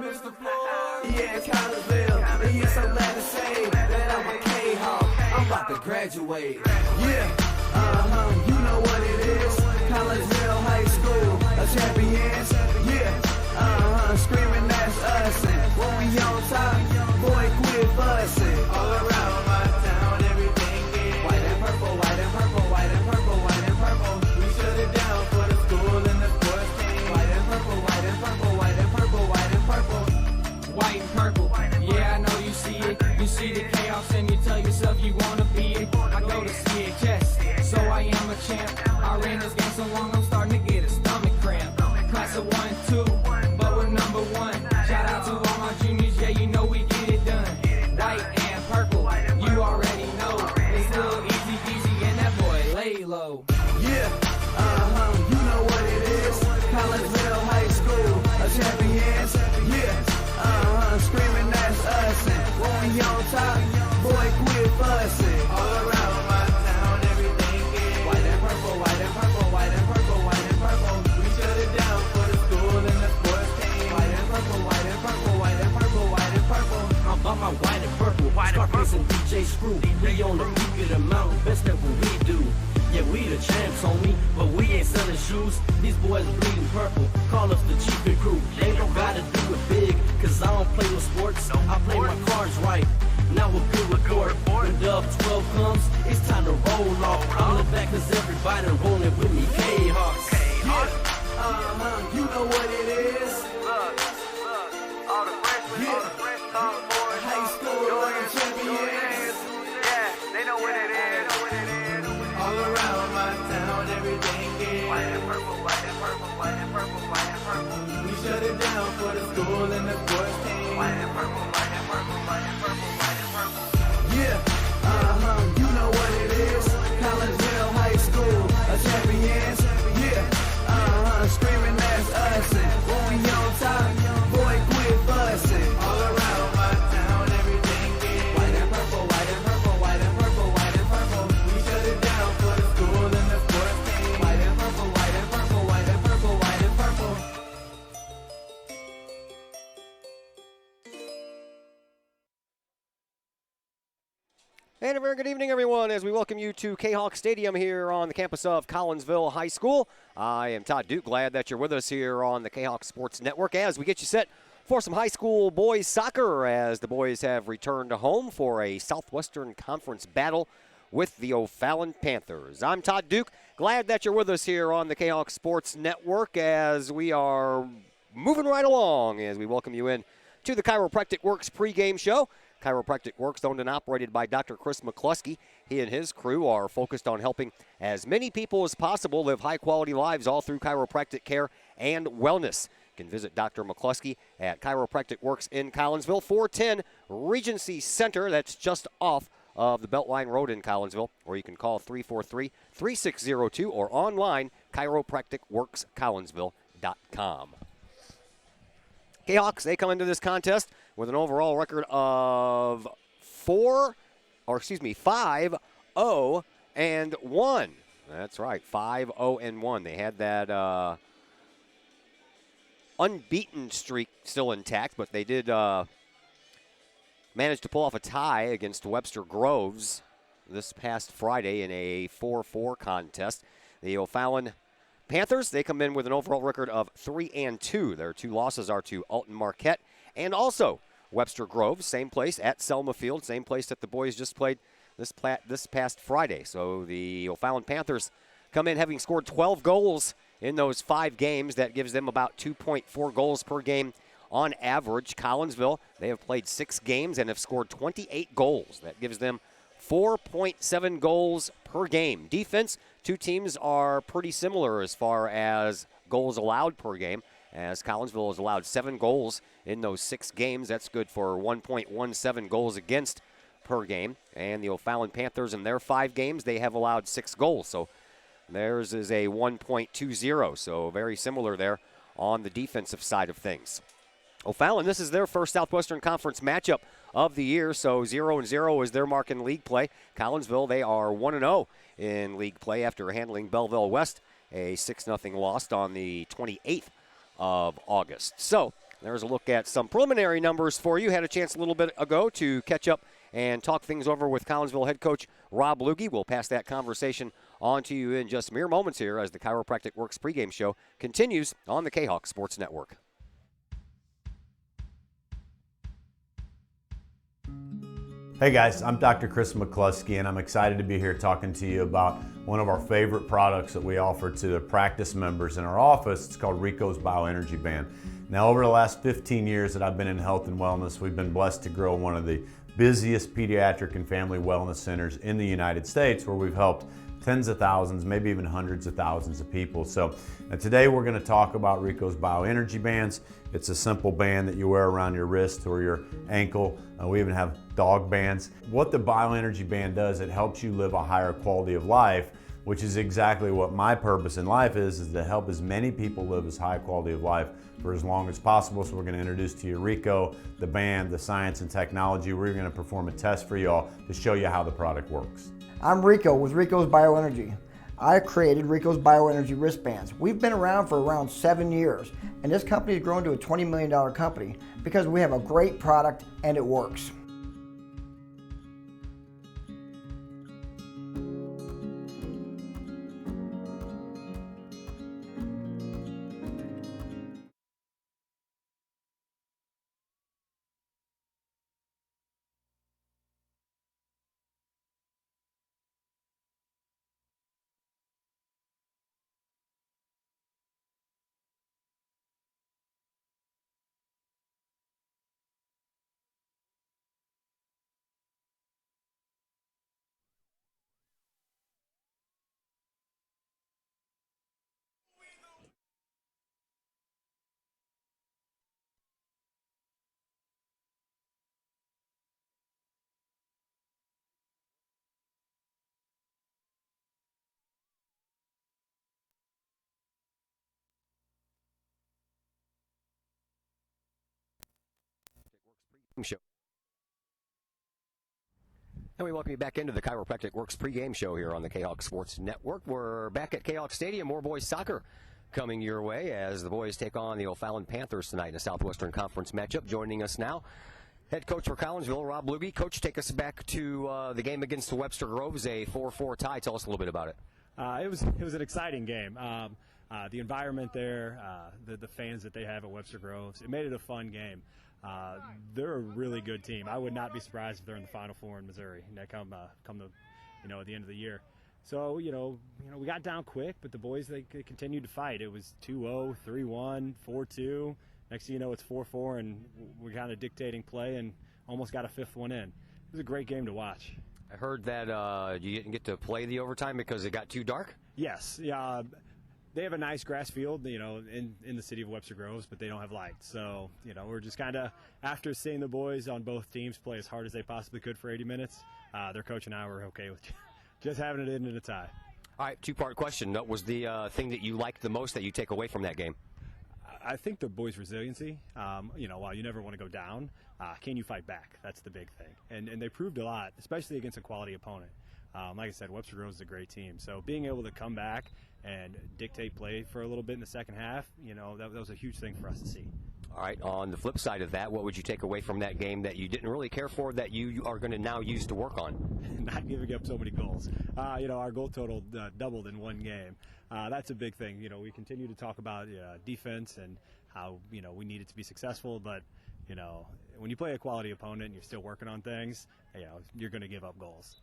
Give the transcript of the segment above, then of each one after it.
Mr. Floyd. Yeah, Collinsville. And yes, I'm glad to say that I'm a Kahok. I'm about to graduate. Yeah, you know what it is. Collinsville High School, a champions. Yeah, screaming that's us. And when we on top, boy, quit fussing. All around my town, everything is white and purple, white and purple, white and purple, white and purple. We shut it down for the school and the sports team. White and purple, white and purple, white and purple, white and purple. White and purple, yeah, I know you see it. You see the chaos and you tell yourself you wanna be it. I go to CHS, so I am a champ. I ran this game so long I'm starting to get a stomach cramp. Class of 1 2, but we're number 1. Shout out to all my juniors, yeah, you know we get it done. White and purple, you already know. It's little easy peasy and that boy lay low. Yeah, you know what it is. Collinsville High School, a champions. Yeah, screaming that's us. And when we on top, boy, quit fussing. All around my town, everything is white and purple, white and purple, white and purple, white and purple. We shut it down for the school and the sports team. White and purple, white and purple, white and purple, white and purple. I'm about my white and purple, Scarface and DJ Screw. We on the peak of the mountain, best at what we do. Yeah, we the champs, homie, but we ain't selling shoes. These boys bleeding purple, call us the chief and crew. Ain't no gotta do it big, cause I don't play with sports. I play my cards right. Now a good report. When Dub 12 comes, it's time to roll off. I'm the back cause everybody rolling with me, K-Hawks. Yeah, you know what it is. Look, all the freshmen, all the boys, High school, champions. yeah, they know what it is. All around my town, everything is White and purple, white and purple, white and purple, white and purple. we shut it down for the school and the sports team. White and purple, white and purple, white and purple, white and purple. Yeah, you know what it is. Collinsville High School, a champions. Yeah, screaming that's us. And when we on top, boy, quit fussing. All around my town, everything is white and purple, white and purple, white and purple, white and purple. We shut it down for the school and the sports team. White and purple, white and purple, white and purple, white and purple. And a very good evening, everyone, as we welcome you to Kahok Stadium here on the campus of Collinsville High School. I am Todd Duke. Glad that you're with us here on the Kahok Sports Network as we get you set for some high school boys soccer as the boys have returned home for a Southwestern Conference battle with the O'Fallon Panthers. I'm Todd Duke. Glad that you're with us here on the Kahok Sports Network as we are moving right along as we welcome you in to the Chiropractic Works pregame show. Chiropractic Works, owned and operated by Dr. Chris McCluskey. He and his crew are focused on helping as many people as possible live high-quality lives all through chiropractic care and wellness. You can visit Dr. McCluskey at Chiropractic Works in Collinsville, 410 Regency Center. That's just off of the Beltline Road in Collinsville, or you can call 343-3602 or online, chiropracticworkscollinsville.com. Kahawks, they come into this contest with an overall record of 5-0-1. That's right, 5-0-1. They had that unbeaten streak still intact, but they did manage to pull off a tie against Webster Groves this past Friday in a 4-4 contest. The O'Fallon Panthers, they come in with an overall record of 3-2. Their two losses are to Alton Marquette and also Webster Groves, same place at Selma Field, same place that the boys just played this past Friday. So the O'Fallon Panthers come in having scored 12 goals in those 5 games. That gives them about 2.4 goals per game on average. Collinsville, they have played 6 games and have scored 28 goals. That gives them 4.7 goals per game. Defense, two teams are pretty similar as far as goals allowed per game, as Collinsville has allowed 7 goals in those 6 games. That's good for 1.17 goals against per game. And the O'Fallon Panthers, in their 5 games, they have allowed 6 goals. So theirs is a 1.20, so very similar there on the defensive side of things. O'Fallon, this is their first Southwestern Conference matchup of the year, so 0-0 is their mark in league play. Collinsville, they are 1-0 in league play after handling Belleville West, a 6-0 loss on the 28th of August. So There's a look at some preliminary numbers for you. Had a chance a little bit ago to catch up and talk things over with Collinsville head coach Rob Lugge. We'll pass that conversation on to you in just mere moments here as the Chiropractic Works pregame show continues on the Kahok Sports Network. Hey guys, I'm Dr. Chris McCluskey, and I'm excited to be here talking to you about one of our favorite products that we offer to the practice members in our office. It's called Rico's Bioenergy Band. Now, over the last 15 years that I've been in health and wellness, we've been blessed to grow one of the busiest pediatric and family wellness centers in the United States, where we've helped tens of thousands, maybe even hundreds of thousands of people. So today we're going to talk about Rico's Bioenergy Bands. It's a simple band that you wear around your wrist or your ankle. We even have dog bands. What the Bioenergy Band does, it helps you live a higher quality of life, which is exactly what my purpose in life is to help as many people live as high quality of life for as long as possible. So we're going to introduce to you Rico, the band, the science and technology. We're going to perform a test for y'all to show you how the product works. I'm Rico with Rico's Bioenergy. I created Rico's Bioenergy wristbands. We've been around for around 7 years, and this company has grown to a $20 million company because we have a great product and it works. Show. And we welcome you back into the Chiropractic Works pregame show here on the Kahok Sports Network. We're back at Kahok Stadium. More boys soccer coming your way as the boys take on the O'Fallon Panthers tonight in a Southwestern Conference matchup. Joining us now, head coach for Collinsville, Rob Lugge. Coach, take us back to the game against the Webster Groves, a 4-4 tie. Tell us a little bit about it. It was an exciting game. The environment there, the fans that they have at Webster Groves, it made it a fun game. They're a really good team. I would not be surprised if they're in the Final Four in Missouri and that come the at the end of the year. So we got down quick, but the boys they continued to fight. It was 2-0, 3-1, 4-2. Next thing you know, it's 4-4, and we're kind of dictating play and almost got a fifth one in. It was a great game to watch. I heard that you didn't get to play the overtime because it got too dark? Yes. Yeah. They have a nice grass field, in the city of Webster Groves, but they don't have lights. So, we're just kind of, after seeing the boys on both teams play as hard as they possibly could for 80 minutes, their coach and I were okay with just having it in a tie. All right, two-part question. What was the thing that you liked the most that you take away from that game? I think the boys' resiliency. While you never want to go down, can you fight back? That's the big thing. And they proved a lot, especially against a quality opponent. Like I said, Webster Groves is a great team. So being able to come back and dictate play for a little bit in the second half, that was a huge thing for us to see. All right, on the flip side of that, what would you take away from that game that you didn't really care for that you are going to now use to work on? Not giving up so many goals. Our goal total doubled in one game. That's a big thing. We continue to talk about defense and how, we need it to be successful, but, when you play a quality opponent and you're still working on things, you're going to give up goals.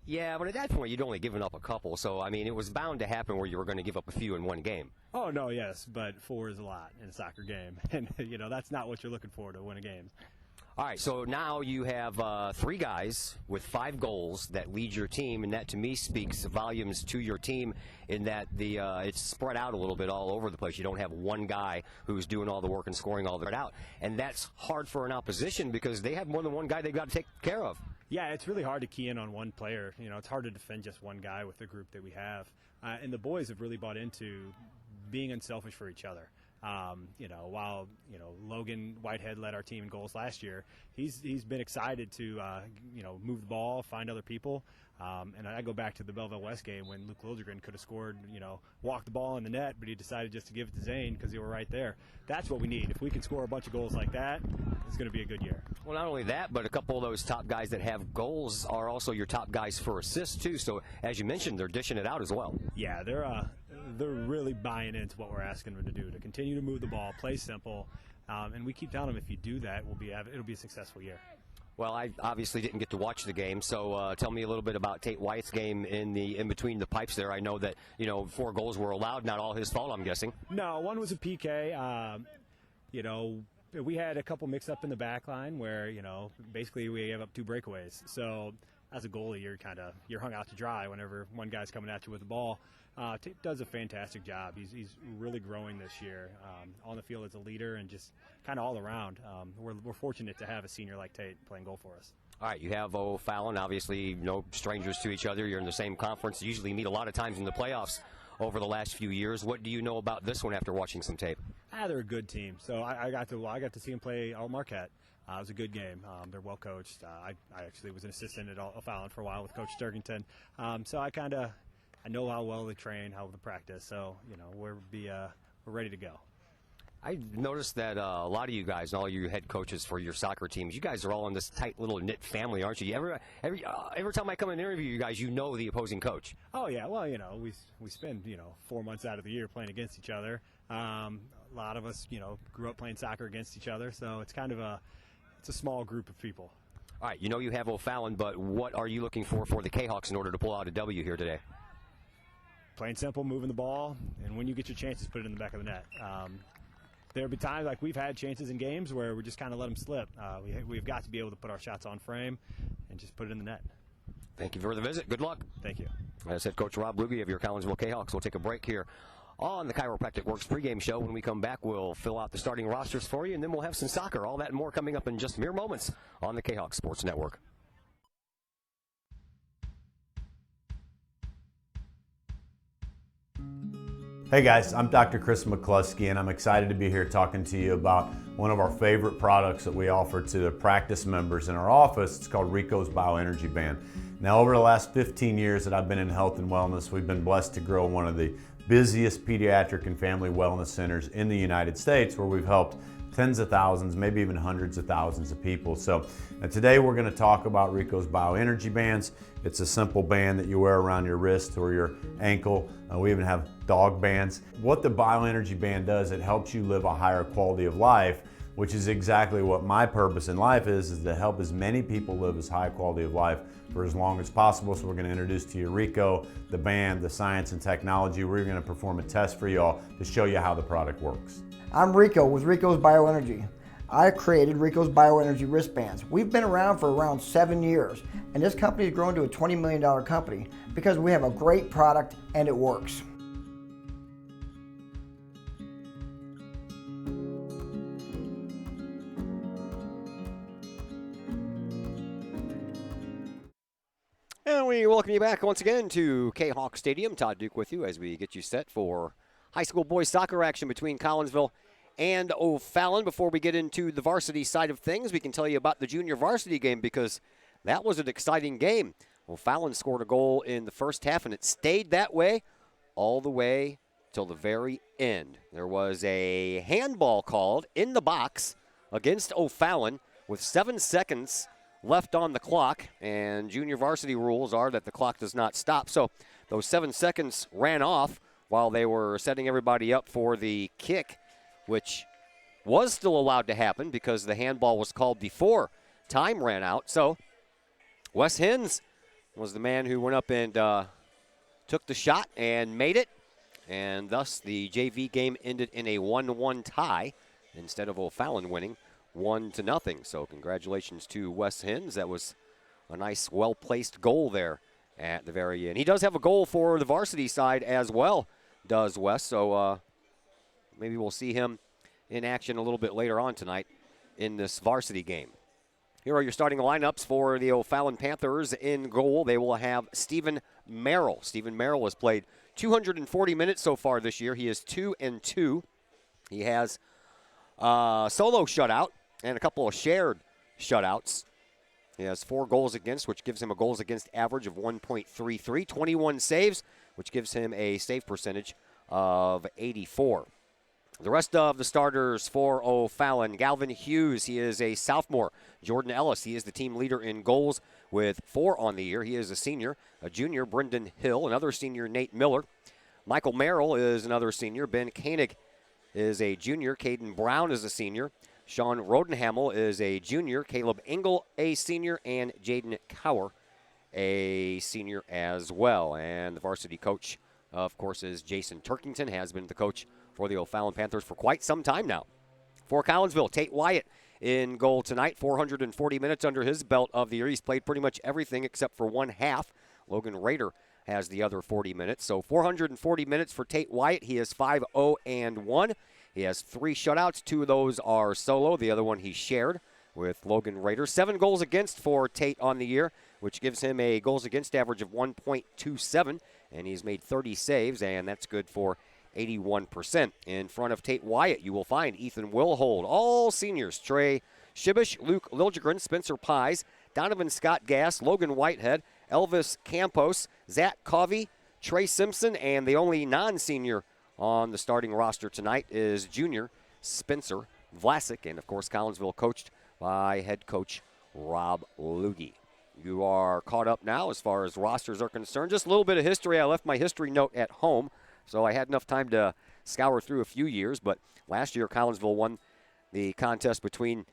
Yeah, but at that point, you'd only given up a couple. So, it was bound to happen where you were going to give up a few in one game. Oh, no, yes, but 4 is a lot in a soccer game. And, that's not what you're looking for to win a game. All right, so now you have 3 guys with 5 goals that lead your team, and that to me speaks volumes to your team in that it's spread out a little bit all over the place. You don't have one guy who's doing all the work and scoring all the way out. And that's hard for an opposition because they have more than one guy they've got to take care of. Yeah, it's really hard to key in on one player. It's hard to defend just one guy with the group that we have. And the boys have really bought into being unselfish for each other. While Logan Whitehead led our team in goals last year, he's been excited to move the ball, find other people. And I go back to the Belleville West game when Luke Lildergren could have scored, walked the ball in the net, but he decided just to give it to Zane because they were right there. That's what we need. If we can score a bunch of goals like that, it's going to be a good year. Well, not only that, but a couple of those top guys that have goals are also your top guys for assists, too. So, as you mentioned, they're dishing it out as well. Yeah, they're really buying into what we're asking them to do, to continue to move the ball, play simple, and we keep telling them if you do that, it'll be a successful year. Well, I obviously didn't get to watch the game, so tell me a little bit about Tate Wyatt's game in between the pipes there. I know that 4 goals were allowed, not all his fault, I'm guessing. No, one was a PK. We had a couple mix up in the back line where basically we gave up 2 breakaways. So as a goalie, you're hung out to dry whenever one guy's coming at you with the ball. Tate does a fantastic job. He's really growing this year on the field as a leader and just kind of all around. We're fortunate to have a senior like Tate playing goal for us. All right, you have O'Fallon, obviously no strangers to each other. You're in the same conference. You usually meet a lot of times in the playoffs over the last few years. What do you know about this one after watching some tape? They're a good team. So I got to see him play Al Marquette. It was a good game. They're well coached. I actually was an assistant at O'Fallon for a while with Coach Sturgington. So I know how well they train, how they practice. So we're ready to go. I noticed that a lot of you guys, all you head coaches for your soccer teams, you guys are all in this tight little knit family, aren't you? Every time I come and interview you guys, the opposing coach. Oh yeah, well we spend 4 months out of the year playing against each other. A lot of us grew up playing soccer against each other, so it's kind of a small group of people. All right, you have O'Fallon, but what are you looking for the Kahawks in order to pull out a W here today? Plain simple, moving the ball, and when you get your chances, put it in the back of the net. There have been times like we've had chances in games where we just kind of let them slip. We've got to be able to put our shots on frame and just put it in the net. Thank you for the visit. Good luck. Thank you. As head coach Rob Lugie of your Collinsville Kahawks. We'll take a break here on the Chiropractic Works pregame show. When we come back, we'll fill out the starting rosters for you, and then we'll have some soccer. All that and more coming up in just mere moments on the Kahawks Sports Network. Hey guys, I'm Dr. Chris McCluskey, and I'm excited to be here talking to you about one of our favorite products that we offer to the practice members in our office. It's called Rico's Bioenergy Band. Now, over the last 15 years that I've been in health and wellness, we've been blessed to grow one of the busiest pediatric and family wellness centers in the United States, where we've helped tens of thousands, maybe even hundreds of thousands of people. So today we're going to talk about Rico's Bioenergy Bands. It's a simple band that you wear around your wrist or your ankle. We even have dog bands. What the Bioenergy Band does, it helps you live a higher quality of life, which is exactly what my purpose in life is to help as many people live as high quality of life for as long as possible. So we're going to introduce to you Rico, the band, the science and technology. We're going to perform a test for y'all to show you how the product works. I'm Rico with Rico's Bioenergy. I created Rico's Bioenergy wristbands. We've been around for around 7 years, and this company has grown to a $20 million company because we have a great product and it works. And we welcome you back once again to Kahok Stadium. Todd Duke with you as we get you set for high school boys soccer action between Collinsville and O'Fallon. Before we get into the varsity side of things, we can tell you about the junior varsity game because that was an exciting game. O'Fallon scored a goal in the first half, and it stayed that way all the way till the very end. There was a handball called in the box against O'Fallon with 7 seconds left on the clock, and junior varsity rules are that the clock does not stop. So those 7 seconds ran off while they were setting everybody up for the kick, which was still allowed to happen because the handball was called before time ran out. So Wes Hens was the man who went up and took the shot and made it, and thus the JV game ended in a 1-1 tie instead of O'Fallon winning 1-0. So congratulations to Wes Hens. That was a nice, well-placed goal there at the very end. He does have a goal for the varsity side as well, does Wes. So maybe we'll see him in action a little bit later on tonight in this varsity game. Here are your starting lineups for the O'Fallon Panthers. In goal, they will have Stephen Merrill. Stephen Merrill has played 240 minutes so far this year. He is 2-2. He has a solo shutout and a couple of shared shutouts. He has 4 goals against, which gives him a goals against average of 1.33, 21 saves, which gives him a save percentage of 84. The rest of the starters for O'Fallon: Galvin Hughes, he is a sophomore. Jordan Ellis, he is the team leader in goals with 4 on the year. He is a senior. A junior, Brendan Hill. Another senior, Nate Miller. Michael Merrill is another senior. Ben Koenig is a junior. Caden Brown is a senior. Sean Rodenhamel is a junior. Caleb Engel, a senior. And Jaden Cower, a senior as well. And the varsity coach, of course, is Jason Turkington, has been the coach for the O'Fallon Panthers for quite some time now. For Collinsville, Tate Wyatt in goal tonight, 440 minutes under his belt of the year. He's played pretty much everything except for one half. Logan Rader has the other 40 minutes. So 440 minutes for Tate Wyatt. He is 5-0-1. He has 3 shutouts. 2 of those are solo. The other one he shared with Logan Rader. 7 goals against for Tate on the year, which gives him a goals against average of 1.27. And he's made 30 saves, and that's good for 81%. In front of Tate Wyatt, you will find Ethan Wilhold, all seniors: Trey Shibish, Luke Liljegren, Spencer Pies, Donovan Scott Gass, Logan Whitehead, Elvis Campos, Zach Covey, Trey Simpson, and the only non-senior on the starting roster tonight is junior Spencer Vlasic, and of course Collinsville coached by head coach Rob Lugie. You are caught up now as far as rosters are concerned. Just a little bit of history. I left my history note at home, so I had enough time to scour through a few years. But last year, Collinsville won the contest between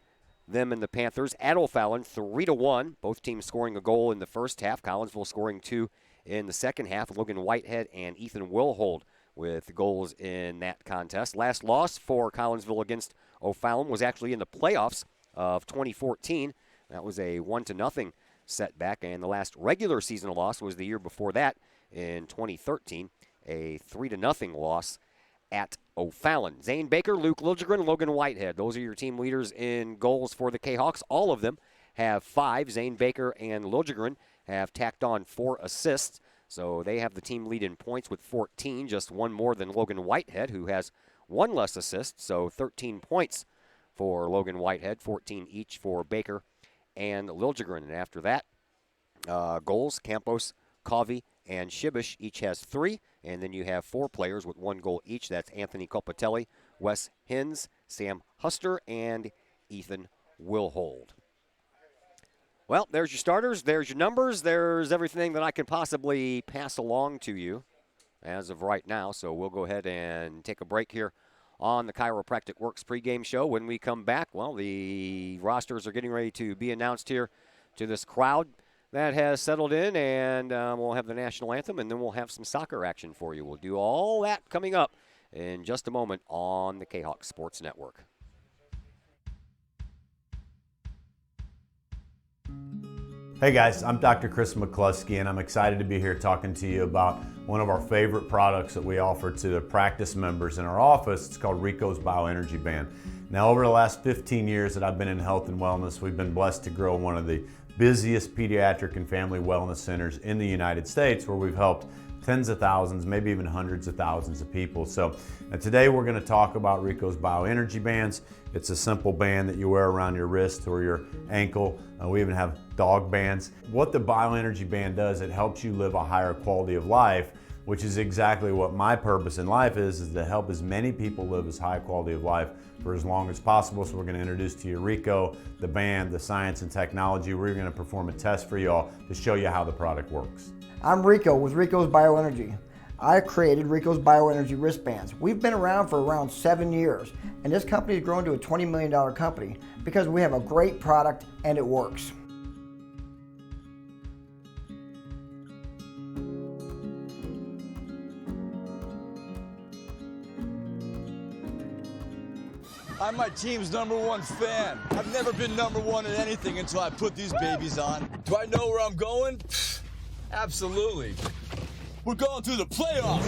them and the Panthers at O'Fallon 3-1. Both teams scoring a goal in the first half. Collinsville scoring 2 in the second half. Logan Whitehead and Ethan Wilhold with goals in that contest. Last loss for Collinsville against O'Fallon was actually in the playoffs of 2014. That was a 1-0 setback, and the last regular season loss was the year before that in 2013, a 3-0 loss at O'Fallon. Zane Baker, Luke Liljegren, Logan Whitehead. Those are your team leaders in goals for the Kahawks. All of them have 5. Zane Baker and Liljegren have tacked on 4 assists, so they have the team lead in points with 14, just 1 more than Logan Whitehead, who has 1 less assist, so 13 points for Logan Whitehead, 14 each for Baker and Liljegren. And after that, goals, Campos, Covey, and Shibish each has 3. And then you have 4 players with 1 goal each. That's Anthony Copatelli, Wes Hins, Sam Huster, and Ethan Wilhold. Well, there's your starters. There's your numbers. There's everything that I can possibly pass along to you as of right now. So we'll go ahead and take a break here on the Chiropractic Works pregame show. When we come back, well, the rosters are getting ready to be announced here to this crowd that has settled in, and we'll have the national anthem, and then we'll have some soccer action for you. We'll do all that coming up in just a moment on the Kahok Sports Network. Hey guys, I'm Dr. Chris McCluskey, and I'm excited to be here talking to you about one of our favorite products that we offer to the practice members in our office. It's called Rico's Bioenergy Band. Now, over the last 15 years that I've been in health and wellness, we've been blessed to grow one of the busiest pediatric and family wellness centers in the United States, where we've helped tens of thousands, maybe even hundreds of thousands of people. So today we're going to talk about Rico's Bioenergy Bands. It's a simple band that you wear around your wrist or your ankle. We even have dog bands. What the Bioenergy Band does, it helps you live a higher quality of life, which is exactly what my purpose in life is to help as many people live as high quality of life for as long as possible. So we're going to introduce to you Rico, the band, the science and technology. We're going to perform a test for you all to show you how the product works. I'm Rico with Rico's Bioenergy. I created Rico's Bioenergy wristbands. We've been around for around 7 years, and this company has grown to a $20 million company because we have a great product and it works. I'm my team's #1 fan. I've never been #1 at anything until I put these babies on. Do I know where I'm going? Absolutely. We're going to the playoffs.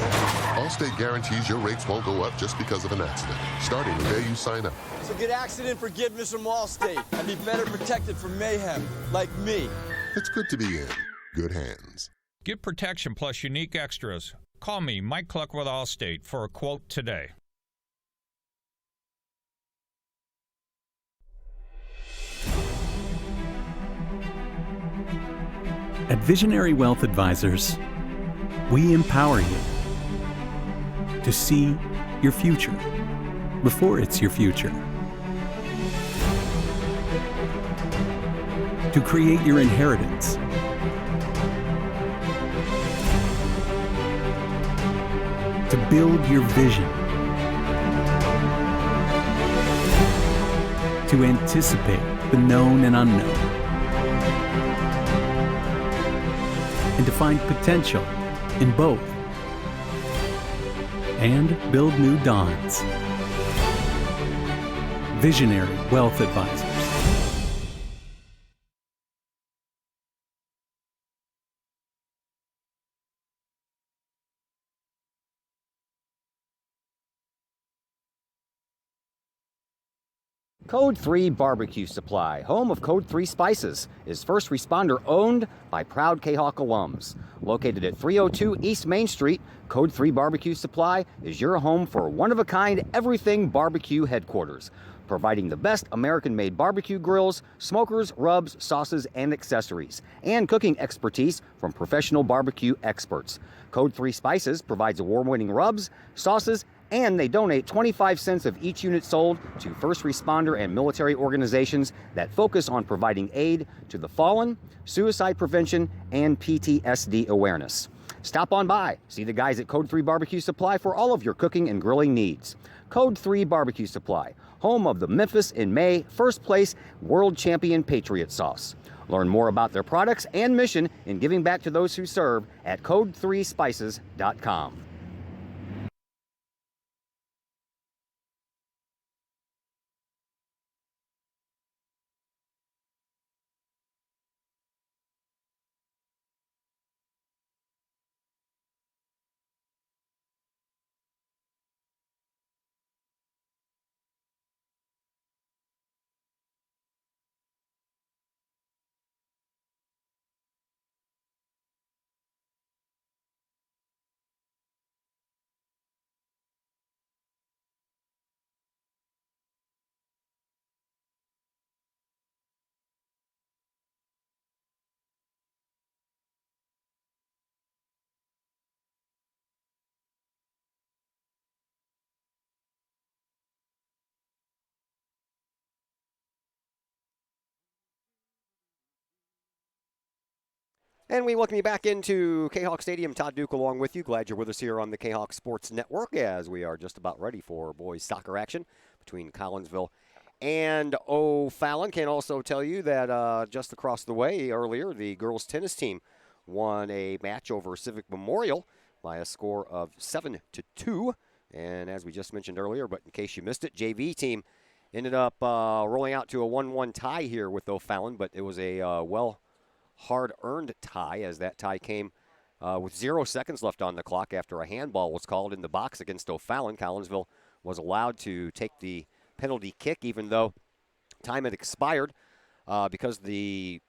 Allstate guarantees your rates won't go up just because of an accident, starting the day you sign up. So get accident forgiveness from Allstate and be better protected from mayhem, like me. It's good to be in good hands. Get protection plus unique extras. Call me, Mike Cluck with Allstate, for a quote today. At Visionary Wealth Advisors, we empower you to see your future before it's your future. To create your inheritance. To build your vision. To anticipate the known and unknown. And to find potential in both. And build new dawns. Visionary Wealth Advisors. Code 3 Barbecue Supply, home of Code 3 Spices, is first responder owned by proud Kahok alums. Located at 302 East Main Street, Code 3 Barbecue Supply is your home for one-of-a-kind everything barbecue headquarters, providing the best American-made barbecue grills, smokers, rubs, sauces, and accessories, and cooking expertise from professional barbecue experts. Code 3 Spices provides award-winning rubs, sauces, and they donate 25 cents of each unit sold to first responder and military organizations that focus on providing aid to the fallen, suicide prevention, and PTSD awareness. Stop on by, see the guys at Code 3 Barbecue Supply for all of your cooking and grilling needs. Code 3 Barbecue Supply, home of the Memphis in May first place world champion Patriot sauce. Learn more about their products and mission in giving back to those who serve at code3spices.com. And we welcome you back into Kahok Stadium. Todd Duke along with you. Glad you're with us here on the Kahok Sports Network as we are just about ready for boys soccer action between Collinsville and O'Fallon. Can also tell you that just across the way earlier, the girls tennis team won a match over Civic Memorial by a score of 7-2. And as we just mentioned earlier, but in case you missed it, JV team ended up rolling out to a 1-1 tie here with O'Fallon, but it was a hard-earned tie, as that tie came with 0 seconds left on the clock after a handball was called in the box against O'Fallon. Collinsville was allowed to take the penalty kick, even though time had expired because the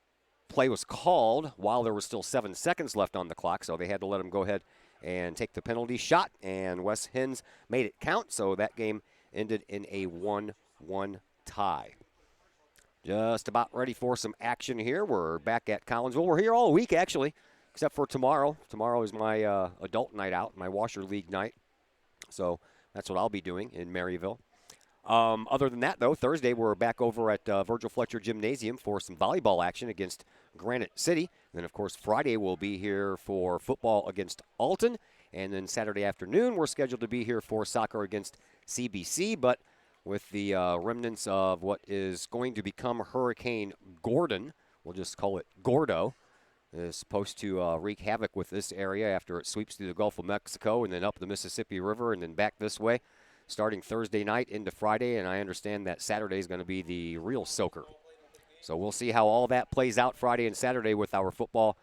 play was called while there was still 7 seconds left on the clock, so they had to let them go ahead and take the penalty shot, and Wes Hens made it count, so that game ended in a 1-1 tie. Just about ready for some action here. We're back at Collinsville. We're here all week, actually, except for tomorrow. Tomorrow is my adult night out, my Washer League night. So that's what I'll be doing in Maryville. Other than that, though, Thursday we're back over at Virgil Fletcher Gymnasium for some volleyball action against Granite City. And then, of course, Friday we'll be here for football against Alton. And then Saturday afternoon we're scheduled to be here for soccer against CBC. But with the remnants of what is going to become Hurricane Gordon, we'll just call it Gordo, is supposed to wreak havoc with this area after it sweeps through the Gulf of Mexico and then up the Mississippi River and then back this way, starting Thursday night into Friday, and I understand that Saturday is going to be the real soaker. So we'll see how all that plays out Friday and Saturday with our football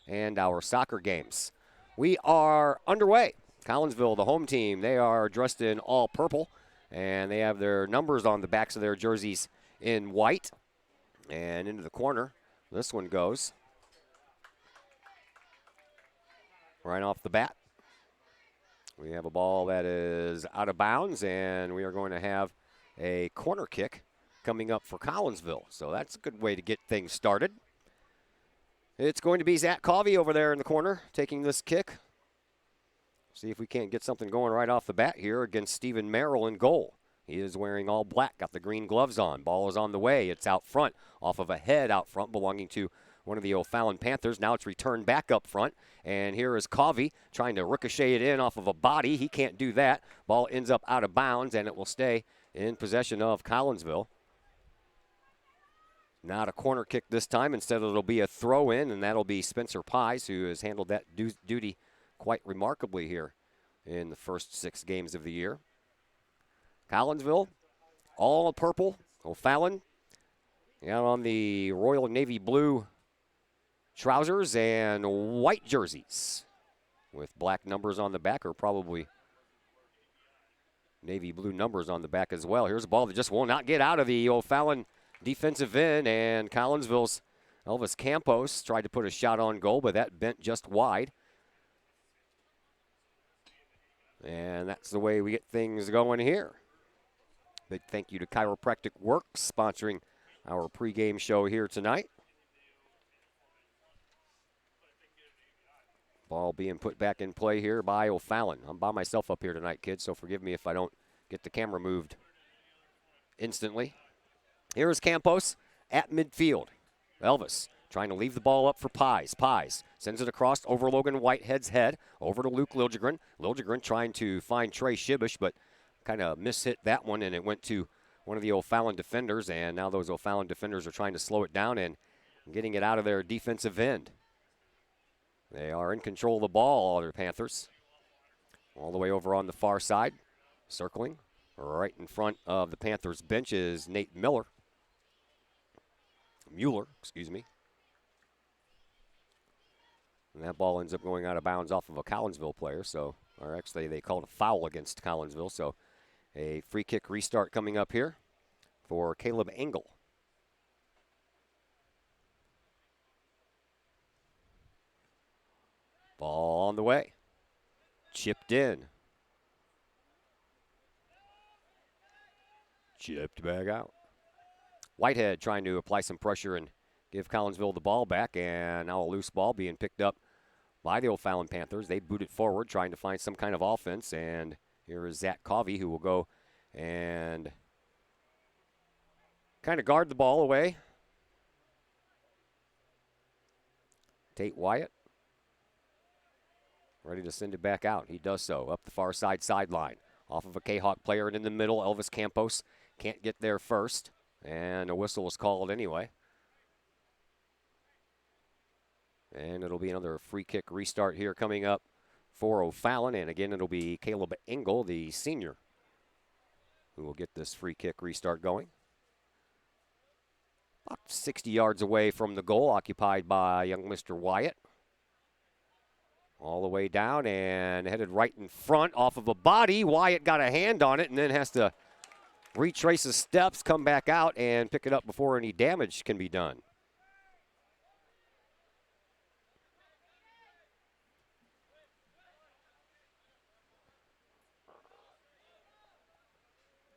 and our soccer games. We are underway. Collinsville, the home team, they are dressed in all purple, and they have their numbers on the backs of their jerseys in white. And into the corner, this one goes. Right off the bat, we have a ball that is out of bounds, and we are going to have a corner kick coming up for Collinsville. So that's a good way to get things started. It's going to be Zach Covey over there in the corner taking this kick. See if we can't get something going right off the bat here against Stephen Merrill in goal. He is wearing all black, got the green gloves on. Ball is on the way. It's out front, off of a head out front belonging to one of the O'Fallon Panthers. Now it's returned back up front. And here is Covey trying to ricochet it in off of a body. He can't do that. Ball ends up out of bounds, and it will stay in possession of Collinsville. Not a corner kick this time. Instead, it'll be a throw-in, and that'll be Spencer Pies, who has handled that duty quite remarkably here in the first 6 games of the year. Collinsville, all purple. O'Fallon out on the royal navy blue trousers and white jerseys with black numbers on the back, or probably navy blue numbers on the back as well. Here's a ball that just will not get out of the O'Fallon defensive end, and Collinsville's Elvis Campos tried to put a shot on goal, but that bent just wide. And that's the way we get things going here. Big thank you to Chiropractic Works sponsoring our pregame show here tonight. Ball being put back in play here by O'Fallon. I'm by myself up here tonight, kids, so forgive me if I don't get the camera moved instantly. Here is Campos at midfield. Elvis trying to leave the ball up for Pies. Pies sends it across over Logan Whitehead's head, over to Luke Liljegren. Liljegren trying to find Trey Shibish, but kind of mishit that one, and it went to one of the O'Fallon defenders, and now those O'Fallon defenders are trying to slow it down and getting it out of their defensive end. They are in control of the ball, all their Panthers. All the way over on the far side, circling. Right in front of the Panthers bench is Nate Mueller, excuse me. And that ball ends up going out of bounds off of a Collinsville player, or actually they called a foul against Collinsville, so a free kick restart coming up here for Caleb Engel. Ball on the way. Chipped in. Chipped back out. Whitehead trying to apply some pressure and give Collinsville the ball back, and now a loose ball being picked up by the O'Fallon Panthers. They boot it forward, trying to find some kind of offense, and here is Zach Covey, who will go and kind of guard the ball away. Tate Wyatt ready to send it back out. He does so up the far sideline. Off of a Kahok player, and in the middle, Elvis Campos can't get there first, and a whistle is called anyway. And it'll be another free kick restart here coming up for O'Fallon, and again it'll be Caleb Engel, the senior, who will get this free kick restart going. About 60 yards away from the goal, occupied by young Mr. Wyatt. All the way down and headed right in front off of a body. Wyatt got a hand on it and then has to retrace his steps, come back out, and pick it up before any damage can be done.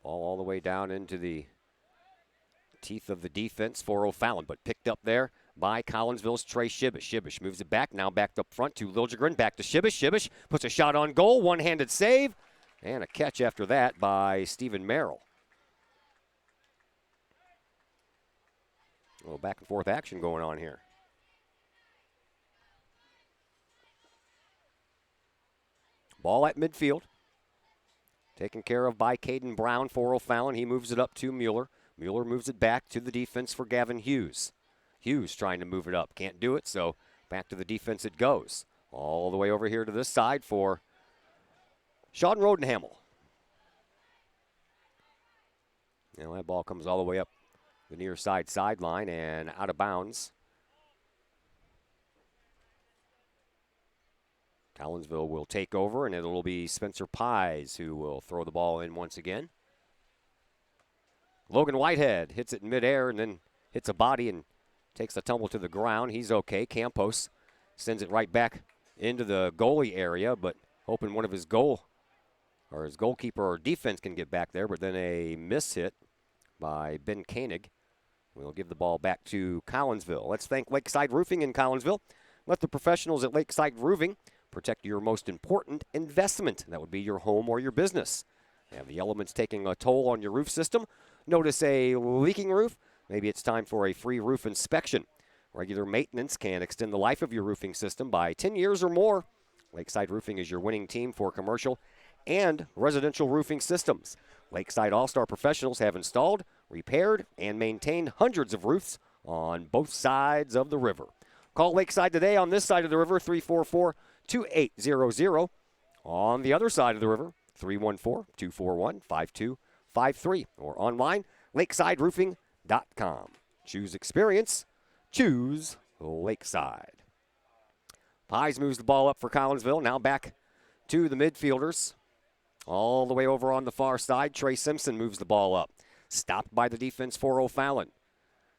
Ball all the way down into the teeth of the defense for O'Fallon, but picked up there by Collinsville's Trey Shibish. Shibish moves it back, now backed up front to Liljegren, back to Shibish. Shibish puts a shot on goal, one-handed save, and a catch after that by Stephen Merrill. A little back and forth action going on here. Ball at midfield. Taken care of by Caden Brown for O'Fallon. He moves it up to Mueller. Mueller moves it back to the defense for Gavin Hughes. Hughes trying to move it up. Can't do it, so back to the defense it goes. All the way over here to this side for Sean Rodenhamel. Now that ball comes all the way up the near side sideline and out of bounds. Collinsville will take over, and it'll be Spencer Pies who will throw the ball in once again. Logan Whitehead hits it in midair and then hits a body and takes a tumble to the ground. He's okay. Campos sends it right back into the goalie area, but hoping one of his goalkeeper or defense can get back there, but then a miss hit by Ben Koenig We'll give the ball back to Collinsville. Let's thank Lakeside Roofing in Collinsville. Let the professionals at Lakeside Roofing protect your most important investment. That would be your home or your business. Have the elements taking a toll on your roof system? Notice a leaking roof? Maybe it's time for a free roof inspection. Regular maintenance can extend the life of your roofing system by 10 years or more. Lakeside Roofing is your winning team for commercial and residential roofing systems. Lakeside All-Star professionals have installed, repaired, and maintained hundreds of roofs on both sides of the river. Call Lakeside today on this side of the river, 344-2800. On the other side of the river, 314-241-5253. Or online, lakesideroofing.com. Choose experience. Choose Lakeside. Pies moves the ball up for Collinsville. Now back to the midfielders. All the way over on the far side, Trey Simpson moves the ball up. Stopped by the defense for O'Fallon.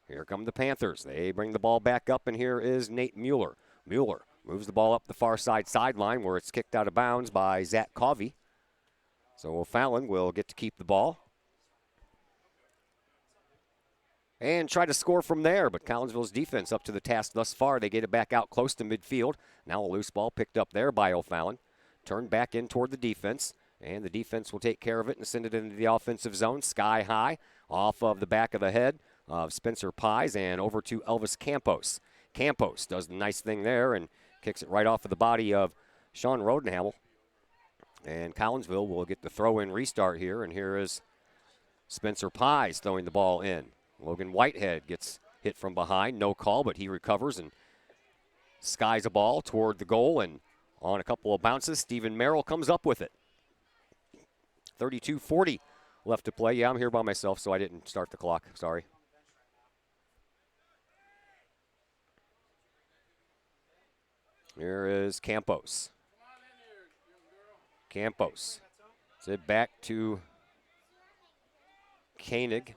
Here come the Panthers. They bring the ball back up, and here is Nate Mueller. Mueller moves the ball up the far side sideline where it's kicked out of bounds by Zach Covey. So O'Fallon will get to keep the ball and try to score from there, but Collinsville's defense up to the task thus far. They get it back out close to midfield. Now a loose ball picked up there by O'Fallon. Turned back in toward the defense, and the defense will take care of it and send it into the offensive zone, sky high, off of the back of the head of Spencer Pies and over to Elvis Campos. Campos does the nice thing there and kicks it right off of the body of Sean Rodenhamel. And Collinsville will get the throw-in restart here, and here is Spencer Pies throwing the ball in. Logan Whitehead gets hit from behind, no call, but he recovers and skies a ball toward the goal, and on a couple of bounces, Stephen Merrill comes up with it. 32:40 left to play. Yeah, I'm here by myself, so I didn't start the clock. Sorry. Here is Campos. Campos. It's it back to Koenig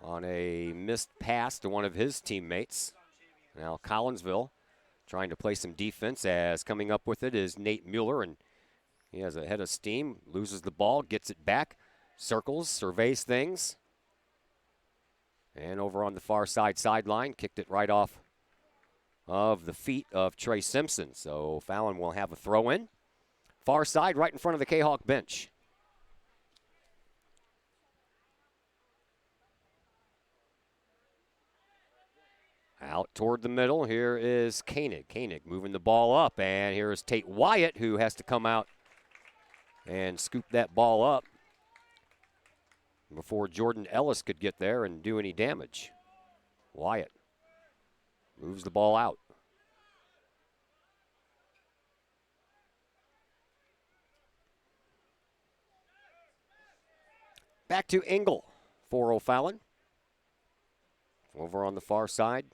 on a missed pass to one of his teammates. Now Collinsville trying to play some defense, as coming up with it is Nate Mueller, and he has a head of steam, loses the ball, gets it back, circles, surveys things. And over on the far side sideline, kicked it right off of the feet of Trey Simpson. So Fallon will have a throw in. Far side, right in front of the Kahok bench. Out toward the middle, here is Koenig. Koenig moving the ball up, and here is Tate Wyatt, who has to come out and scoop that ball up before Jordan Ellis could get there and do any damage. Wyatt moves the ball out. Back to Engel for O'Fallon. Over on the far side.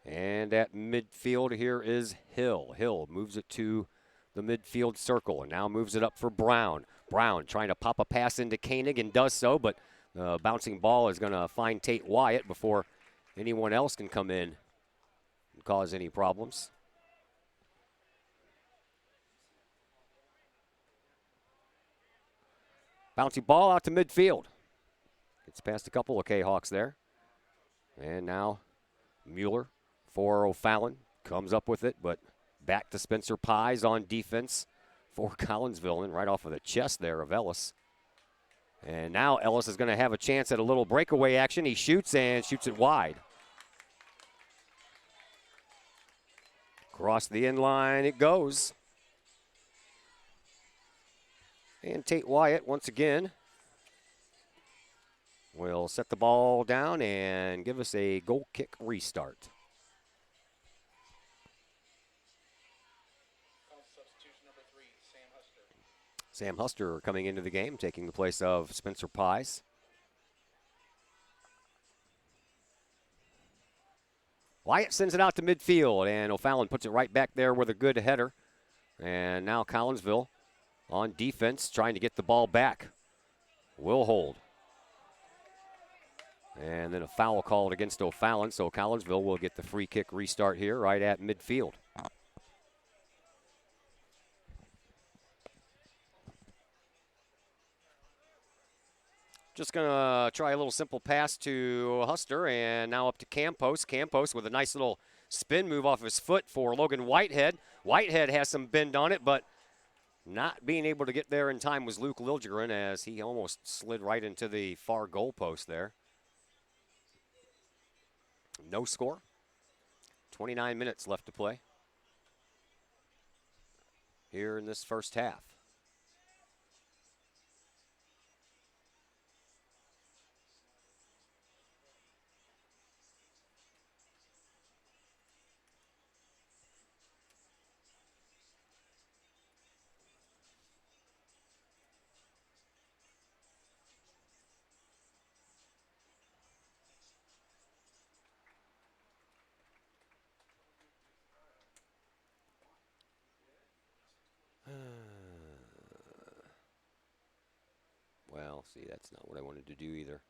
And at midfield here is Hill. Hill moves it to the midfield circle and now moves it up for Brown. Brown trying to pop a pass into Koenig and does so, but the bouncing ball is going to find Tate Wyatt before anyone else can come in and cause any problems. Bouncy ball out to midfield. Gets past a couple of Kahawks there. And now Mueller for O'Fallon comes up with it, but back to Spencer Pies on defense for Collinsville, and right off of the chest there of Ellis. And now Ellis is going to have a chance at a little breakaway action. He shoots and shoots it wide. Across the end line it goes. And Tate Wyatt once again will set the ball down and give us a goal kick restart. Sam Huster coming into the game, taking the place of Spencer Pies. Wyatt sends it out to midfield, and O'Fallon puts it right back there with a good header. And now Collinsville on defense, trying to get the ball back. Will hold. And then a foul called against O'Fallon, so Collinsville will get the free kick restart here right at midfield. Just going to try a little simple pass to Huster, and now up to Campos. Campos with a nice little spin move off his foot for Logan Whitehead. Whitehead has some bend on it, but not being able to get there in time was Luke Liljegren as he almost slid right into the far goal post there. No score. 29 minutes left to play here in this first half. Well, see, that's not what I wanted to do either.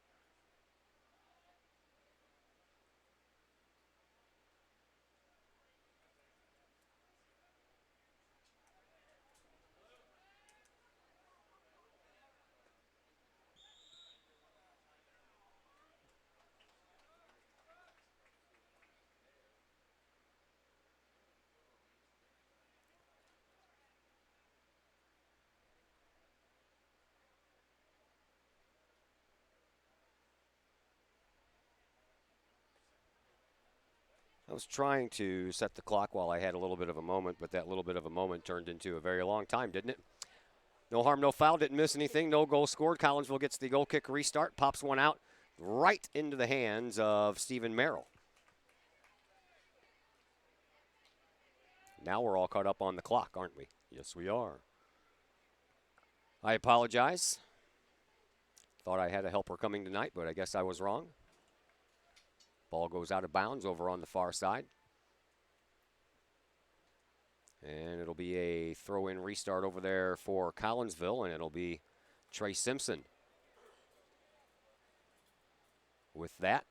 I was trying to set the clock while I had a little bit of a moment, but that little bit of a moment turned into a very long time, didn't it? No harm, no foul, didn't miss anything, no goal scored. Collinsville gets the goal kick restart, pops one out right into the hands of Stephen Merrill. Now we're all caught up on the clock, aren't we? Yes, we are. I apologize. Thought I had a helper coming tonight, but I guess I was wrong. Ball goes out of bounds over on the far side. And it'll be a throw-in restart over there for Collinsville, and it'll be Trey Simpson with that.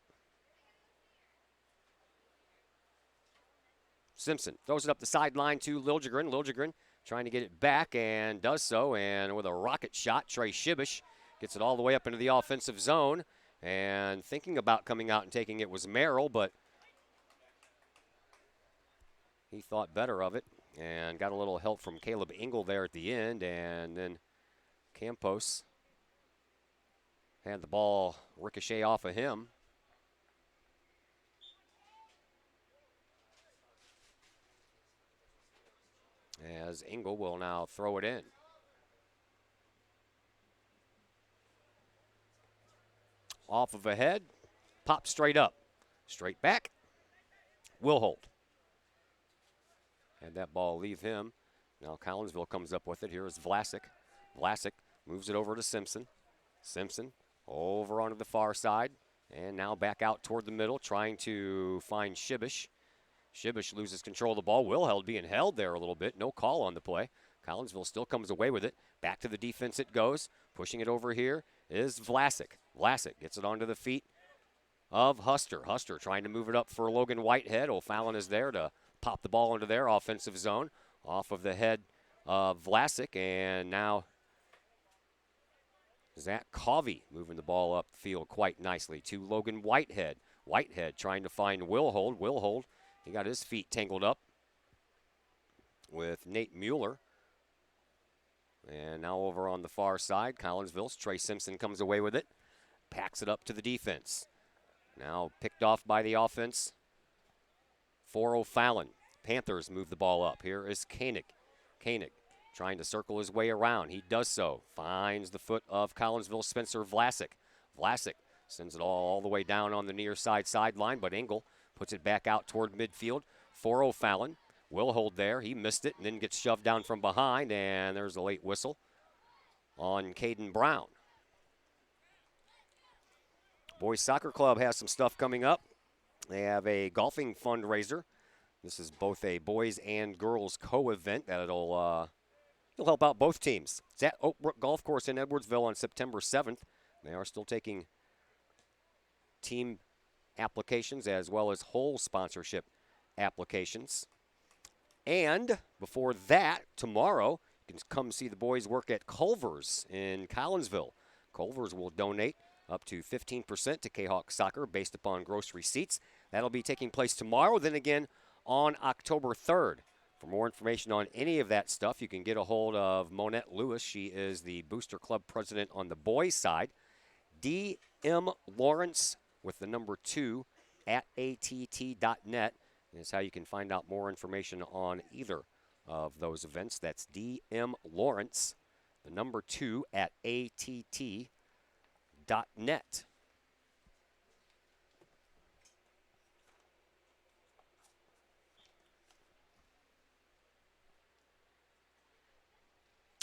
Simpson throws it up the sideline to Liljegren. Liljegren trying to get it back and does so, and with a rocket shot, Trey Shibish gets it all the way up into the offensive zone. And thinking about coming out and taking it was Merrill, but he thought better of it and got a little help from Caleb Engel there at the end. And then Campos had the ball ricochet off of him. As Engel will now throw it in. Off of a head, pop straight up, straight back, will hold. Had that ball leave him. Now Collinsville comes up with it. Here is Vlasic. Vlasic moves it over to Simpson. Simpson over onto the far side, and now back out toward the middle, trying to find Shibish. Shibish loses control of the ball. Wilheld being held there a little bit. No call on the play. Collinsville still comes away with it. Back to the defense it goes. Pushing it over here is Vlasic. Vlasic gets it onto the feet of Huster. Huster trying to move it up for Logan Whitehead. O'Fallon is there to pop the ball into their offensive zone. Off of the head of Vlasic, and now Zach Covey moving the ball up the field quite nicely to Logan Whitehead. Whitehead trying to find Wilhold. Wilhold, he got his feet tangled up with Nate Mueller. And now over on the far side, Collinsville's Trey Simpson comes away with it. Packs it up to the defense. Now picked off by the offense for O'Fallon. Panthers move the ball up. Here is Koenig. Koenig trying to circle his way around. He does so. Finds the foot of Collinsville Spencer Vlasic. Vlasic sends it all the way down on the near side sideline, but Engel puts it back out toward midfield for O'Fallon. Will hold there. He missed it and then gets shoved down from behind, and there's a late whistle on Caden Brown. Boys Soccer Club has some stuff coming up. They have a golfing fundraiser. This is both a boys and girls co-event that'll help out both teams. It's at Oakbrook Golf Course in Edwardsville on September 7th. They are still taking team applications as well as whole sponsorship applications. And before that, tomorrow, you can come see the boys work at Culver's in Collinsville. Culver's will donate up to 15% to Kahok Soccer based upon gross receipts. That'll be taking place tomorrow, then again on October 3rd. For more information on any of that stuff, you can get a hold of Monette Lewis. She is the Booster Club president on the boys' side. DM Lawrence with the number 2 at att.net is how you can find out more information on either of those events. That's DM Lawrence, the number 2 at att.net.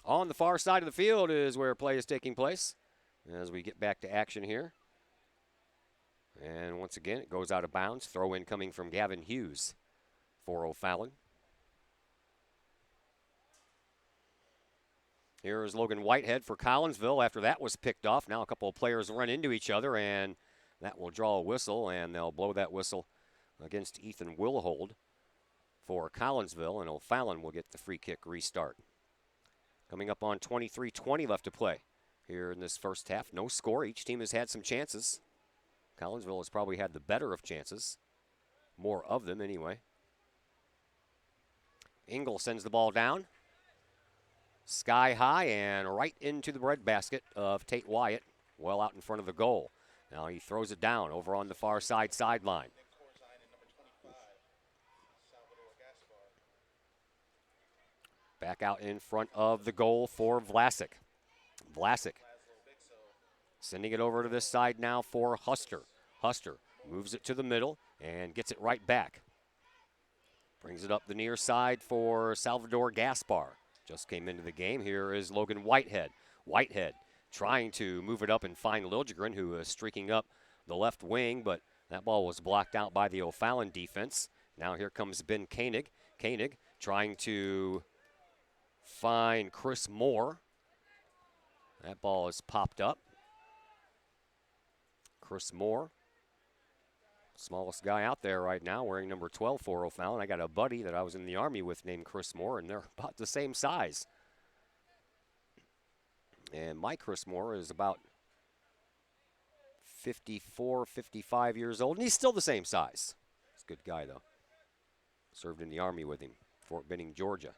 On the far side of the field is where play is taking place as we get back to action here. And once again, it goes out of bounds. Throw in coming from Gavin Hughes for O'Fallon. Here is Logan Whitehead for Collinsville after that was picked off. Now a couple of players run into each other, and that will draw a whistle, and they'll blow that whistle against Ethan Wilhold for Collinsville, and O'Fallon will get the free kick restart. Coming up on 23:20 left to play here in this first half. No score. Each team has had some chances. Collinsville has probably had the better of chances. More of them, anyway. Engel sends the ball down. Sky high and right into the breadbasket of Tate Wyatt, well out in front of the goal. Now he throws it down over on the far sideline. Back out in front of the goal for Vlasic. Vlasic sending it over to this side now for Huster. Huster moves it to the middle and gets it right back. Brings it up the near side for Salvador Gaspar. Just came into the game. Here is Logan Whitehead. Whitehead trying to move it up and find Liljegren, who is streaking up the left wing, but that ball was blocked out by the O'Fallon defense. Now here comes Ben Koenig. Koenig trying to find Chris Moore. That ball is popped up. Chris Moore, smallest guy out there right now, wearing number 12 for O'Fallon. I got a buddy that I was in the Army with named Chris Moore, and they're about the same size. And my Chris Moore is about 54, 55 years old, and he's still the same size. He's a good guy, though. Served in the Army with him, Fort Benning, Georgia.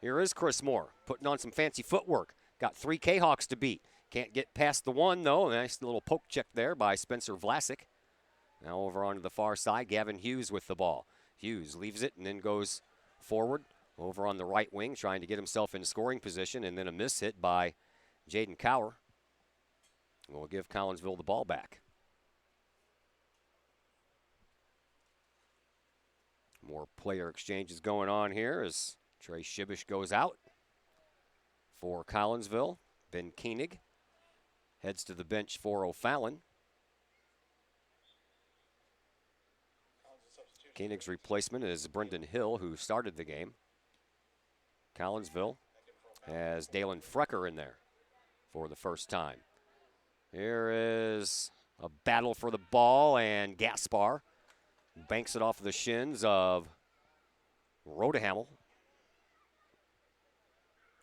Here is Chris Moore, putting on some fancy footwork. Got 3 Kahawks to beat. Can't get past the one, though. Nice little poke check there by Spencer Vlasic. Now over onto the far side, Gavin Hughes with the ball. Hughes leaves it and then goes forward over on the right wing, trying to get himself in scoring position, and then a miss hit by Jaden Cower. We'll give Collinsville the ball back. More player exchanges going on here as Trey Shibish goes out for Collinsville. Ben Koenig heads to the bench for O'Fallon. Koenig's replacement is Brendan Hill, who started the game. Collinsville has Dalen Frecker in there for the first time. Here is a battle for the ball, and Gaspar banks it off the shins of Rodehamel.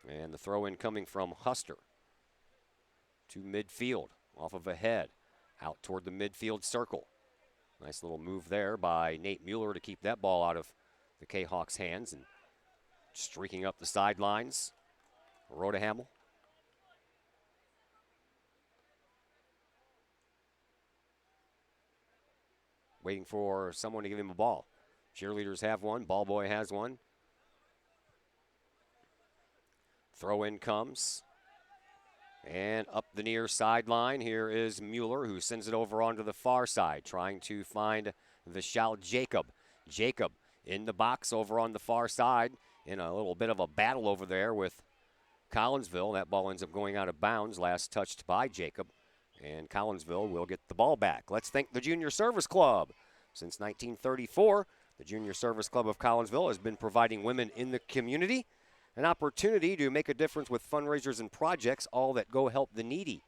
And the throw-in coming from Huster to midfield, off of a head, out toward the midfield circle. Nice little move there by Nate Mueller to keep that ball out of the Kahawks' hands, and streaking up the sidelines, Rodehamel. Waiting for someone to give him a ball. Cheerleaders have one, ball boy has one. Throw in comes. And up the near sideline, here is Mueller, who sends it over onto the far side, trying to find Vishal Jacob. Jacob in the box over on the far side, in a little bit of a battle over there with Collinsville. That ball ends up going out of bounds, last touched by Jacob. And Collinsville will get the ball back. Let's thank the Junior Service Club. Since 1934, the Junior Service Club of Collinsville has been providing women in the community an opportunity to make a difference with fundraisers and projects, all that go help the needy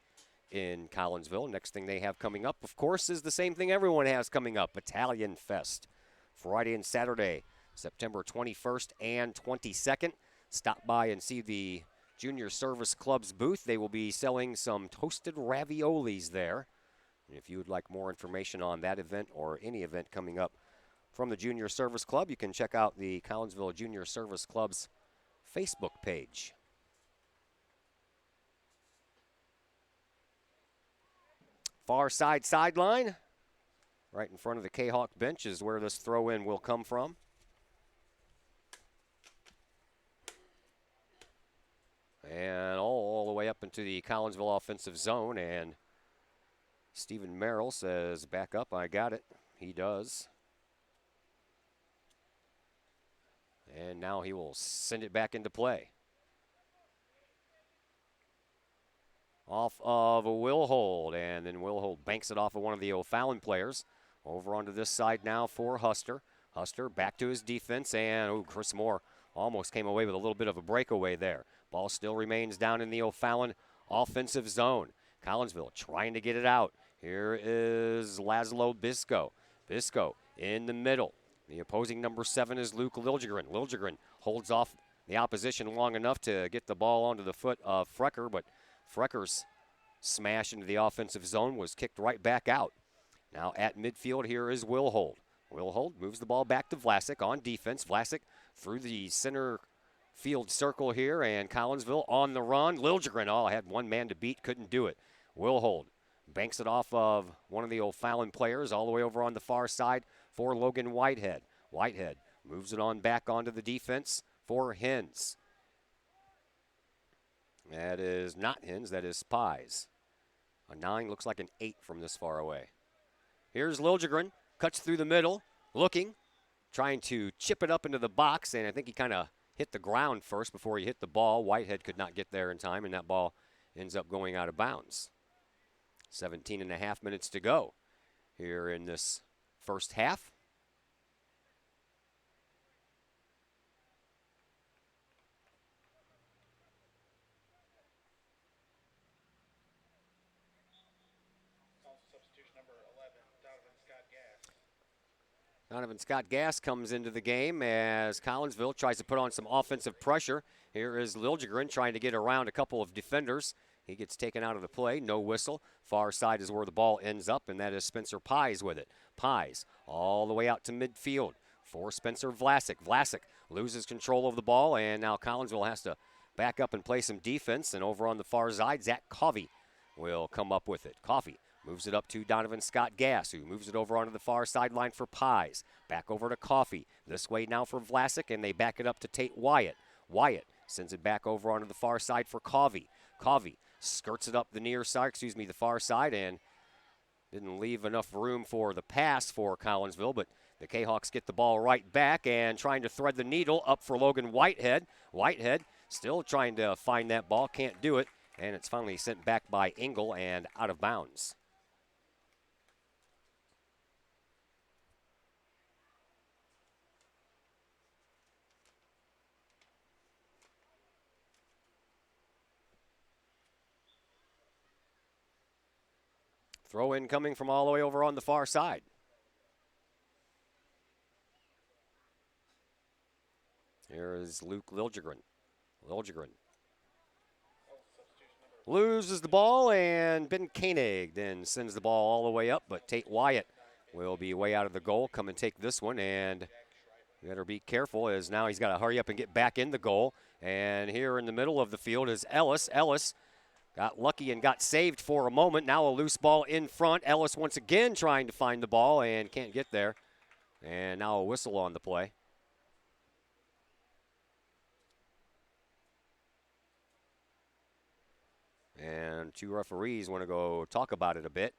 in Collinsville. Next thing they have coming up, of course, is the same thing everyone has coming up, Battalion Fest. Friday and Saturday, September 21st and 22nd. Stop by and see the Junior Service Club's booth. They will be selling some toasted raviolis there. And if you would like more information on that event or any event coming up from the Junior Service Club, you can check out the Collinsville Junior Service Club's Facebook page. Far side sideline, right in front of the Kahok bench is where this throw-in will come from. And all the way up into the Collinsville offensive zone, and Stephen Merrill says, back up, I got it. He does. And now he will send it back into play. Off of Will Hold, and then Will Hold banks it off of one of the O'Fallon players. Over onto this side now for Huster. Huster back to his defense, and Chris Moore almost came away with a little bit of a breakaway there. Ball still remains down in the O'Fallon offensive zone. Collinsville trying to get it out. Here is Laszlo Bisco. Bisco in the middle. The opposing number 7 is Luke Liljegren. Liljegren holds off the opposition long enough to get the ball onto the foot of Frecker, but Frecker's smash into the offensive zone was kicked right back out. Now at midfield, here is Will Hold. Will Hold moves the ball back to Vlasic on defense. Vlasic through the center field circle here, and Collinsville on the run. Liljegren, had one man to beat, couldn't do it. Will Hold banks it off of one of the O'Fallon players all the way over on the far side for Logan Whitehead. Whitehead moves it on back onto the defense for Hens. That is not Hens, that is Pies. A 9 looks like an 8 from this far away. Here's Liljegren, cuts through the middle, looking, trying to chip it up into the box, and I think he kind of hit the ground first before he hit the ball. Whitehead could not get there in time, and that ball ends up going out of bounds. 17 and a half minutes to go here in this first half. Donovan Scott Gass comes into the game as Collinsville tries to put on some offensive pressure. Here is Liljegren trying to get around a couple of defenders. He gets taken out of the play, no whistle. Far side is where the ball ends up, and that is Spencer Pies with it. Pies all the way out to midfield for Spencer Vlasic. Vlasic loses control of the ball, and now Collinsville has to back up and play some defense. And over on the far side, Zach Coffey will come up with it. Coffey moves it up to Donovan Scott Gass, who moves it over onto the far sideline for Pies. Back over to Coffey. This way now for Vlasic, and they back it up to Tate Wyatt. Wyatt sends it back over onto the far side for Coffey. Coffey skirts it up the far side, and didn't leave enough room for the pass for Collinsville, but the Kahawks get the ball right back and trying to thread the needle up for Logan Whitehead. Whitehead still trying to find that ball, can't do it, and it's finally sent back by Engel and out of bounds. Throw in coming from all the way over on the far side. Here is Luke Liljegren. Liljegren loses the ball, and Ben Koenig then sends the ball all the way up, but Tate Wyatt will be way out of the goal. Come and take this one, and you better be careful as now he's got to hurry up and get back in the goal. And here in the middle of the field is Ellis. Ellis got lucky and got saved for a moment. Now a loose ball in front. Ellis once again trying to find the ball and can't get there. And now a whistle on the play. And two referees want to go talk about it a bit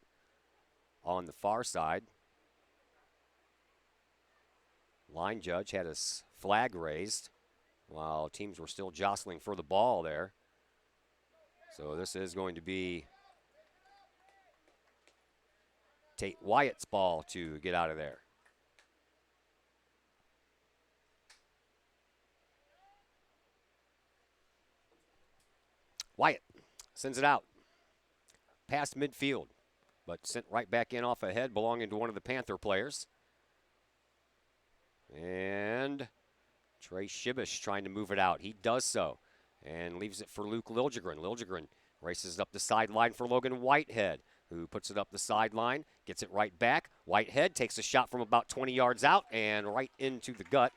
on the far side. Line judge had his flag raised while teams were still jostling for the ball there. So this is going to be Tate Wyatt's ball to get out of there. Wyatt sends it out. Past midfield, but sent right back in off a head belonging to one of the Panther players. And Trey Shibish trying to move it out. He does so. and leaves it for Luke Liljegren. Liljegren races up the sideline for Logan Whitehead, who puts it up the sideline, gets it right back. Whitehead takes a shot from about 20 yards out and right into the gut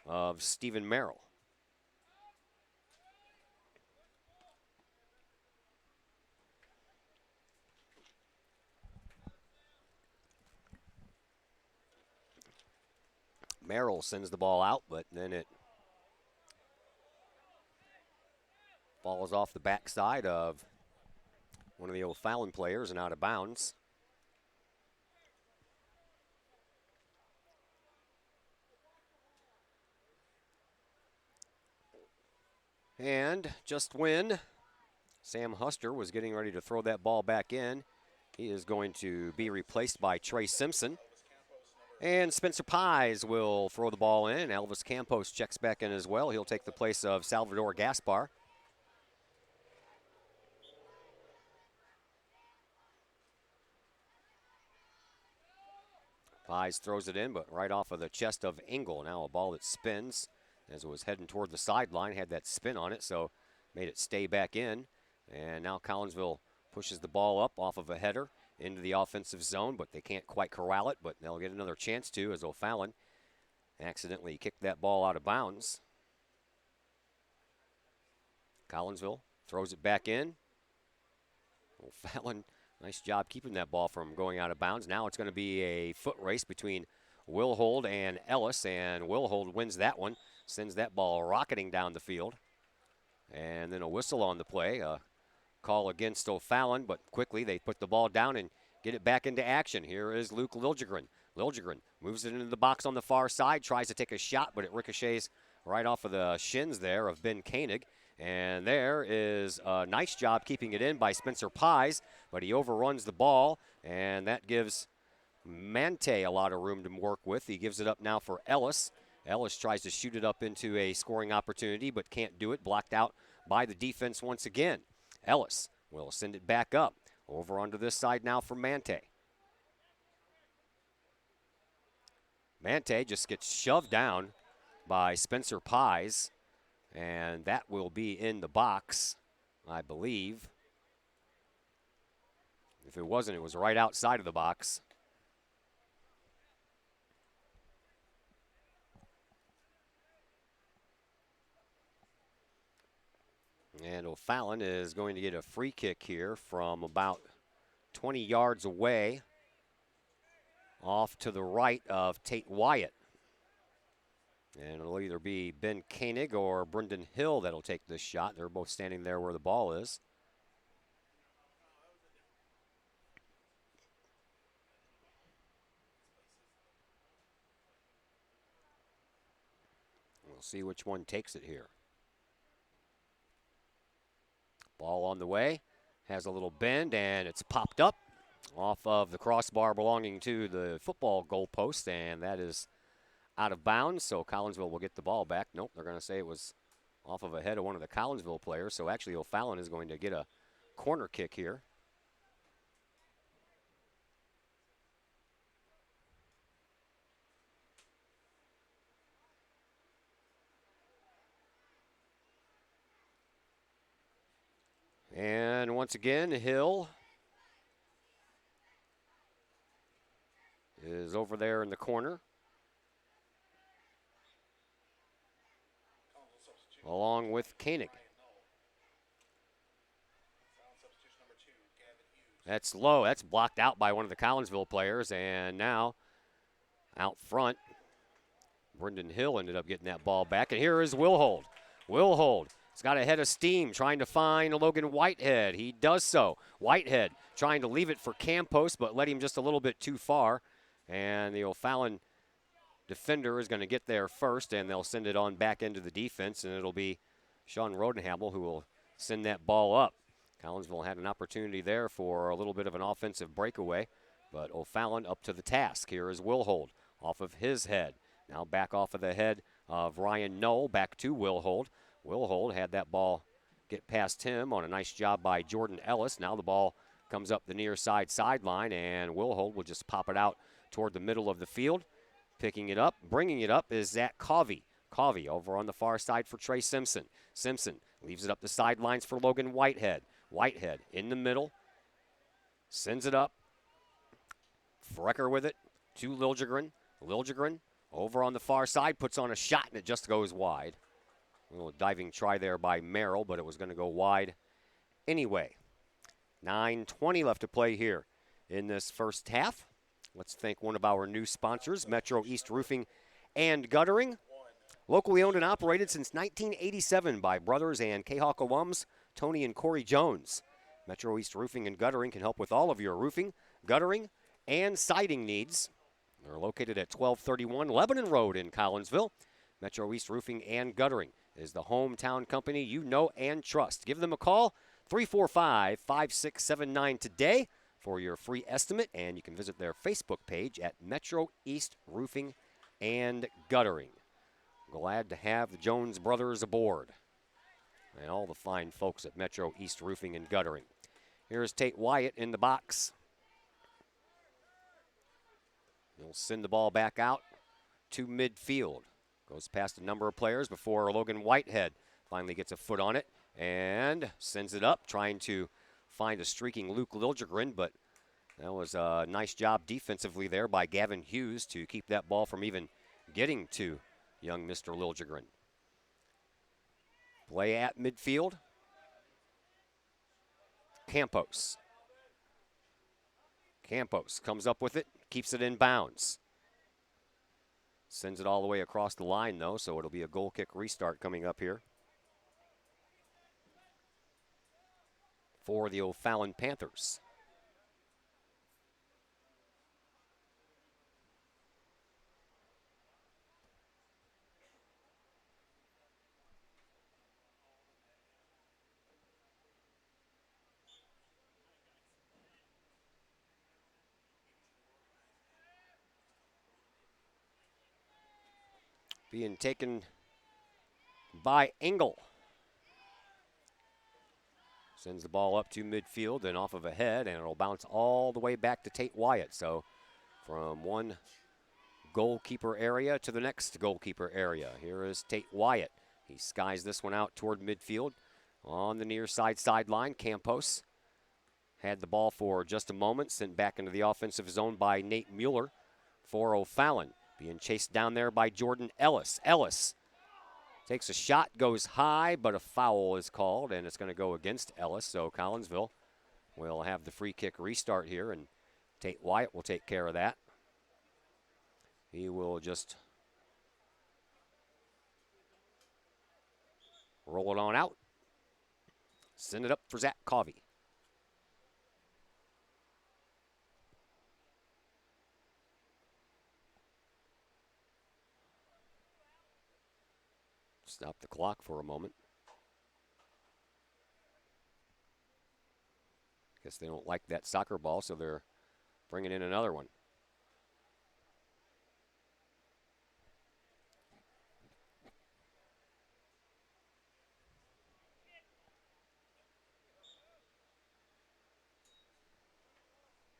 of Stephen Merrill. Merrill sends the ball out, but then it falls off the backside of one of the O'Fallon players and out of bounds. And just when Sam Huster was getting ready to throw that ball back in, he is going to be replaced by Trey Simpson. And Spencer Pies will throw the ball in. Elvis Campos checks back in as well. He'll take the place of Salvador Gaspar. Pies throws it in, but right off of the chest of Engel. Now a ball that spins as it was heading toward the sideline. Had that spin on it, so made it stay back in. And now Collinsville pushes the ball up off of a header into the offensive zone, but they can't quite corral it, but they'll get another chance to as O'Fallon accidentally kicked that ball out of bounds. Collinsville throws it back in. O'Fallon, nice job keeping that ball from going out of bounds. Now it's going to be a foot race between Wilhold and Ellis, and Wilhold wins that one, sends that ball rocketing down the field. And then a whistle on the play. Call against O'Fallon, but quickly they put the ball down and get it back into action. Here is Luke Liljegren. Liljegren moves it into the box on the far side, tries to take a shot, but it ricochets right off of the shins there of Ben Koenig. And there is a nice job keeping it in by Spencer Pies, but he overruns the ball, and that gives Mante a lot of room to work with. He gives it up now for Ellis. Ellis tries to shoot it up into a scoring opportunity, but can't do it. Blocked out by the defense once again. Ellis will send it back up. Over onto this side now for Mante. Mante just gets shoved down by Spencer Pies, and that will be in the box, I believe. If it wasn't, it was right outside of the box. And O'Fallon is going to get a free kick here from about 20 yards away, off to the right of Tate Wyatt. And it'll either be Ben Koenig or Brendan Hill that'll take this shot. They're both standing there where the ball is. We'll see which one takes it here. Ball on the way, has a little bend, and it's popped up off of the crossbar belonging to the football goalpost, and that is out of bounds, so Collinsville will get the ball back. Nope, they're going to say it was off of a head of one of the Collinsville players, so actually O'Fallon is going to get a corner kick here. And once again, Hill is over there in the corner, along with Koenig. That's low. That's blocked out by one of the Collinsville players. And now out front, Brendan Hill ended up getting that ball back. And here is Wilhold. Wilhold. He's got a head of steam trying to find Logan Whitehead. He does so. Whitehead trying to leave it for Campos, but led him just a little bit too far. And the O'Fallon defender is going to get there first, and they'll send it on back into the defense, and it'll be Sean Rodenhamel who will send that ball up. Collinsville had an opportunity there for a little bit of an offensive breakaway, but O'Fallon up to the task. Here is Wilhold off of his head. Now back off of the head of Ryan Knoll, back to Wilhold. Wilhold had that ball get past him on a nice job by Jordan Ellis. Now the ball comes up the near side sideline, and Wilhold will just pop it out toward the middle of the field. Picking it up, bringing it up is Zach Covey. Covey over on the far side for Trey Simpson. Simpson Leaves it up the sidelines for Logan Whitehead. Whitehead in the middle. Sends it up. Frecker with it to Liljegren. Liljegren over on the far side, puts on a shot, and it just goes wide. A little diving try there by Merrill, but it was going to go wide anyway. 9:20 left to play here in this first half. Let's thank one of our new sponsors, Metro East Roofing and Guttering. Locally owned and operated since 1987 by brothers and Kahok alums Tony and Corey Jones. Metro East Roofing and Guttering can help with all of your roofing, guttering, and siding needs. They're located at 1231 Lebanon Road in Collinsville. Metro East Roofing and Guttering is the hometown company you know and trust. Give them a call, 345-5679 today for your free estimate, and you can visit their Facebook page at Metro East Roofing and Guttering. Glad to have the Jones brothers aboard and all the fine folks at Metro East Roofing and Guttering. Here's Tate Wyatt in the box. He'll send the ball back out to midfield. Goes past a number of players before Logan Whitehead finally gets a foot on it and sends it up, trying to find a streaking Luke Liljegren, but that was a nice job defensively there by Gavin Hughes to keep that ball from even getting to young Mr. Liljegren. Play at midfield. Campos. Campos comes up with it, keeps it in bounds. Sends it all the way across the line, though, so it'll be a goal kick restart coming up here for the O'Fallon Panthers. Being taken by Engel. Sends the ball up to midfield and off of a head, and it'll bounce all the way back to Tate Wyatt. So from one goalkeeper area to the next goalkeeper area. Here is Tate Wyatt. He skies this one out toward midfield on the near side sideline. Campos had the ball for just a moment, sent back into the offensive zone by Nate Mueller for O'Fallon. Being chased down there by Jordan Ellis. Ellis takes a shot, goes high, but a foul is called, and it's going to go against Ellis. So Collinsville will have the free kick restart here, and Tate Wyatt will take care of that. He will just roll it on out. Send it up for Zach Covey. Stop the clock for a moment. Guess they don't like that soccer ball, so they're bringing in another one.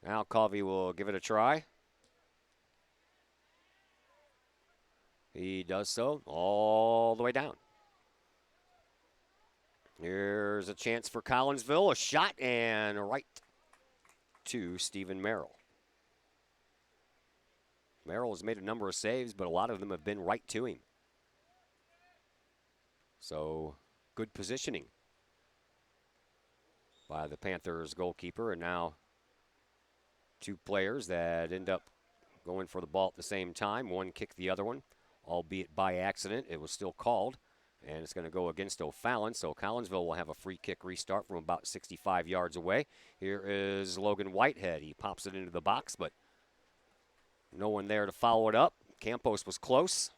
Now Covey will give it a try. He does so all the way down. Here's a chance for Collinsville. A shot and right to Stephen Merrill. Merrill has made a number of saves, but a lot of them have been right to him. So good positioning by the Panthers goalkeeper. And now two players that end up going for the ball at the same time. One kicked the other one, albeit by accident. It was still called, and it's going to go against O'Fallon. So Collinsville will have a free kick restart from about 65 yards away. Here is Logan Whitehead. He pops it into the box, but no one there to follow it up. Campos was close,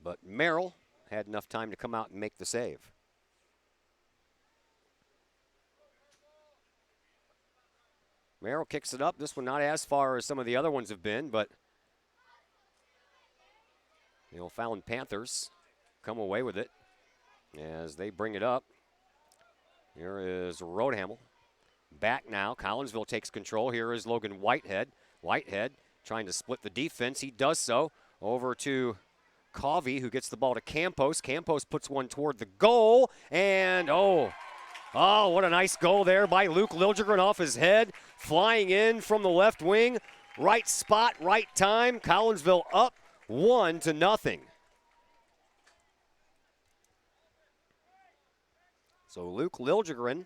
but Merrill had enough time to come out and make the save. Merrill kicks it up. This one not as far as some of the other ones have been, but the O'Fallon Panthers come away with it as they bring it up. Here is Rodehamel. Back now. Collinsville takes control. Here is Logan Whitehead. Whitehead trying to split the defense. He does so. Over to Covey, who gets the ball to Campos. Campos puts one toward the goal, and oh, what a nice goal there by Luke Liljegren off his head, flying in from the left wing. Right spot, right time. Collinsville up 1-0. So Luke Liljegren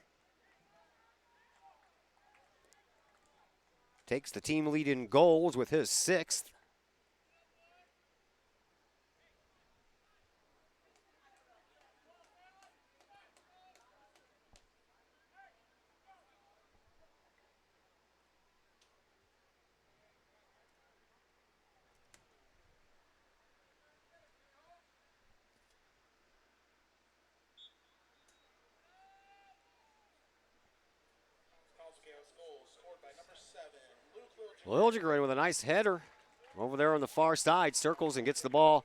takes the team lead in goals with his 6th. Liljegren with a nice header over there on the far side, circles and gets the ball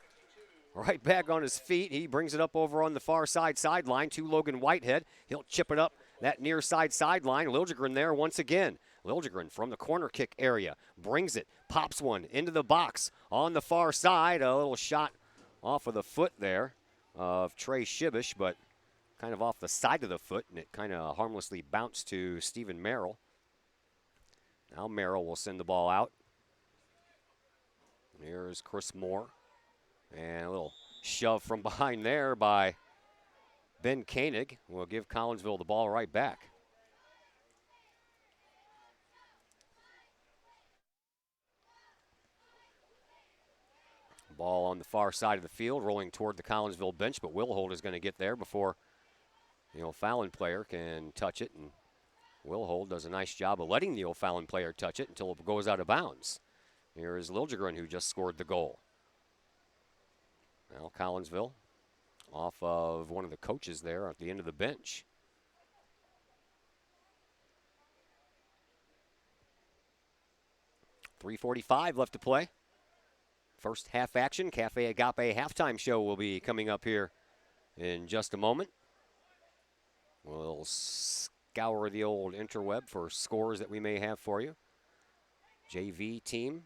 right back on his feet. He brings it up over on the far side sideline to Logan Whitehead. He'll chip it up that near side sideline. Liljegren there once again. Liljegren from the corner kick area brings it, pops one into the box on the far side. A little shot off of the foot there of Trey Shibish, but kind of off the side of the foot, and it kind of harmlessly bounced to Stephen Merrill. Now Merrill will send the ball out. Here's Chris Moore. And a little shove from behind there by Ben Koenig will give Collinsville the ball right back. Ball on the far side of the field, rolling toward the Collinsville bench, but Wilholt is going to get there before the O'Fallon player can touch it, and Wilholt does a nice job of letting the O'Fallon player touch it until it goes out of bounds. Here is Liljegren, who just scored the goal. Now Collinsville off of one of the coaches there at the end of the bench. .345 left to play. First half action. Cafe Agape halftime show will be coming up here in just a moment. We'll scour the old interweb for scores that we may have for you. JV team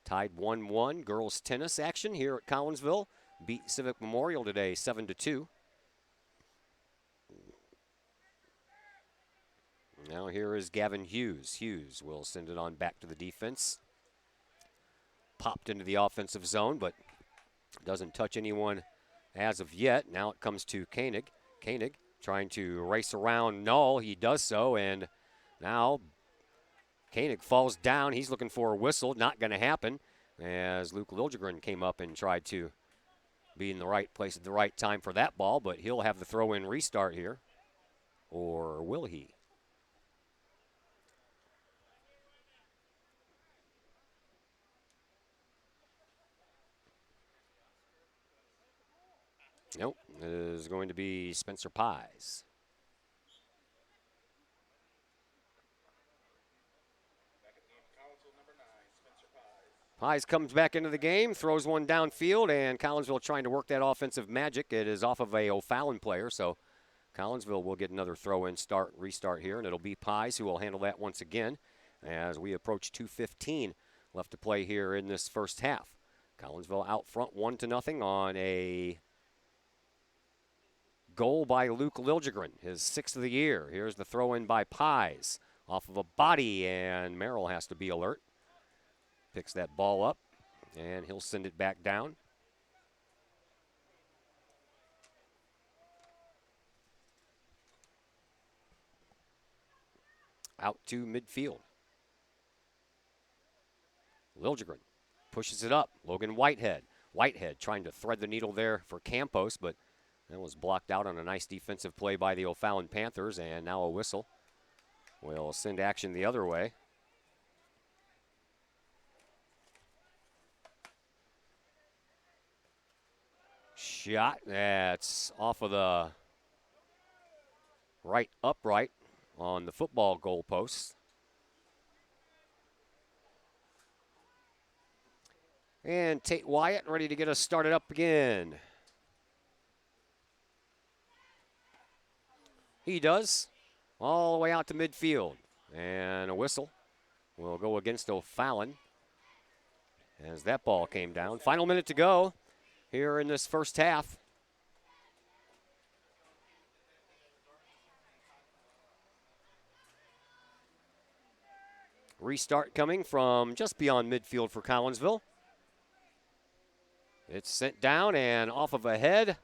tied 1-1. Girls tennis action here at Collinsville. Beat Civic Memorial today 7-2. Now here is Gavin Hughes. Hughes will send it on back to the defense. Popped into the offensive zone, but doesn't touch anyone as of yet. Now it comes to Koenig. Koenig trying to race around Null. He does so, and now Koenig falls down. He's looking for a whistle. Not going to happen, as Luke Liljegren came up and tried to be in the right place at the right time for that ball, but he'll have the throw-in restart here. Or will he? Nope, it is going to be Spencer Pies. Pies comes back into the game, throws one downfield, and Collinsville trying to work that offensive magic. It is off of a O'Fallon player, so Collinsville will get another throw-in restart here, and it'll be Pies who will handle that once again as we approach 2:15 left to play here in this first half. Collinsville out front 1-0 on a goal by Luke Liljegren, his 6th of the year. Here's the throw-in by Pies off of a body, and Merrill has to be alert. Picks that ball up, and he'll send it back down. Out to midfield. Liljegren pushes it up. Logan Whitehead. Whitehead trying to thread the needle there for Campos, but that was blocked out on a nice defensive play by the O'Fallon Panthers, and now a whistle will send action the other way. Shot that's off of the right upright on the football goalpost. And Tate Wyatt ready to get us started up again. He does, all the way out to midfield. And a whistle will go against O'Fallon as that ball came down. Final minute to go here in this first half. Restart coming from just beyond midfield for Collinsville. It's sent down and off of a head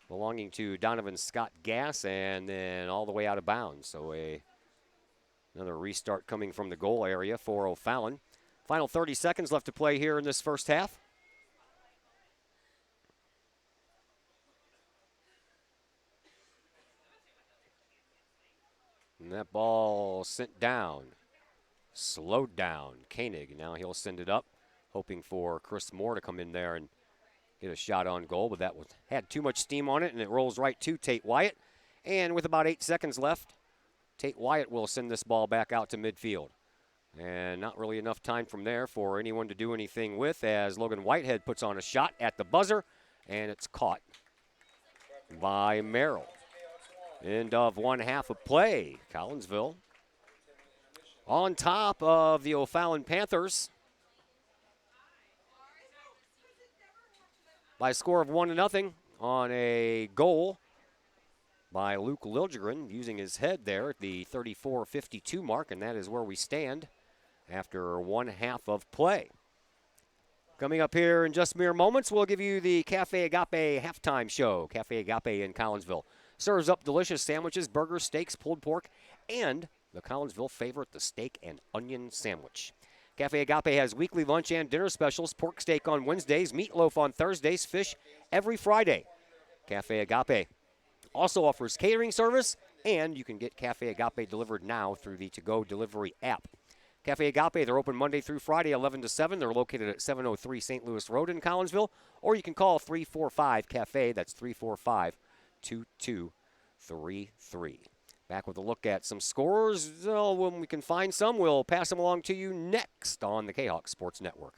belonging to Donovan Scott Gass, and then all the way out of bounds. So another restart coming from the goal area for O'Fallon. Final 30 seconds left to play here in this first half. And that ball sent down, slowed down. Koenig, now he'll send it up, hoping for Chris Moore to come in there and get a shot on goal, but that had too much steam on it, and it rolls right to Tate Wyatt. And with about 8 seconds left, Tate Wyatt will send this ball back out to midfield. And not really enough time from there for anyone to do anything with, as Logan Whitehead puts on a shot at the buzzer, and it's caught by Merrill. End of one half of play. Collinsville on top of the O'Fallon Panthers by a score of 1-0 on a goal by Luke Liljegren, using his head there at the 34-52 mark, and that is where we stand after one half of play. Coming up here in just mere moments, we'll give you the Cafe Agape halftime show. Cafe Agape in Collinsville serves up delicious sandwiches, burgers, steaks, pulled pork, and the Collinsville favorite, the steak and onion sandwich. Cafe Agape has weekly lunch and dinner specials: pork steak on Wednesdays, meatloaf on Thursdays, fish every Friday. Cafe Agape also offers catering service, and you can get Cafe Agape delivered now through the to-go delivery app. Cafe Agape, they're open Monday through Friday, 11 to 7. They're located at 703 St. Louis Road in Collinsville, or you can call 345-CAFE. That's 345-2233. Back with a look at some scores. When we can find some, we'll pass them along to you next on the Kahok Sports Network.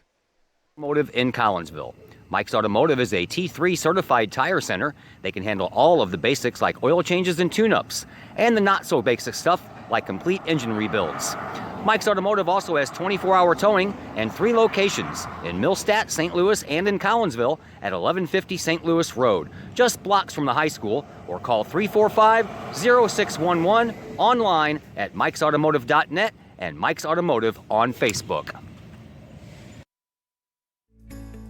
Automotive in Collinsville. Mike's Automotive is a T3 certified tire center. They can handle all of the basics like oil changes and tune-ups, and the not-so-basic stuff like complete engine rebuilds. Mike's Automotive also has 24-hour towing and 3 locations in Millstadt, St. Louis, and in Collinsville at 1150 St. Louis Road, just blocks from the high school, or call 345-0611 online at mikesautomotive.net and Mike's Automotive on Facebook.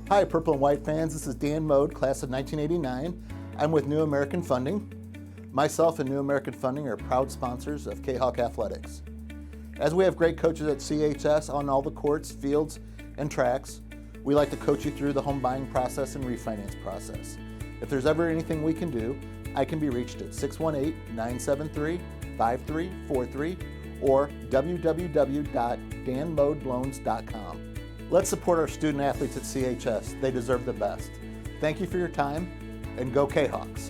Hi, Purple and White fans. This is Dan Mode, class of 1989. I'm with New American Funding. Myself and New American Funding are proud sponsors of Kahok Athletics. As we have great coaches at CHS on all the courts, fields, and tracks, we like to coach you through the home buying process and refinance process. If there's ever anything we can do, I can be reached at 618-973-5343 or www.danmodeloans.com. Let's support our student athletes at CHS. They deserve the best. Thank you for your time, and go Kahawks.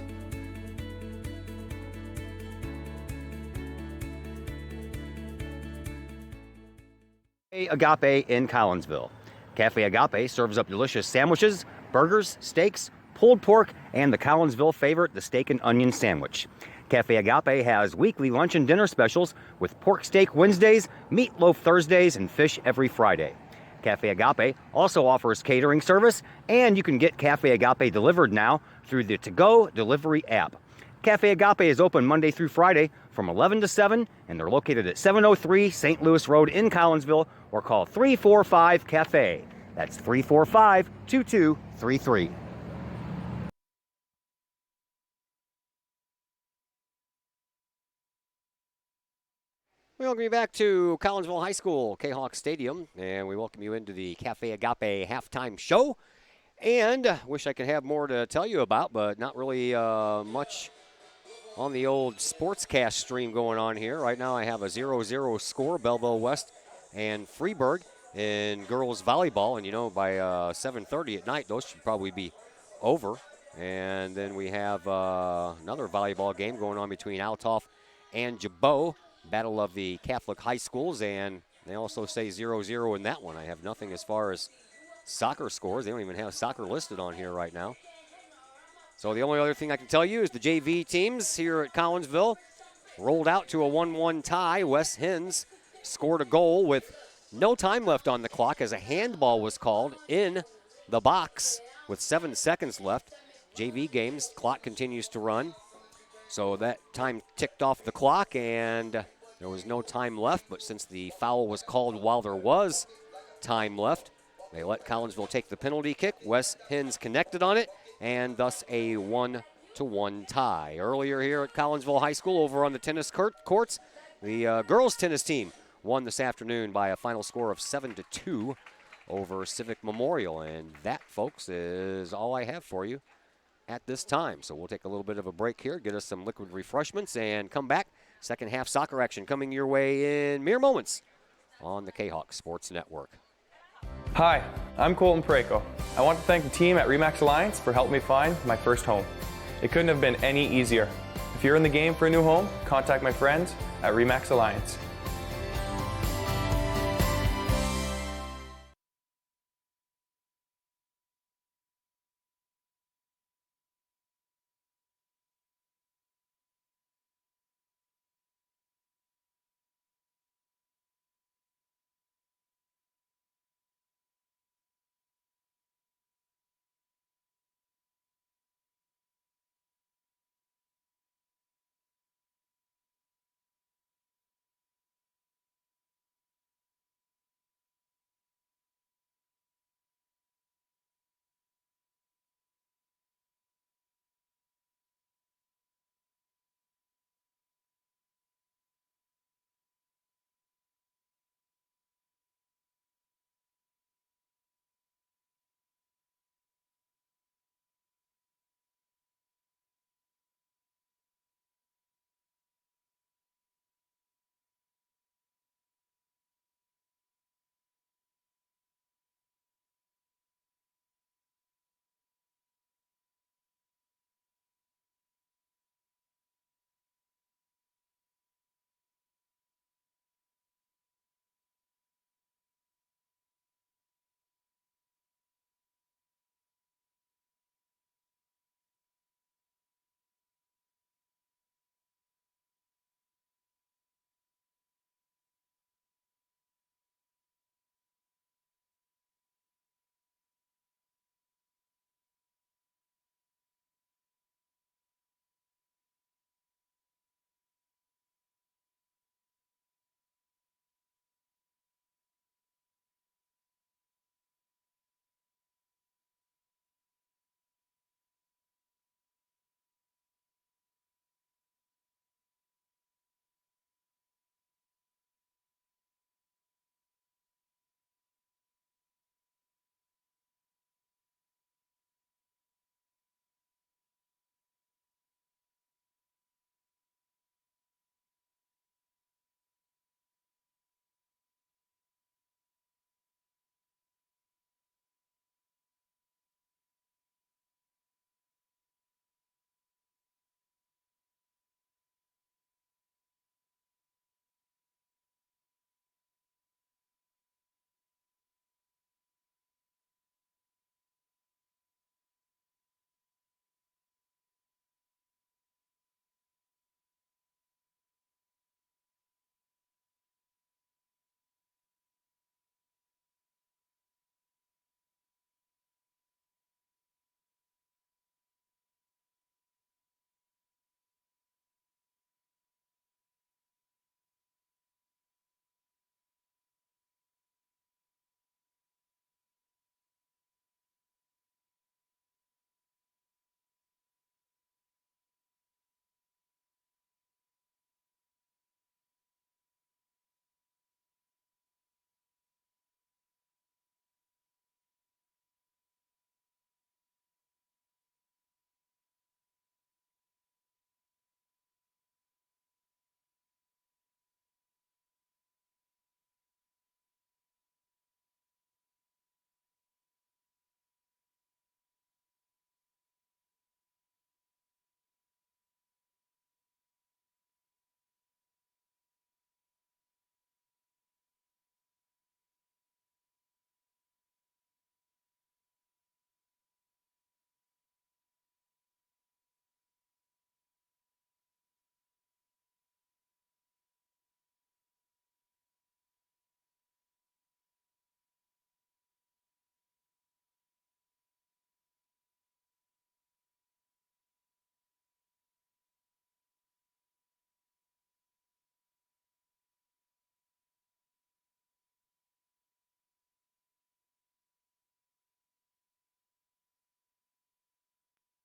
Agape in Collinsville. Cafe Agape serves up delicious sandwiches, burgers, steaks, pulled pork, and the Collinsville favorite, the steak and onion sandwich. Cafe Agape has weekly lunch and dinner specials with pork steak Wednesdays, meatloaf Thursdays, and fish every Friday. Cafe Agape also offers catering service, and you can get Cafe Agape delivered now through the to-go delivery app. Cafe Agape is open Monday through Friday from 11 to 7, and they're located at 703 St. Louis Road in Collinsville, or call 345-CAFE. That's 345-2233. Welcome you back to Collinsville High School, Kahok Stadium, and we welcome you into the Cafe Agape halftime show. And wish I could have more to tell you about, but not really much on the old sportscast stream going on here. Right now I have a 0-0 score, Belleville West and Freeburg in girls volleyball. And, you know, by 7:30 at night, those should probably be over. And then we have another volleyball game going on between Altoff and Jabot, battle of the Catholic high schools. And they also say 0-0 in that one. I have nothing as far as soccer scores. They don't even have soccer listed on here right now. So the only other thing I can tell you is the JV teams here at Collinsville rolled out to a 1-1 tie. Wes Hens scored a goal with no time left on the clock as a handball was called in the box with 7 seconds left. JV games, clock continues to run. So that time ticked off the clock, and there was no time left. But since the foul was called while there was time left, they let Collinsville take the penalty kick. Wes Hins connected on it, and thus a 1-1 tie. Earlier here at Collinsville High School, over on the tennis courts, the girls tennis team won this afternoon by a final score of 7-2 over Civic Memorial. And that, folks, is all I have for you at this time. So we'll take a little bit of a break here, get us some liquid refreshments, and come back. Second half soccer action coming your way in mere moments on the Kahok Sports Network. Hi, I'm Colton Pareko. I want to thank the team at RE/MAX Alliance for helping me find my first home. It couldn't have been any easier. If you're in the game for a new home, contact my friends at RE/MAX Alliance.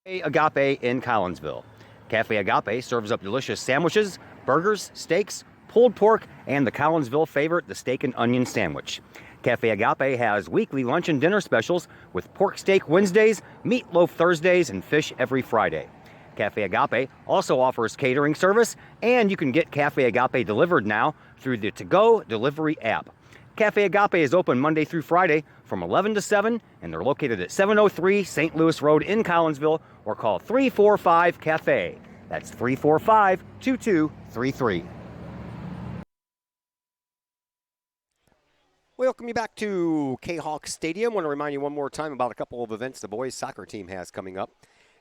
Agape in Collinsville. Cafe Agape serves up delicious sandwiches, burgers, steaks, pulled pork, and the Collinsville favorite, the steak and onion sandwich. Cafe Agape has weekly lunch and dinner specials with pork steak Wednesdays, meatloaf Thursdays, and fish every Friday. Cafe Agape also offers catering service, and you can get Cafe Agape delivered now through the To-Go delivery app. Cafe Agape is open Monday through Friday from 11 to 7, and they're located at 703 St. Louis Road in Collinsville, or call 345-CAFE. That's 345-2233. Welcome you back to Kahok Stadium. I want to remind you one more time about a couple of events the boys soccer team has coming up.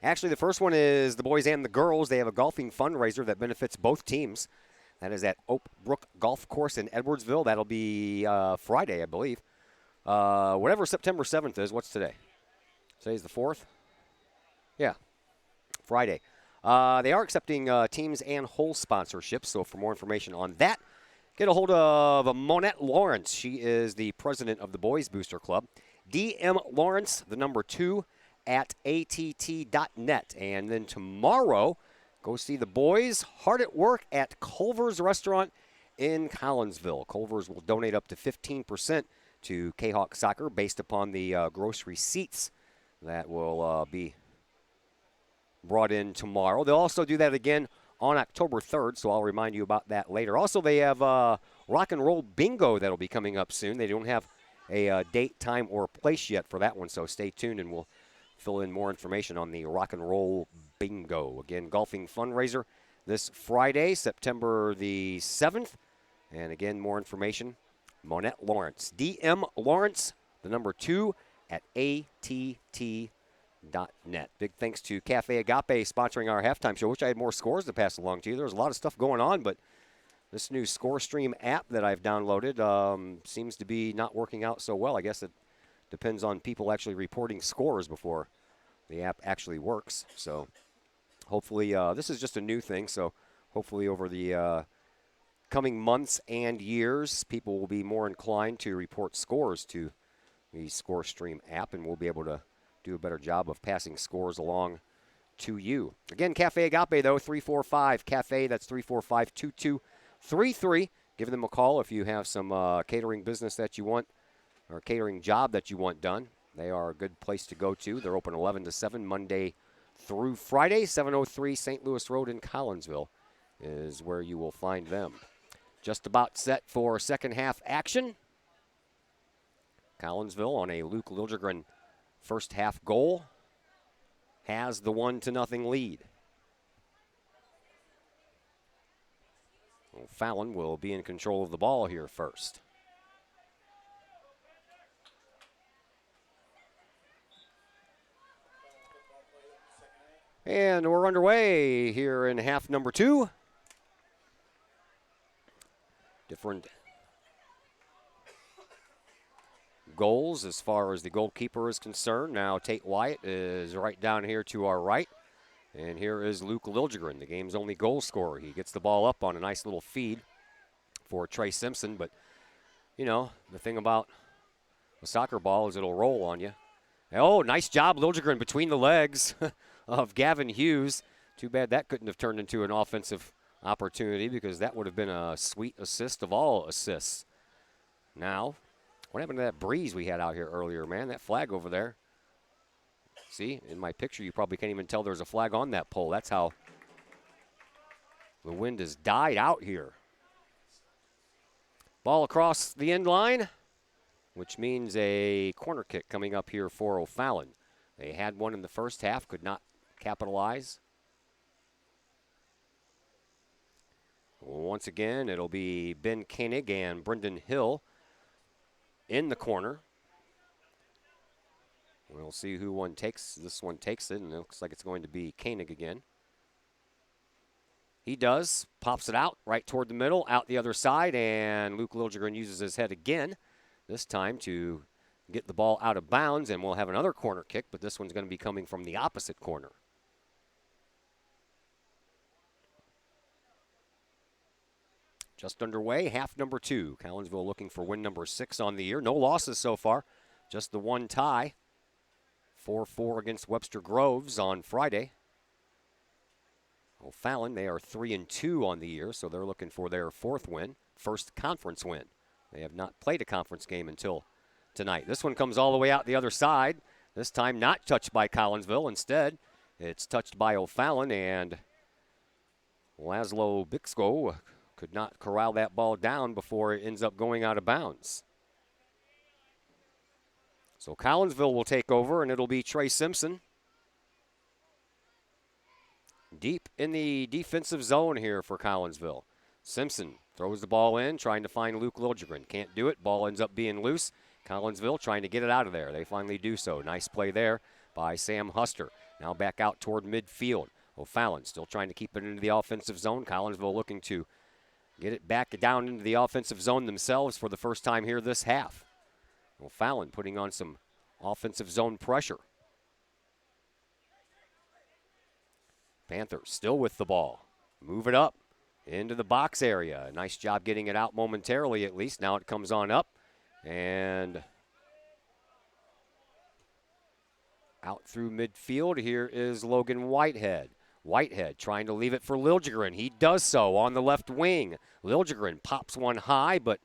Actually, the first one is the boys and the girls. They have a golfing fundraiser that benefits both teams. That is at Oak Brook Golf Course in Edwardsville. That'll be Friday, I believe. Whatever September 7th is. What's today? Today's the 4th? Yeah, Friday. They are accepting teams and whole sponsorships, so for more information on that, get a hold of Monette Lawrence. She is the president of the Boys Booster Club. DM Lawrence, the number 2, at att.net. And then tomorrow, go see the boys hard at work at Culver's Restaurant in Collinsville. Culver's will donate up to 15% to Kahok Soccer based upon the gross receipts that will be brought in tomorrow. They'll also do that again on October 3rd, so I'll remind you about that later. Also, they have rock and roll bingo that'll be coming up soon. They don't have a date, time, or place yet for that one, so stay tuned and we'll fill in more information on the rock and roll bingo. Again, golfing fundraiser this Friday, September the 7th. And again, more information, Monette Lawrence. DM Lawrence, the number 2, at att.net. Big thanks to Cafe Agape sponsoring our halftime show. Wish I had more scores to pass along to you. There's a lot of stuff going on, but this new ScoreStream app that I've downloaded seems to be not working out so well. I guess it depends on people actually reporting scores before the app actually works. So hopefully, this is just a new thing, so hopefully over the coming months and years, people will be more inclined to report scores to the ScoreStream app, and we'll be able to do a better job of passing scores along to you. Again, Cafe Agape, though, 345-CAFE. That's 345-2233. Give them a call if you have some catering business that you want or catering job that you want done. They are a good place to go to. They're open 11 to 7 Monday through Friday. 703 St. Louis Road in Collinsville is where you will find them. Just about set for second half action. Collinsville on a Luke Liljegren first half goal has the 1-0 lead. Well, Fallon will be in control of the ball here first. And we're underway here in half number 2. Different goals as far as the goalkeeper is concerned. Now Tate Wyatt is right down here to our right. And here is Luke Liljegren, the game's only goal scorer. He gets the ball up on a nice little feed for Trey Simpson. But, you know, the thing about a soccer ball is it'll roll on you. Oh, nice job, Liljegren, between the legs of Gavin Hughes. Too bad that couldn't have turned into an offensive opportunity, because that would have been a sweet assist of all assists. Now, what happened to that breeze we had out here earlier, man? That flag over there. See, in my picture, you probably can't even tell there's a flag on that pole. That's how the wind has died out here. Ball across the end line, which means a corner kick coming up here for O'Fallon. They had one in the first half, could not capitalize. Once again, it'll be Ben Koenig and Brendan Hill in the corner. We'll see who one takes. This one takes it, and it looks like it's going to be Koenig again. He does, pops it out right toward the middle, out the other side, and Luke Liljegren uses his head again, this time to get the ball out of bounds, and we'll have another corner kick, but this one's going to be coming from the opposite corner. Just underway, half number 2. Collinsville looking for win number 6 on the year. No losses so far, just the one tie. 4-4 against Webster Groves on Friday. O'Fallon, they are 3-2 on the year, so they're looking for their first conference win. They have not played a conference game until tonight. This one comes all the way out the other side. This time not touched by Collinsville. Instead, it's touched by O'Fallon, and Laszlo Bixko could not corral that ball down before it ends up going out of bounds. So Collinsville will take over, and it'll be Trey Simpson deep in the defensive zone here for Collinsville. Simpson throws the ball in, trying to find Luke Liljegren. Can't do it. Ball ends up being loose. Collinsville trying to get it out of there. They finally do so. Nice play there by Sam Huster. Now back out toward midfield. O'Fallon still trying to keep it into the offensive zone. Collinsville looking to get it back down into the offensive zone themselves for the first time here this half. O'Fallon putting on some offensive zone pressure. Panthers still with the ball. Move it up into the box area. Nice job getting it out momentarily at least. Now it comes on up and out through midfield. Here is Logan Whitehead. Whitehead trying to leave it for Liljegren. He does so on the left wing. Liljegren pops one high, but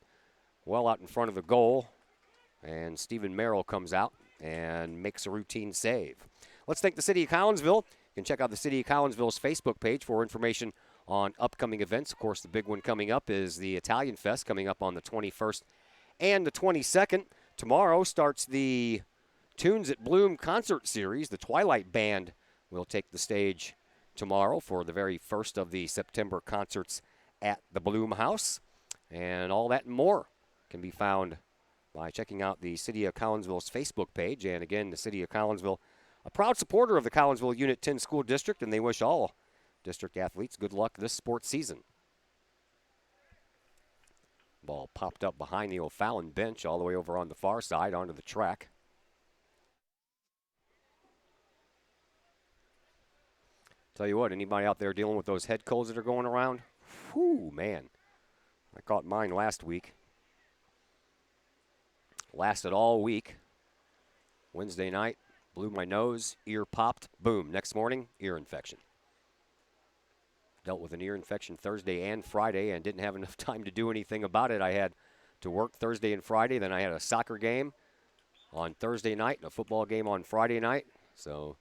well out in front of the goal. And Stephen Merrill comes out and makes a routine save. Let's thank the City of Collinsville. You can check out the City of Collinsville's Facebook page for information on upcoming events. Of course, the big one coming up is the Italian Fest coming up on the 21st and the 22nd. Tomorrow starts the Tunes at Bloom concert series. The Twilight Band will take the stage tomorrow for the very first of the September concerts at the Bloom House. And all that and more can be found by checking out the City of Collinsville's Facebook page. And again, the City of Collinsville, a proud supporter of the Collinsville Unit 10 School District, and they wish all district athletes good luck this sports season. Ball popped up behind the O'Fallon bench all the way over on the far side onto the track. Tell you what, anybody out there dealing with those head colds that are going around? Whew, man. I caught mine last week. Lasted all week. Wednesday night, blew my nose, ear popped, boom. Next morning, ear infection. Dealt with an ear infection Thursday and Friday and didn't have enough time to do anything about it. I had to work Thursday and Friday. Then I had a soccer game on Thursday night and a football game on Friday night. So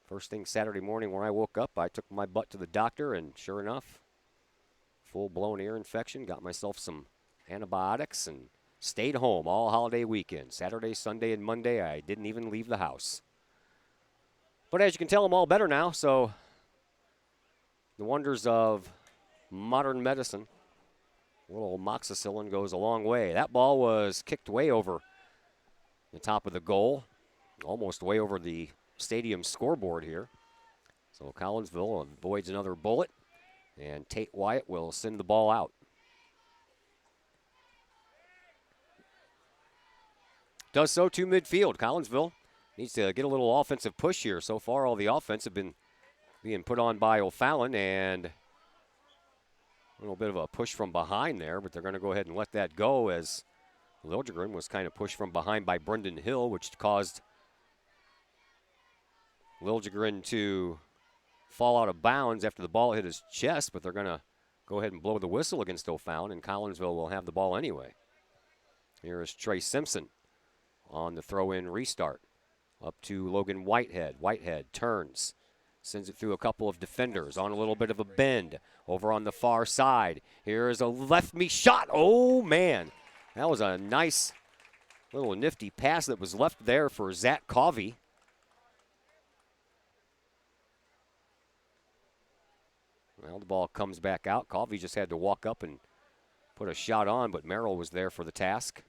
first thing Saturday morning when I woke up, I took my butt to the doctor, and sure enough, full-blown ear infection. Got myself some antibiotics and stayed home all holiday weekend. Saturday, Sunday, and Monday, I didn't even leave the house. But as you can tell, I'm all better now, so the wonders of modern medicine, a little amoxicillin goes a long way. That ball was kicked way over the top of the goal, almost way over the stadium scoreboard here. So Collinsville avoids another bullet, and Tate Wyatt will send the ball out. Does so to midfield. Collinsville needs to get a little offensive push here. So far, all the offense have been being put on by O'Fallon, and a little bit of a push from behind there, but they're going to go ahead and let that go as Liljegren was kind of pushed from behind by Brendan Hill, which caused Liljegren to fall out of bounds after the ball hit his chest, but they're going to go ahead and blow the whistle against O'Fallon, and Collinsville will have the ball anyway. Here is Trey Simpson on the throw-in restart. Up to Logan Whitehead. Whitehead turns, sends it through a couple of defenders on a little bit of a bend over on the far side. Here is a left me shot. Oh, man. That was a nice little nifty pass that was left there for Zach Covey. Well, the ball comes back out. Covey just had to walk up and put a shot on, but Merrill was there for the task.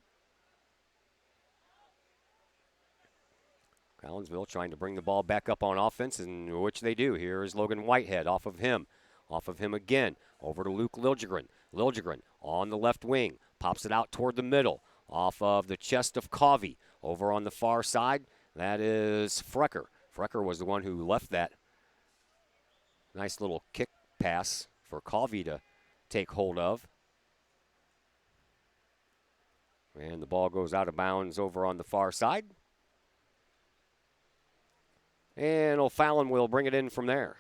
Collinsville trying to bring the ball back up on offense, and which they do. Here is Logan Whitehead off of him. Off of him again. Over to Luke Liljegren. Liljegren on the left wing. Pops it out toward the middle. Off of the chest of Covey. Over on the far side, that is Frecker. Frecker was the one who left that nice little kick pass for Covey to take hold of. And the ball goes out of bounds over on the far side. And O'Fallon will bring it in from there.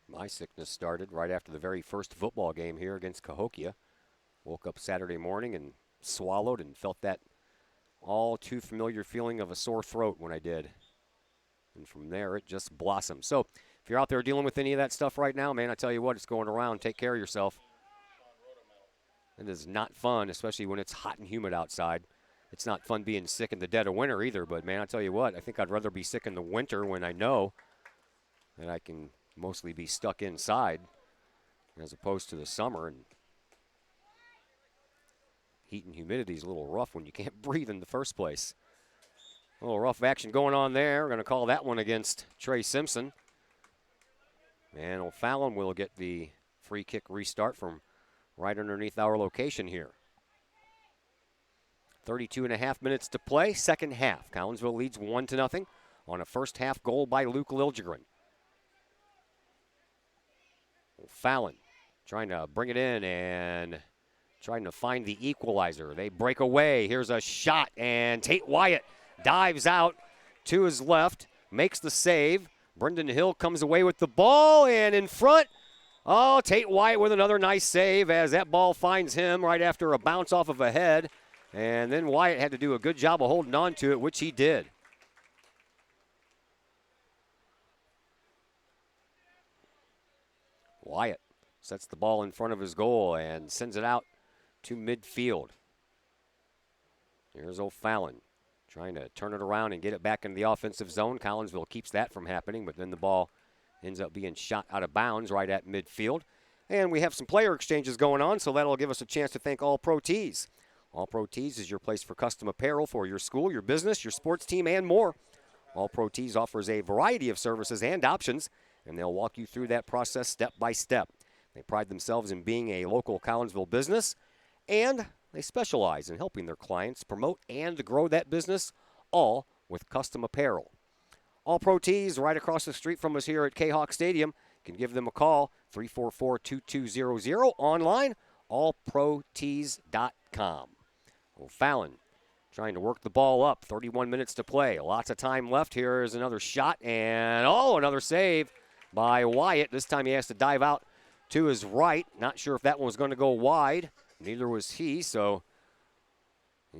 My sickness started right after the very first football game here against Cahokia. Woke up Saturday morning and swallowed and felt that all too familiar feeling of a sore throat when I did. And from there, it just blossomed. So if you're out there dealing with any of that stuff right now, man, I tell you what, it's going around. Take care of yourself. It is not fun, especially when it's hot and humid outside. It's not fun being sick in the dead of winter either, but, man, I tell you what, I think I'd rather be sick in the winter when I know that I can mostly be stuck inside as opposed to the summer. And heat and humidity is a little rough when you can't breathe in the first place. A little rough action going on there. We're going to call that one against Trey Simpson. And O'Fallon will get the free kick restart from right underneath our location here. 32.5 minutes to play, second half. Collinsville leads 1-0 on a first half goal by Luke Liljegren. O'Fallon trying to bring it in and trying to find the equalizer. They break away. Here's a shot, and Tate Wyatt dives out to his left, makes the save. Brendan Hill comes away with the ball, and in front, oh, Tate Wyatt with another nice save as that ball finds him right after a bounce off of a head. And then Wyatt had to do a good job of holding on to it, which he did. Wyatt sets the ball in front of his goal and sends it out to midfield. Here's O'Fallon trying to turn it around and get it back into the offensive zone. Collinsville keeps that from happening, but then the ball ends up being shot out of bounds right at midfield. And we have some player exchanges going on, so that'll give us a chance to thank All Pro Tees. All Pro Tees is your place for custom apparel for your school, your business, your sports team, and more. All Pro Tees offers a variety of services and options, and they'll walk you through that process step by step. They pride themselves in being a local Collinsville business, and they specialize in helping their clients promote and grow that business, all with custom apparel. All Pro Tees right across the street from us here at Kahok Stadium. You can give them a call, 344-2200, online, allprotees.com. O'Fallon trying to work the ball up, 31 minutes to play. Lots of time left. Here is another shot, and another save by Wyatt. This time he has to dive out to his right. Not sure if that one was going to go wide. Neither was he, so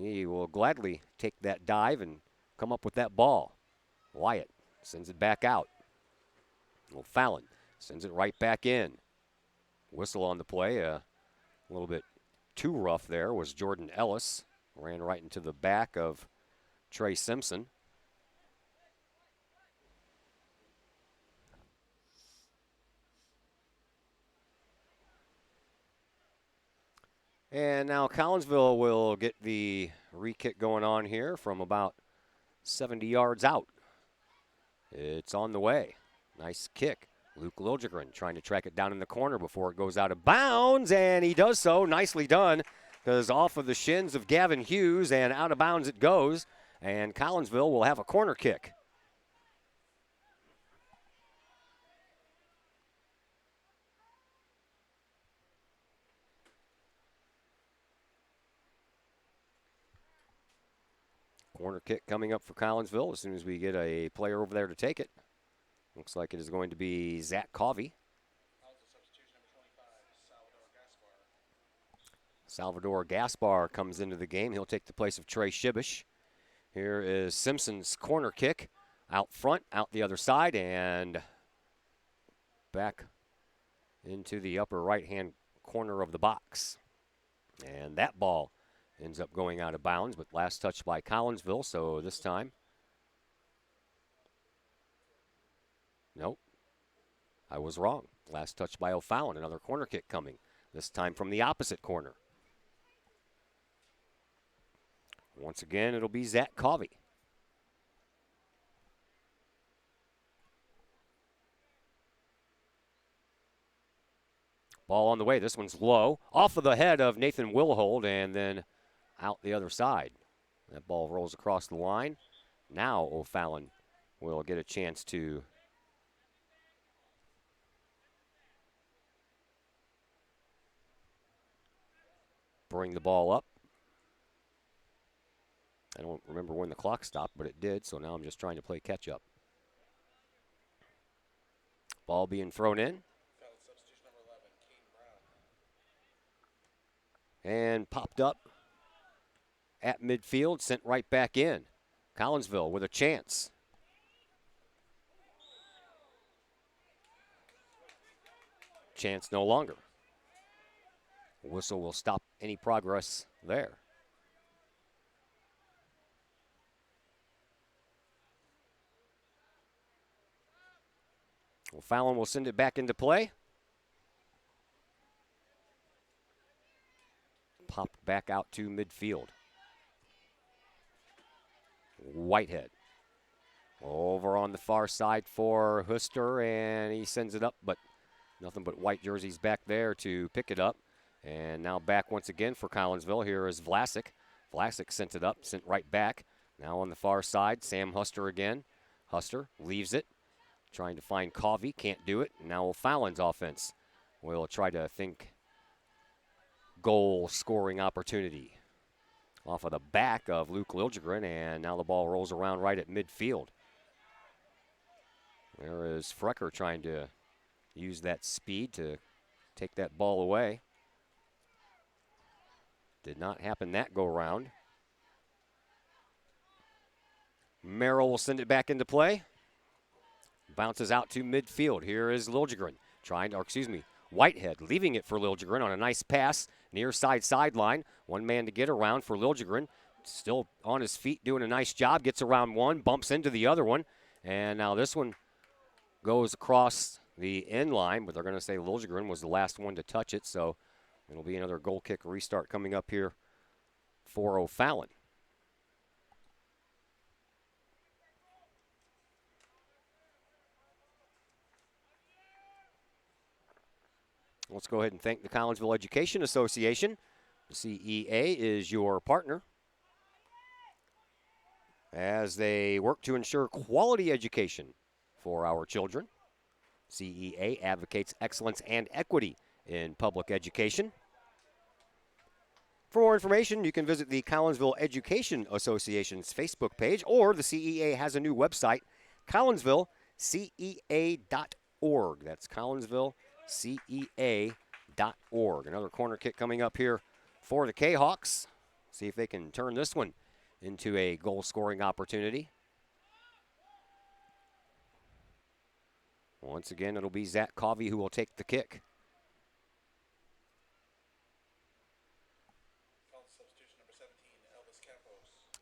he will gladly take that dive and come up with that ball. Wyatt sends it back out. O'Fallon sends it right back in. Whistle on the play. A little bit too rough there was Jordan Ellis. Ran right into the back of Trey Simpson. And now Collinsville will get the re-kick going on here from about 70 yards out. It's on the way. Nice kick. Luke Liljegren trying to track it down in the corner before it goes out of bounds, and he does so. Nicely done, because off of the shins of Gavin Hughes and out of bounds it goes, and Collinsville will have a corner kick. Corner kick coming up for Collinsville as soon as we get a player over there to take it. Looks like it is going to be Zach Covey. Salvador Gaspar comes into the game. He'll take the place of Trey Shibish. Here is Simpson's corner kick. Out front, out the other side, and back into the upper right-hand corner of the box. And that ball ends up going out of bounds, but last touch by Collinsville, so this time. Nope. I was wrong. Last touch by O'Fallon, another corner kick coming, this time from the opposite corner. Once again, it'll be Zach Covey. Ball on the way. This one's low. Off of the head of Nathan Wilhold and then out the other side. That ball rolls across the line. Now O'Fallon will get a chance to bring the ball up. I don't remember when the clock stopped, but it did, so now I'm just trying to play catch-up. Ball being thrown in. And popped up at midfield, sent right back in. Collinsville with a chance. Chance no longer. Whistle will stop any progress there. Well, Fallon will send it back into play. Popped back out to midfield. Whitehead. Over on the far side for Huster, and he sends it up, but nothing but white jerseys back there to pick it up. And now back once again for Collinsville. Here is Vlasic. Vlasic sent it up, sent right back. Now on the far side, Sam Huster again. Huster leaves it, trying to find Covey, can't do it. Now Fallon's offense will try to think goal scoring opportunity off of the back of Luke Liljegren, and now the ball rolls around right at midfield. There is Frecker trying to use that speed to take that ball away. Did not happen that go round. Merrill will send it back into play. Bounces out to midfield. Here is Liljegren Whitehead leaving it for Liljegren on a nice pass near sideline. One man to get around for Liljegren. Still on his feet, doing a nice job. Gets around one, bumps into the other one. And now this one goes across the end line, but they're going to say Liljegren was the last one to touch it. So it'll be another goal kick restart coming up here for O'Fallon. Let's go ahead and thank the Collinsville Education Association. The CEA is your partner as they work to ensure quality education for our children. CEA advocates excellence and equity in public education. For more information, you can visit the Collinsville Education Association's Facebook page, or the CEA has a new website, CollinsvilleCEA.org. That's CollinsvilleCEA.org. Another corner kick coming up here for the Kahawks. See if they can turn this one into a goal-scoring opportunity. Once again, it'll be Zach Covey who will take the kick.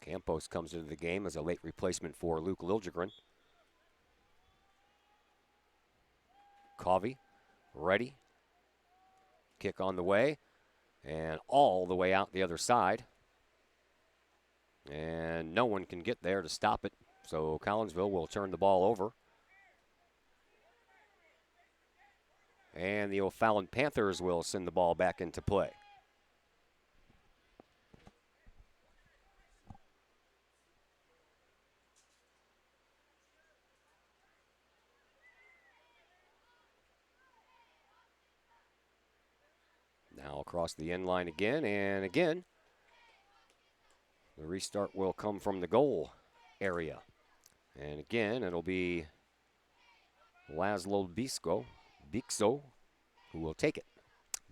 Campos comes into the game as a late replacement for Luke Liljegren. Covey ready. Kick on the way. And all the way out the other side. And no one can get there to stop it. So Collinsville will turn the ball over. And the O'Fallon Panthers will send the ball back into play. Now across the end line again, and again, the restart will come from the goal area. And again, it'll be Laszlo Biczo, who will take it.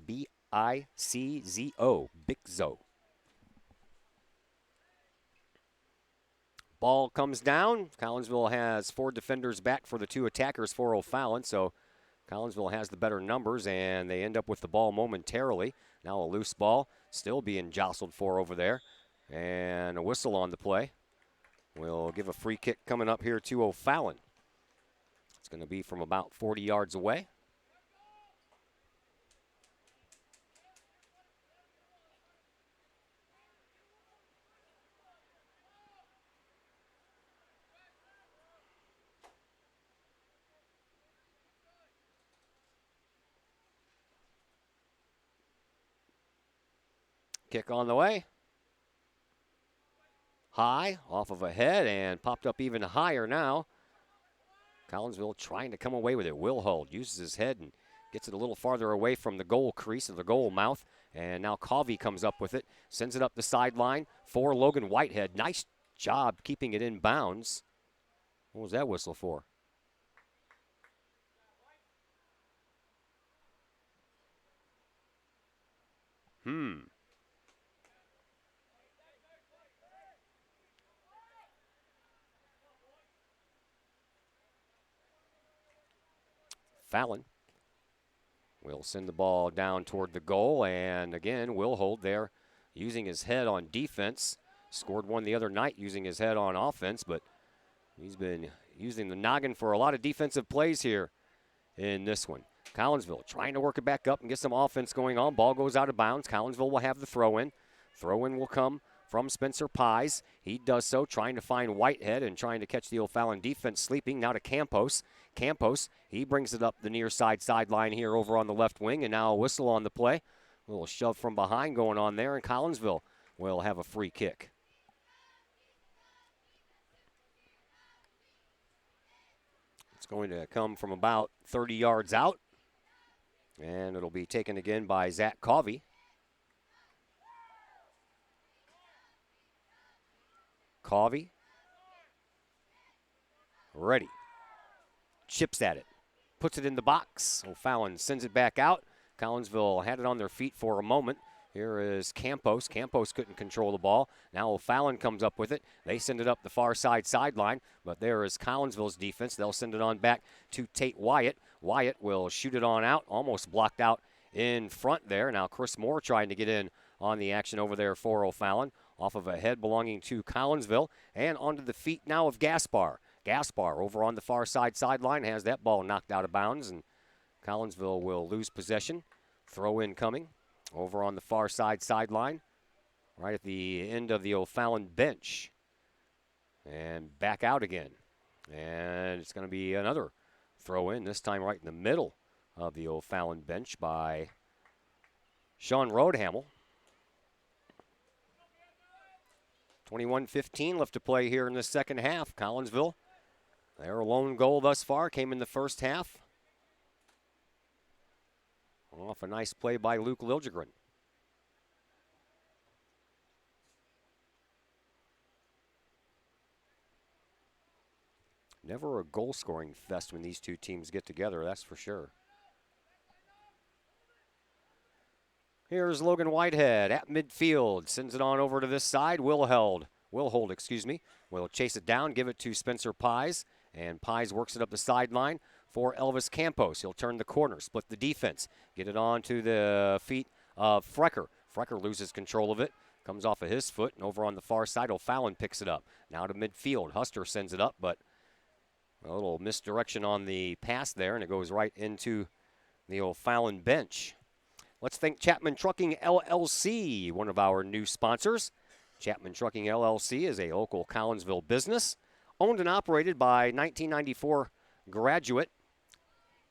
B-I-C-Z-O, Biczo. Ball comes down. Collinsville has 4 defenders back for the 2 attackers for O'Fallon, so Collinsville has the better numbers, and they end up with the ball momentarily. Now a loose ball, still being jostled for over there. And a whistle on the play. We'll give a free kick coming up here to O'Fallon. It's going to be from about 40 yards away. Kick on the way. High, off of a head, and popped up even higher now. Collinsville trying to come away with it. Will Hull uses his head and Gets it a little farther away from the goal crease or the goal mouth. And now Covey comes up with it. Sends it up the sideline for Logan Whitehead. Nice job keeping it in bounds. What was that whistle for? Fallon will send the ball down toward the goal, and again, will hold there using his head on defense. Scored one the other night using his head on offense, but he's been using the noggin for a lot of defensive plays here in this one. Collinsville trying to work it back up and get some offense going on. Ball goes out of bounds. Collinsville will have the throw-in. Throw-in will come from Spencer Pies. He does so, trying to find Whitehead and trying to catch the O'Fallon defense sleeping. Now to Campos. Campos, he brings it up the near sideline here over on the left wing, and now a whistle on the play. A little shove from behind going on there, and Collinsville will have a free kick. It's going to come from about 30 yards out, and it'll be taken again by Zach Covey. Covey, ready, chips at it, puts it in the box. O'Fallon sends it back out. Collinsville had it on their feet for a moment. Here is Campos. Campos couldn't control the ball. Now O'Fallon comes up with it. They send it up the far sideline, but there is Collinsville's defense. They'll send it on back to Tate Wyatt. Wyatt will shoot it on out, almost blocked out in front there. Now Chris Moore trying to get in on the action over there for O'Fallon. Off of a head belonging to Collinsville, and onto the feet now of Gaspar. Gaspar over on the far sideline has that ball knocked out of bounds, and Collinsville will lose possession. Throw in coming over on the far sideline, right at the end of the O'Fallon bench. And back out again. And it's going to be another throw in, this time right in the middle of the O'Fallon bench by Sean Roadhamel. 21-15 left to play here in the second half. Collinsville, their lone goal thus far came in the first half. Off a nice play by Luke Liljegren. Never a goal-scoring fest when these two teams get together, that's for sure. Here's Logan Whitehead at midfield. Sends it on over to this side. Will hold, Will chase it down, give it to Spencer Pies. And Pies works it up the sideline for Elvis Campos. He'll turn the corner, split the defense. Get it on to the feet of Frecker. Frecker loses control of it. Comes off of his foot, and over on the far side, O'Fallon picks it up. Now to midfield. Huster sends it up, but a little misdirection on the pass there, and it goes right into the O'Fallon bench. Let's thank Chapman Trucking LLC, one of our new sponsors. Chapman Trucking LLC is a local Collinsville business, owned and operated by 1994 graduate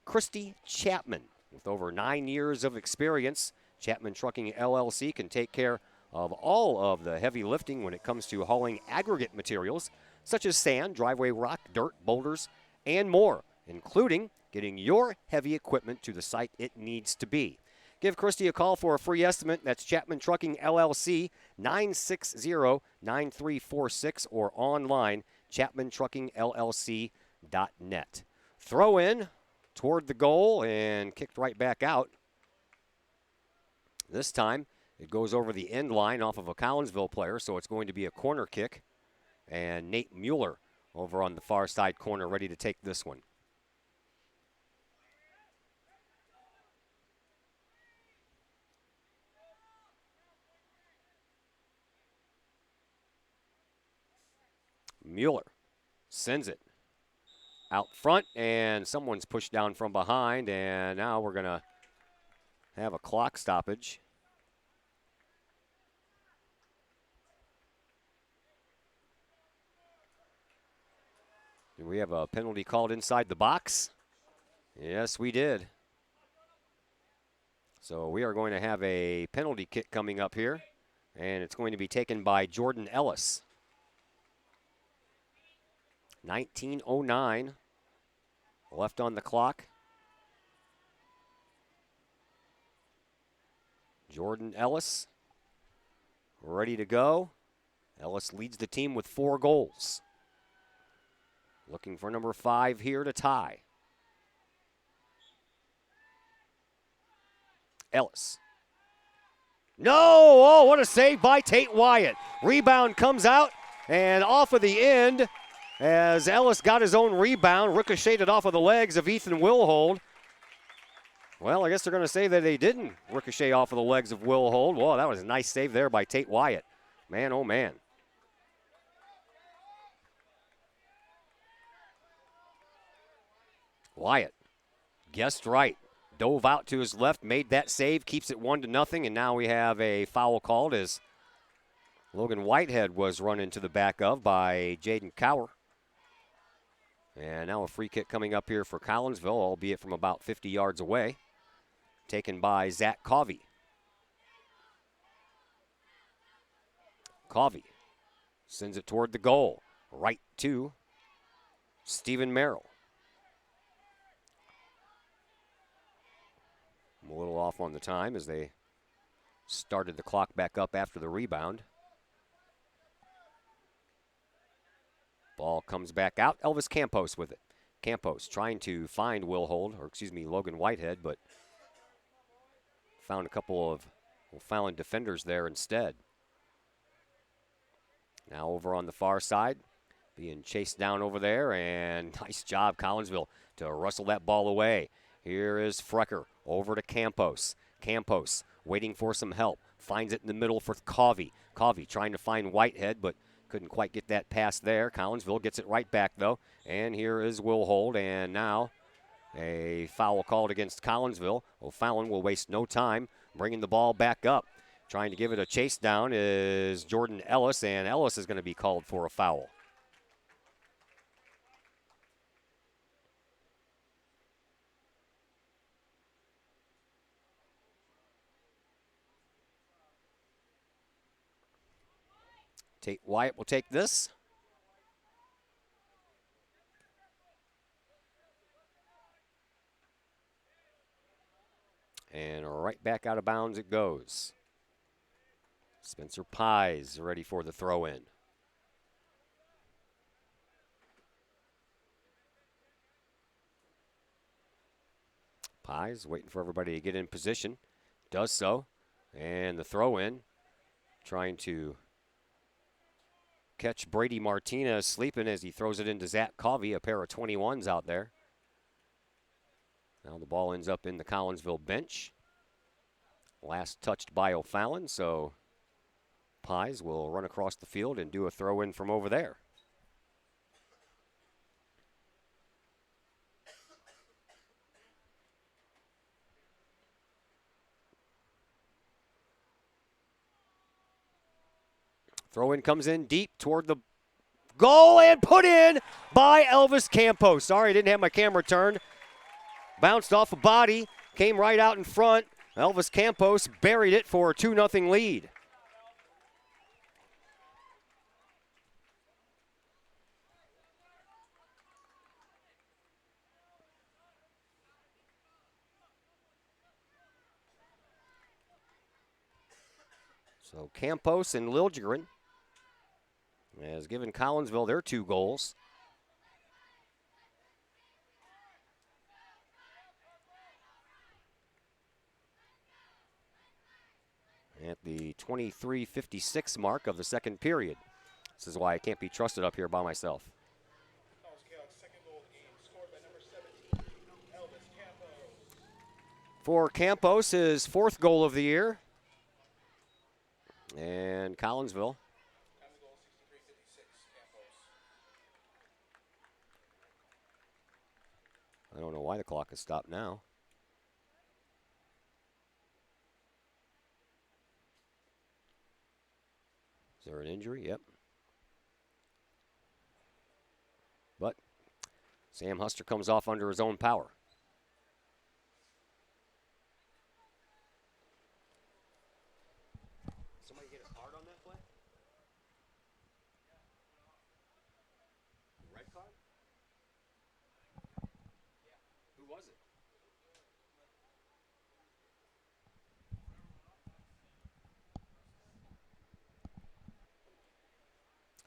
Christy Chapman. With over 9 years of experience, Chapman Trucking LLC can take care of all of the heavy lifting when it comes to hauling aggregate materials, such as sand, driveway rock, dirt, boulders, and more, including getting your heavy equipment to the site it needs to be. Give Christy a call for a free estimate. That's Chapman Trucking LLC, 960-9346, or online, chapmantruckingllc.net. Throw in toward the goal and kicked right back out. This time it goes over the end line off of a Collinsville player, so it's going to be a corner kick. And Nate Mueller over on the far side corner ready to take this one. Mueller sends it out front, and someone's pushed down from behind, and now we're going to have a clock stoppage. Did we have a penalty called inside the box? Yes, we did. So we are going to have a penalty kick coming up here, and it's going to be taken by Jordan Ellis. 19:09 left on the clock. Jordan Ellis ready to go. Ellis leads the team with 4 goals. Looking for number 5 here to tie. Ellis. No! Oh, what a save by Tate Wyatt. Rebound comes out and off of the end as Ellis got his own rebound, ricocheted off of the legs of Ethan Wilhold. Well, I guess they're going to say that they didn't ricochet off of the legs of Wilhold. Whoa, that was a nice save there by Tate Wyatt. Man, oh man. Wyatt guessed right. Dove out to his left, made that save, keeps it 1-0, and now we have a foul called as Logan Whitehead was run into the back of by Jaden Cower. And now a free kick coming up here for Collinsville, albeit from about 50 yards away, taken by Zach Covey. Covey sends it toward the goal, right to Stephen Merrill. I'm a little off on the time as they started the clock back up after the rebound. Ball comes back out. Elvis Campos with it. Campos trying to find Logan Whitehead, but found a couple of O'Fallon defenders there instead. Now over on the far side, being chased down over there, and nice job, Collinsville, to wrestle that ball away. Here is Frecker over to Campos. Campos waiting for some help. Finds it in the middle for Covey. Covey trying to find Whitehead, but couldn't quite get that pass there. Collinsville gets it right back, though. And here is Wilhold, and now a foul called against Collinsville. O'Fallon will waste no time bringing the ball back up. Trying to give it a chase down is Jordan Ellis, and Ellis is going to be called for a foul. Tate Wyatt will take this. And right back out of bounds it goes. Spencer Pies ready for the throw-in. Pies waiting for everybody to get in position. Does so. And the throw-in, trying to catch Brady Martinez sleeping as he throws it into Zach Covey, a pair of 21s out there. Now the ball ends up in the Collinsville bench. Last touched by O'Fallon, so Pies will run across the field and do a throw-in from over there. Throw-in comes in deep toward the goal and put in by Elvis Campos. Sorry, I didn't have my camera turned. Bounced off a body, came right out in front. Elvis Campos buried it for a 2-0 lead. So Campos and Liljegren has given Collinsville their 2 goals. At the 23:56 mark of the second period. This is why I can't be trusted up here by myself. For Campos, his 4th goal of the year. And Collinsville. I don't know why the clock has stopped now. Is there an injury? Yep. But Sam Huster comes off under his own power. Somebody get a card on that play? Red card? Yeah. Who was it?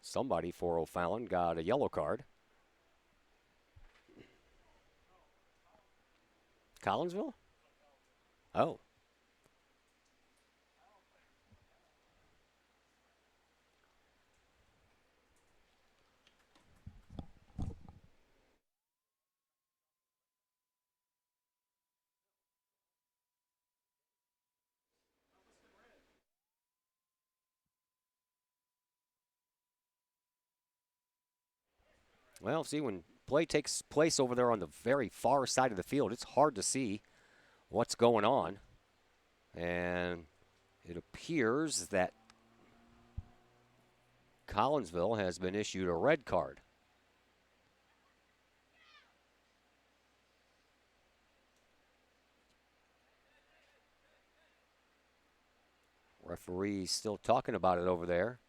Somebody for O'Fallon got a yellow card. Collinsville? Oh. Well, see, when play takes place over there on the very far side of the field, it's hard to see what's going on. And it appears that Collinsville has been issued a red card. Referee still talking about it over there.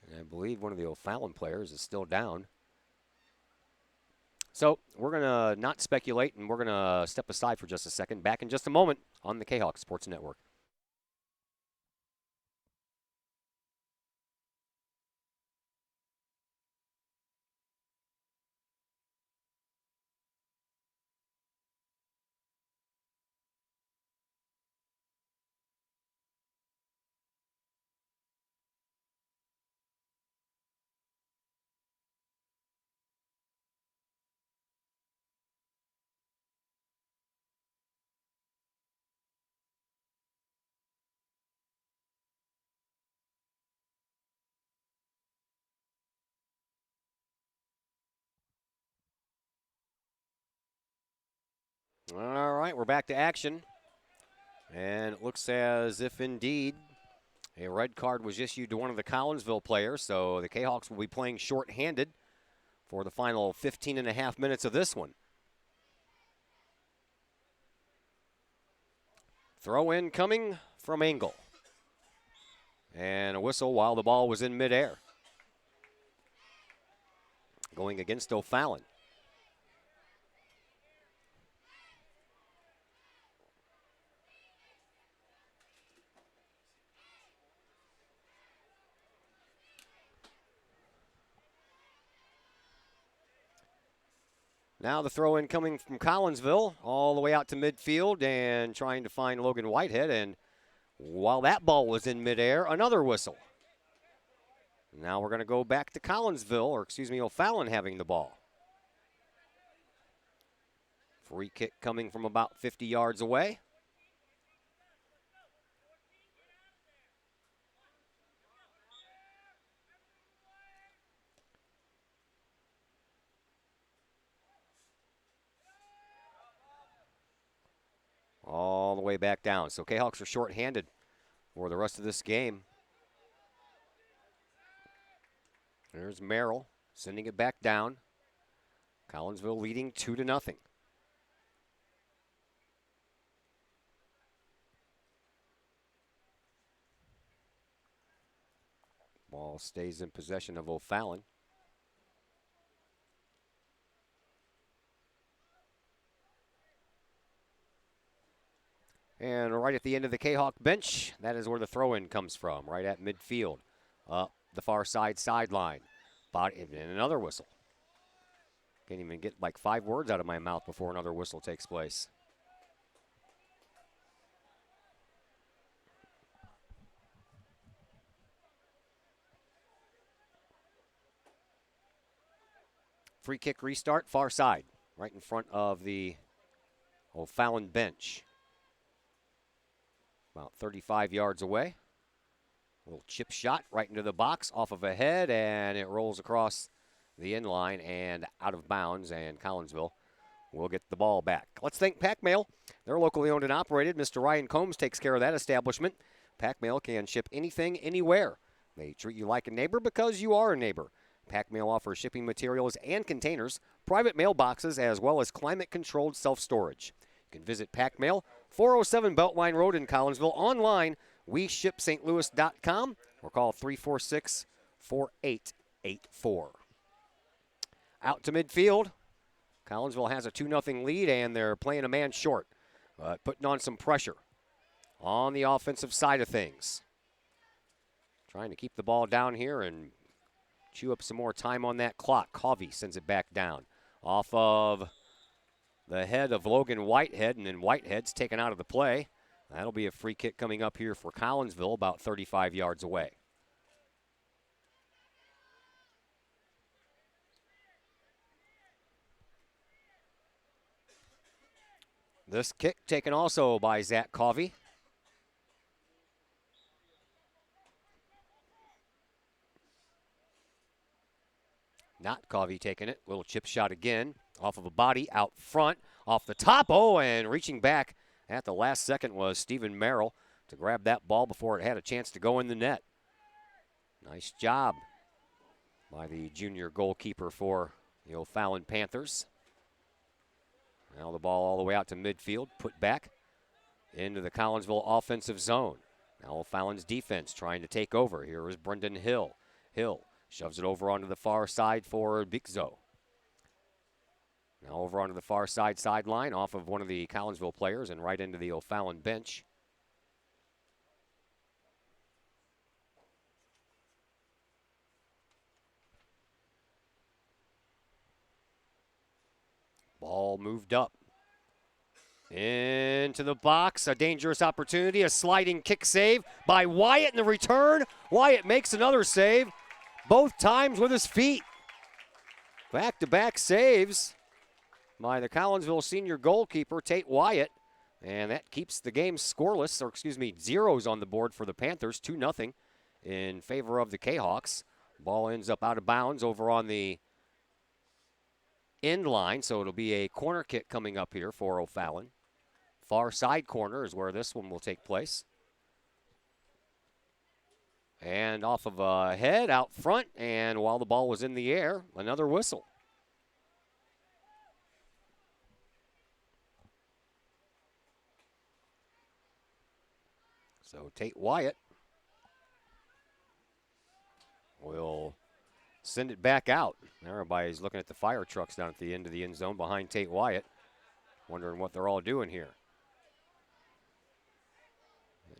And I believe one of the O'Fallon players is still down. So we're going to not speculate, and we're going to step aside for just a second. Back in just a moment on the Kahok Sports Network. All right, we're back to action. And it looks as if indeed a red card was issued to one of the Collinsville players. So the Kahawks will be playing shorthanded for the final 15 and a half minutes of this one. Throw in coming from Engel. And a whistle while the ball was in midair. Going against O'Fallon. Now the throw in coming from Collinsville all the way out to midfield and trying to find Logan Whitehead. And while that ball was in midair, another whistle. Now we're going to go back to Collinsville, or excuse me, O'Fallon having the ball. Free kick coming from about 50 yards away. All the way back down. So Kahawks are shorthanded for the rest of this game. There's Merrill sending it back down. Collinsville leading 2-0. Ball stays in possession of O'Fallon. And right at the end of the Kahawk bench, that is where the throw-in comes from, right at midfield. Up the far side sideline. And another whistle. Can't even get like 5 words out of my mouth before another whistle takes place. Free kick restart, far side, right in front of the O'Fallon bench. About 35 yards away. A little chip shot right into the box off of a head, and it rolls across the end line and out of bounds, and Collinsville will get the ball back. Let's thank Pack Mail. They're locally owned and operated. Mr. Ryan Combs takes care of that establishment. Pack Mail can ship anything, anywhere. They treat you like a neighbor because you are a neighbor. Pack Mail offers shipping materials and containers, private mailboxes, as well as climate-controlled self-storage. You can visit Pack Mail, 407 Beltline Road in Collinsville. Online, WeShipSt.Louis.com, or call 346-4884. Out to midfield. Collinsville has a 2-0 lead, and they're playing a man short, putting on some pressure on the offensive side of things. Trying to keep the ball down here and chew up some more time on that clock. Covey sends it back down. Off of the head of Logan Whitehead, and then Whitehead's taken out of the play. That'll be a free kick coming up here for Collinsville, about 35 yards away. This kick taken also by Zach Covey. Not Covey taking it. Little chip shot again. Off of a body out front. Off the top. Oh, and reaching back at the last second was Stephen Merrill to grab that ball before it had a chance to go in the net. Nice job by the junior goalkeeper for the O'Fallon Panthers. Now the ball all the way out to midfield. Put back into the Collinsville offensive zone. Now O'Fallon's defense trying to take over. Here is Brendan Hill. Hill shoves it over onto the far side for Bigzo. Now over onto the far side sideline off of one of the Collinsville players and right into the O'Fallon bench. Ball moved up. Into the box, a dangerous opportunity, a sliding kick save by Wyatt in the return. Wyatt makes another save, both times with his feet. Back-to-back saves by the Collinsville senior goalkeeper, Tate Wyatt. And that keeps the game scoreless, or excuse me, zeros on the board for the Panthers, 2-0 in favor of the Kahawks. Ball ends up out of bounds over on the end line, so it'll be a corner kick coming up here for O'Fallon. Far side corner is where this one will take place. And off of a head out front, and while the ball was in the air, another whistle. So Tate Wyatt will send it back out. Everybody's looking at the fire trucks down at the end of the end zone behind Tate Wyatt, wondering what they're all doing here.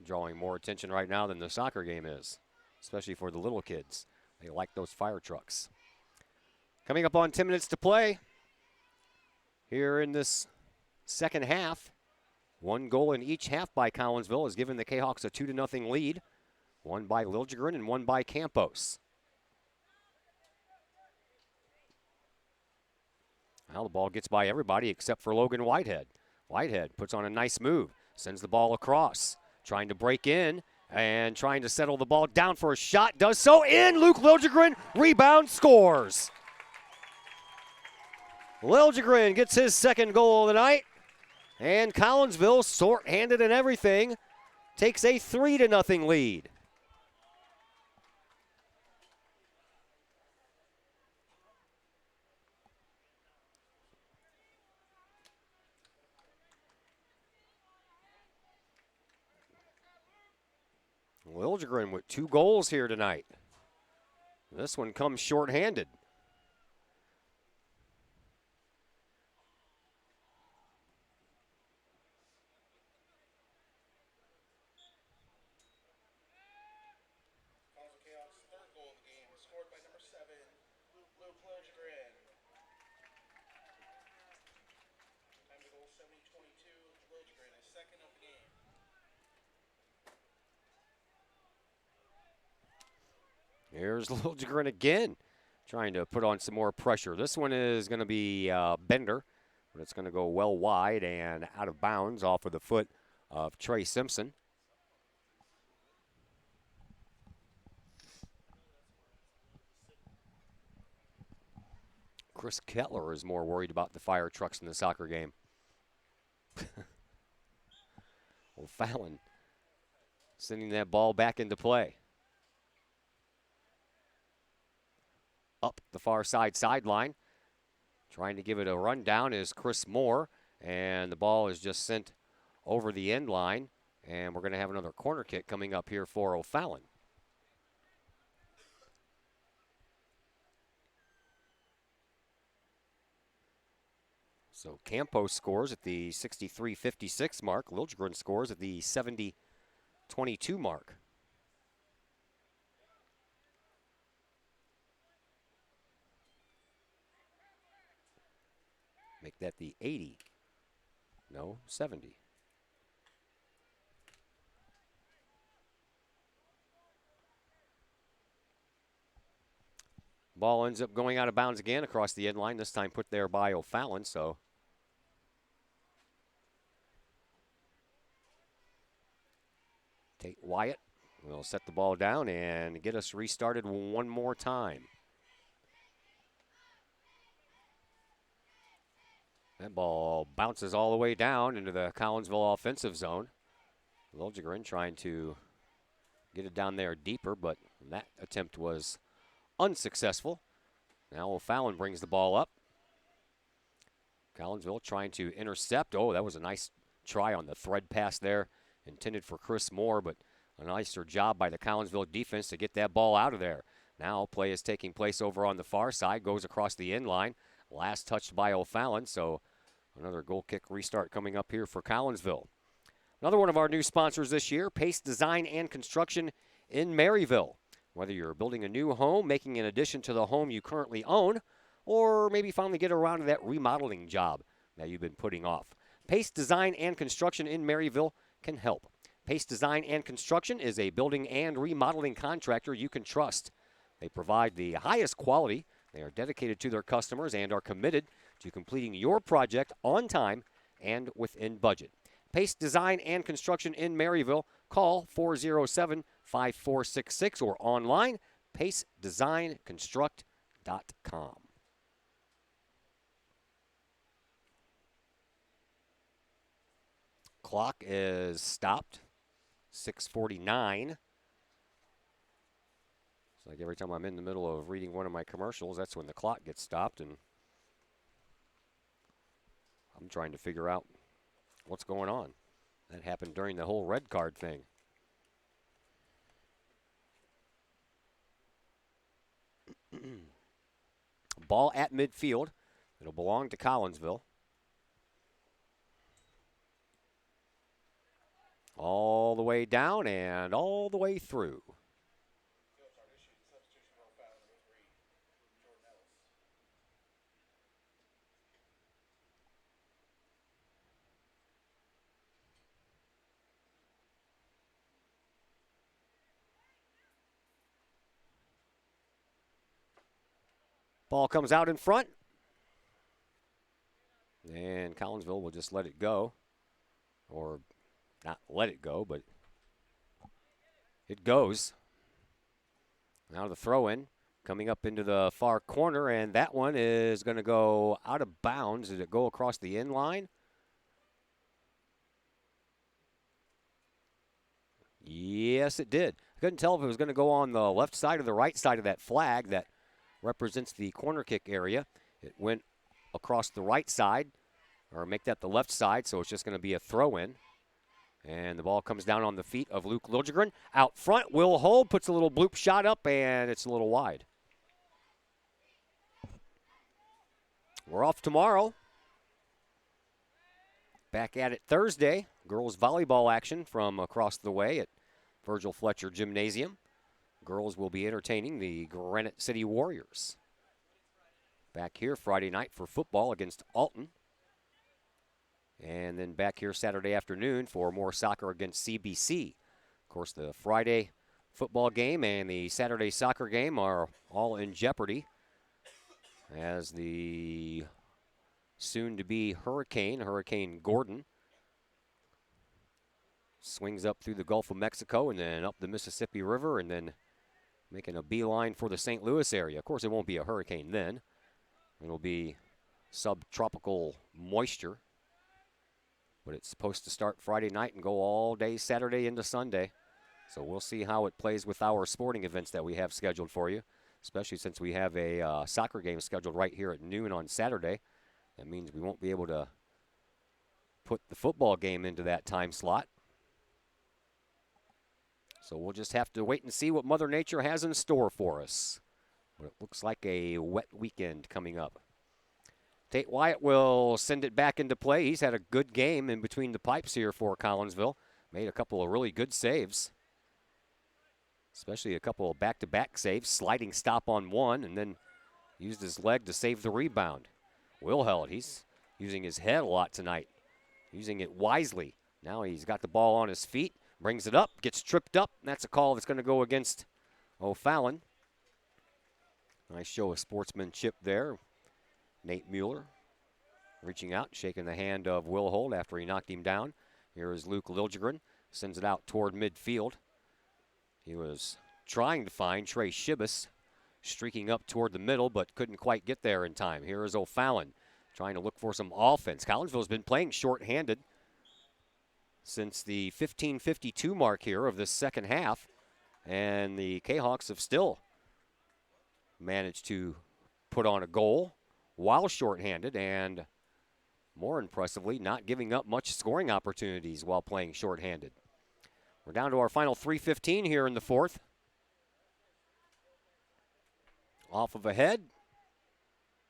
Drawing more attention right now than the soccer game is, especially for the little kids. They like those fire trucks. Coming up on 10 minutes to play here in this second half. One goal in each half by Collinsville has given the Kahawks a 2-0 lead. One by Liljegren and one by Campos. Now the ball gets by everybody except for Logan Whitehead. Whitehead puts on a nice move, sends the ball across, trying to break in and trying to settle the ball down for a shot. Does so in. Luke Liljegren, rebound, scores. Liljegren gets his second goal of the night. And Collinsville, short-handed and everything, takes a 3-0 lead. Liljegren with 2 goals here tonight. This one comes short-handed. Here's Liljegren again, trying to put on some more pressure. This one is going to be Bender, but it's going to go well wide and out of bounds off of the foot of Trey Simpson. Chris Kettler is more worried about the fire trucks in the soccer game. O'Fallon sending that ball back into play. Up the far side sideline. Trying to give it a rundown is Chris Moore, and the ball is just sent over the end line, and we're going to have another corner kick coming up here for O'Fallon. So Campos scores at the 63-56 mark. Liljegren scores at the 70-22 mark. Make that the 80. No, 70. Ball ends up going out of bounds again across the end line, this time put there by O'Fallon, so Tate Wyatt will set the ball down and get us restarted one more time. That ball bounces all the way down into the Collinsville offensive zone. Liljegren trying to get it down there deeper, but that attempt was unsuccessful. Now O'Fallon brings the ball up. Collinsville trying to intercept. Oh, that was a nice try on the thread pass there, intended for Chris Moore, but a nicer job by the Collinsville defense to get that ball out of there. Now play is taking place over on the far side, goes across the end line. Last touched by O'Fallon, so another goal kick restart coming up here for Collinsville. Another one of our new sponsors this year, Pace Design and Construction in Maryville. Whether you're building a new home, making an addition to the home you currently own, or maybe finally get around to that remodeling job that you've been putting off, Pace Design and Construction in Maryville can help. Pace Design and Construction is a building and remodeling contractor you can trust. They provide the highest quality. They are dedicated to their customers and are committed to completing your project on time and within budget. Pace Design and Construction in Maryville. Call 407-5466 or online, pacedesignconstruct.com. Clock is stopped. 6:49. It's like every time I'm in the middle of reading one of my commercials, that's when the clock gets stopped, and I'm trying to figure out what's going on. That happened during the whole red card thing. Ball at midfield. It'll belong to Collinsville. All the way down and all the way through. Ball comes out in front. And Collinsville will just let it go. Or not let it go, but it goes. Now the throw-in coming up into the far corner, and that one is going to go out of bounds. Did it go across the end line? Yes, it did. I couldn't tell if it was going to go on the left side or the right side of that flag that represents the corner kick area. It went across the right side, or make that the left side, so it's just going to be a throw-in. And the ball comes down on the feet of Luke Liljegren. Out front, Will Hull puts a little bloop shot up, and it's a little wide. We're off tomorrow. Back at it Thursday. Girls volleyball action from across the way at Virgil Fletcher Gymnasium. Girls will be entertaining the Granite City Warriors. Back here Friday night for football against Alton. And then back here Saturday afternoon for more soccer against CBC. Of course, the Friday football game and the Saturday soccer game are all in jeopardy as the soon-to-be Hurricane Gordon, swings up through the Gulf of Mexico and then up the Mississippi River and then making a beeline for the St. Louis area. Of course, it won't be a hurricane then. It'll be subtropical moisture. But it's supposed to start Friday night and go all day Saturday into Sunday. So we'll see how it plays with our sporting events that we have scheduled for you, especially since we have a soccer game scheduled right here at noon on Saturday. That means we won't be able to put the football game into that time slot. So we'll just have to wait and see what Mother Nature has in store for us. But it looks like a wet weekend coming up. Tate Wyatt will send it back into play. He's had a good game in between the pipes here for Collinsville. Made a couple of really good saves, especially a couple of back-to-back saves, sliding stop on one, and then used his leg to save the rebound. Wilheld, he's using his head a lot tonight, using it wisely. Now he's got the ball on his feet, brings it up, gets tripped up. That's a call that's going to go against O'Fallon. Nice show of sportsmanship there. Nate Mueller reaching out, shaking the hand of Will Holt after he knocked him down. Here is Luke Liljegren, sends it out toward midfield. He was trying to find Trey Shibas, streaking up toward the middle, but couldn't quite get there in time. Here is O'Fallon trying to look for some offense. Collinsville's been playing shorthanded since the 15:52 mark here of this second half, and the Kahawks have still managed to put on a goal while shorthanded, and more impressively, not giving up much scoring opportunities while playing shorthanded. We're down to our final 3:15 here in the fourth. Off of a head,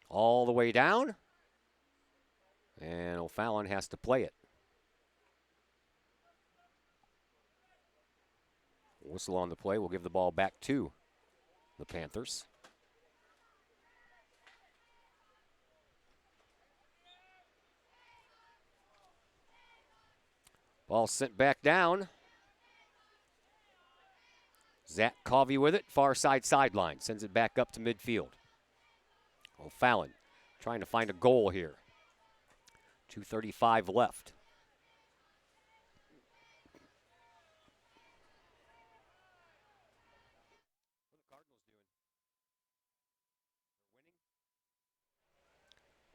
all the way down, and O'Fallon has to play it. Whistle on the play will give the ball back to the Panthers. Ball sent back down. Zach Covey with it, far side sideline, sends it back up to midfield. O'Fallon trying to find a goal here. 2:35 left.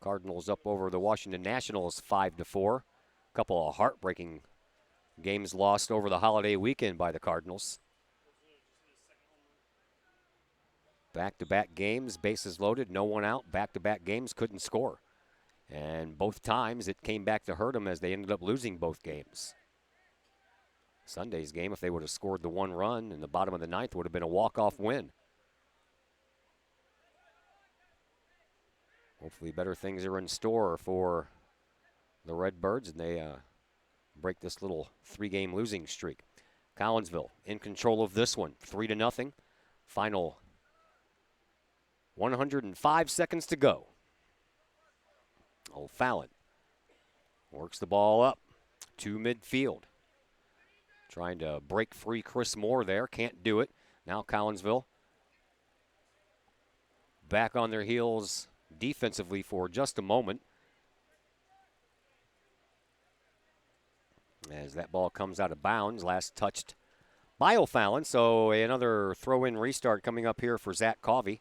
Cardinals up over the Washington Nationals 5-4. A couple of heartbreaking games lost over the holiday weekend by the Cardinals. Back-to-back games, bases loaded, no one out. Back-to-back games, couldn't score. And both times it came back to hurt them as they ended up losing both games. Sunday's game, if they would have scored the one run in the bottom of the ninth, would have been a walk-off win. Hopefully better things are in store for the Redbirds, and they break this little three-game losing streak. Collinsville in control of this one, 3-0. Final 105 seconds to go. O'Fallon works the ball up to midfield. Trying to break free Chris Moore there, can't do it. Now Collinsville back on their heels defensively for just a moment, as that ball comes out of bounds, last touched by O'Fallon. So another throw-in restart coming up here for Zach Covey.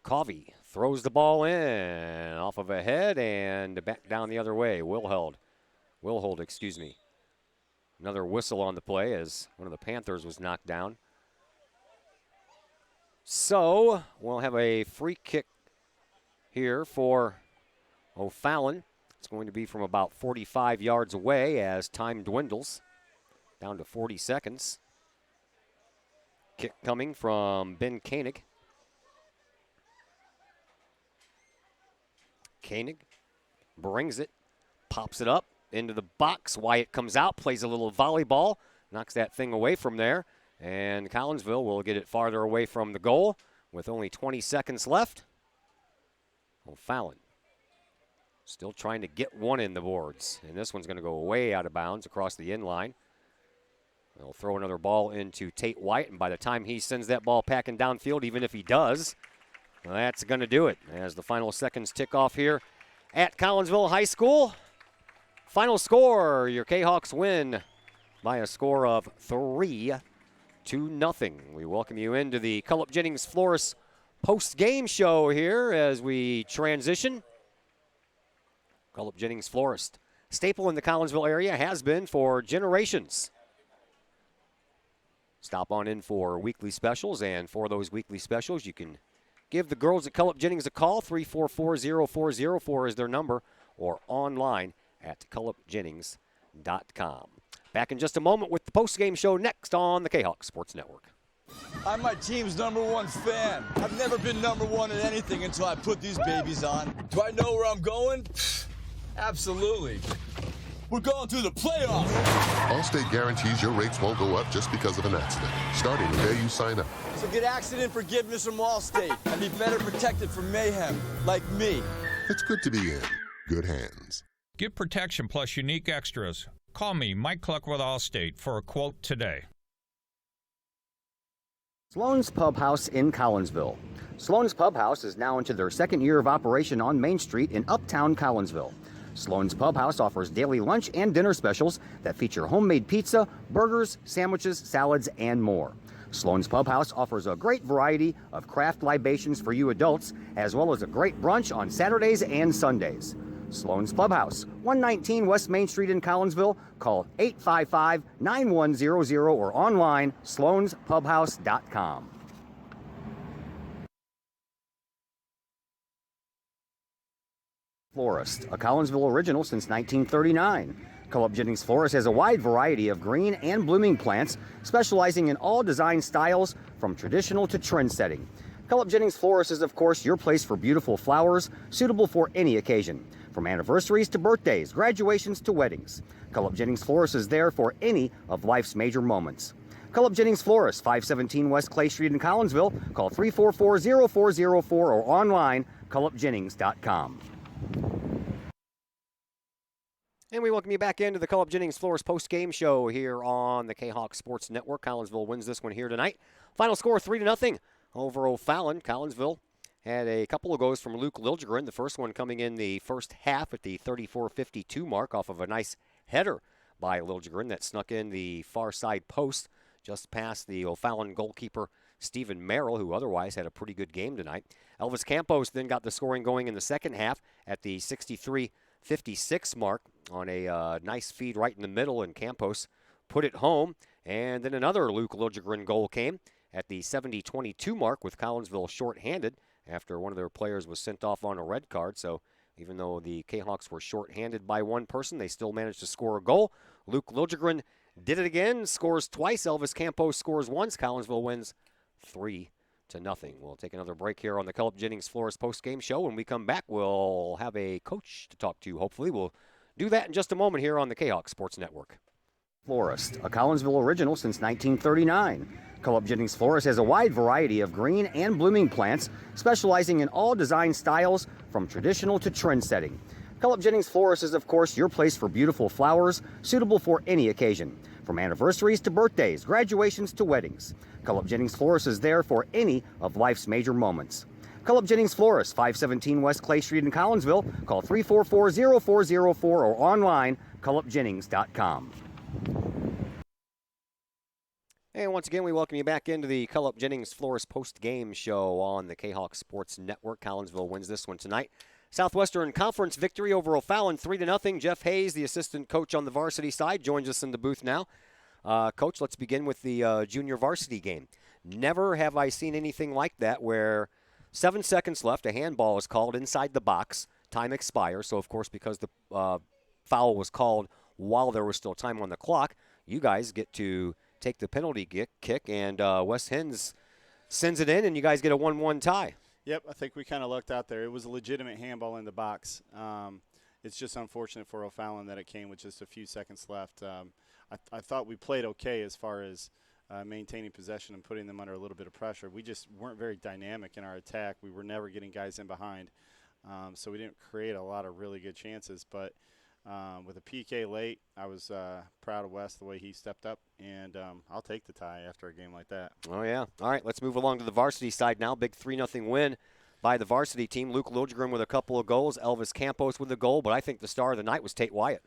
Covey throws the ball in off of a head and back down the other way. Will hold, excuse me. Another whistle on the play as one of the Panthers was knocked down. So we'll have a free kick here for O'Fallon. It's going to be from about 45 yards away as time dwindles down to 40 seconds. Kick coming from Ben Koenig. Koenig brings it, pops it up into the box. Wyatt comes out, plays a little volleyball, knocks that thing away from there. And Collinsville will get it farther away from the goal with only 20 seconds left. O'Fallon still trying to get one in the boards. And this one's going to go way out of bounds across the end line. They'll throw another ball into Tate White, and by the time he sends that ball packing downfield, even if he does, well, that's going to do it as the final seconds tick off here at Collinsville High School. Final score, your Kahawks win by a score of 3-0. We welcome you into the Cullip Jennings Florist post-game show here as we transition. Cullip Jennings Florist, staple in the Collinsville area, has been for generations. Stop on in for weekly specials, and for those weekly specials, you can give the girls at Cullip Jennings a call. 344-0404 is their number, or online at cullipjennings.com. Back in just a moment with the post-game show next on the Kahok Sports Network. I'm my team's #1 fan. I've never been #1 at anything until I put these babies on. Do I know where I'm going? Absolutely. We're going to the playoffs. Allstate guarantees your rates won't go up just because of an accident, starting the day you sign up. So get accident forgiveness from Allstate and be better protected from mayhem, like me. It's good to be in good hands. Get protection plus unique extras. Call me, Mike Cluck with Allstate, for a quote today. Sloan's Pub House in Collinsville. Sloan's Pub House is now into their second year of operation on Main Street in Uptown Collinsville. Sloan's Pub House offers daily lunch and dinner specials that feature homemade pizza, burgers, sandwiches, salads, and more. Sloan's Pub House offers a great variety of craft libations for you adults, as well as a great brunch on Saturdays and Sundays. Sloan's Pub House, 119 West Main Street in Collinsville. Call 855-9100 or online, sloanspubhouse.com. Florist, a Collinsville original since 1939. Co-op Jennings Florist has a wide variety of green and blooming plants, specializing in all design styles from traditional to trend-setting. Co-op Jennings Florist is, of course, your place for beautiful flowers, suitable for any occasion. From anniversaries to birthdays, graduations to weddings. Co-op Jennings Florist is there for any of life's major moments. Co-op Jennings Florist, 517 West Clay Street in Collinsville. Call 344-0404 or online, coopjennings.com. And we welcome you back into the Co-op Jennings Florist post-game show here on the Kahok Sports Network. Collinsville wins this one here tonight. Final score 3-0 over O'Fallon. Collinsville had a couple of goals from Luke Liljegren. The first one coming in the first half at the 34-52 mark off of a nice header by Liljegren that snuck in the far side post just past the O'Fallon goalkeeper Stephen Merrill, who otherwise had a pretty good game tonight. Elvis Campos then got the scoring going in the second half at the 63-56 mark on a nice feed right in the middle, and Campos put it home. And then another Luke Liljegren goal came at the 70-22 mark with Collinsville shorthanded after one of their players was sent off on a red card. So even though the Kahawks were shorthanded by one person, they still managed to score a goal. Luke Liljegren did it again, scores twice. Elvis Campos scores once. Collinsville wins 3-0. We'll take another break here on the Co-op Jennings Florist post-game show. When we come back, we'll have a coach to talk to, hopefully. We'll do that in just a moment here on the Kahok Sports Network. Florist, a Collinsville original since 1939. Co-op Jennings Florist has a wide variety of green and blooming plants, specializing in all design styles from traditional to trend-setting. Co-op Jennings Florist is, of course, your place for beautiful flowers, suitable for any occasion. From anniversaries to birthdays, graduations to weddings. Co-op Jennings Florist is there for any of life's major moments. Co-op Jennings Florist, 517 West Clay Street in Collinsville. Call 344-0404 or online, coopjennings.com. And once again, we welcome you back into the Co-op Jennings Florist post-game show on the Kahok Sports Network. Collinsville wins this one tonight. Southwestern Conference victory over O'Fallon, 3-0. Jeff Hayes, the assistant coach on the varsity side, joins us in the booth now. Coach, let's begin with the junior varsity game. Never have I seen anything like that where 7 seconds left, a handball is called inside the box, time expires. So, of course, because the foul was called while there was still time on the clock, you guys get to take the penalty kick, and Wes Hens sends it in, and you guys get a 1-1 tie. Yep, I think we kind of lucked out there. It was a legitimate handball in the box. It's just unfortunate for O'Fallon that it came with just a few seconds left. I thought we played okay as far as maintaining possession and putting them under a little bit of pressure. We just weren't very dynamic in our attack. We were never getting guys in behind, so we didn't create a lot of really good chances. But with a PK late, I was proud of Wes the way he stepped up, and I'll take the tie after a game like that. Oh, yeah. All right, let's move along to the varsity side now. Big 3-0 win by the varsity team. Luke Liljegren with a couple of goals, Elvis Campos with a goal, but I think the star of the night was Tate Wyatt.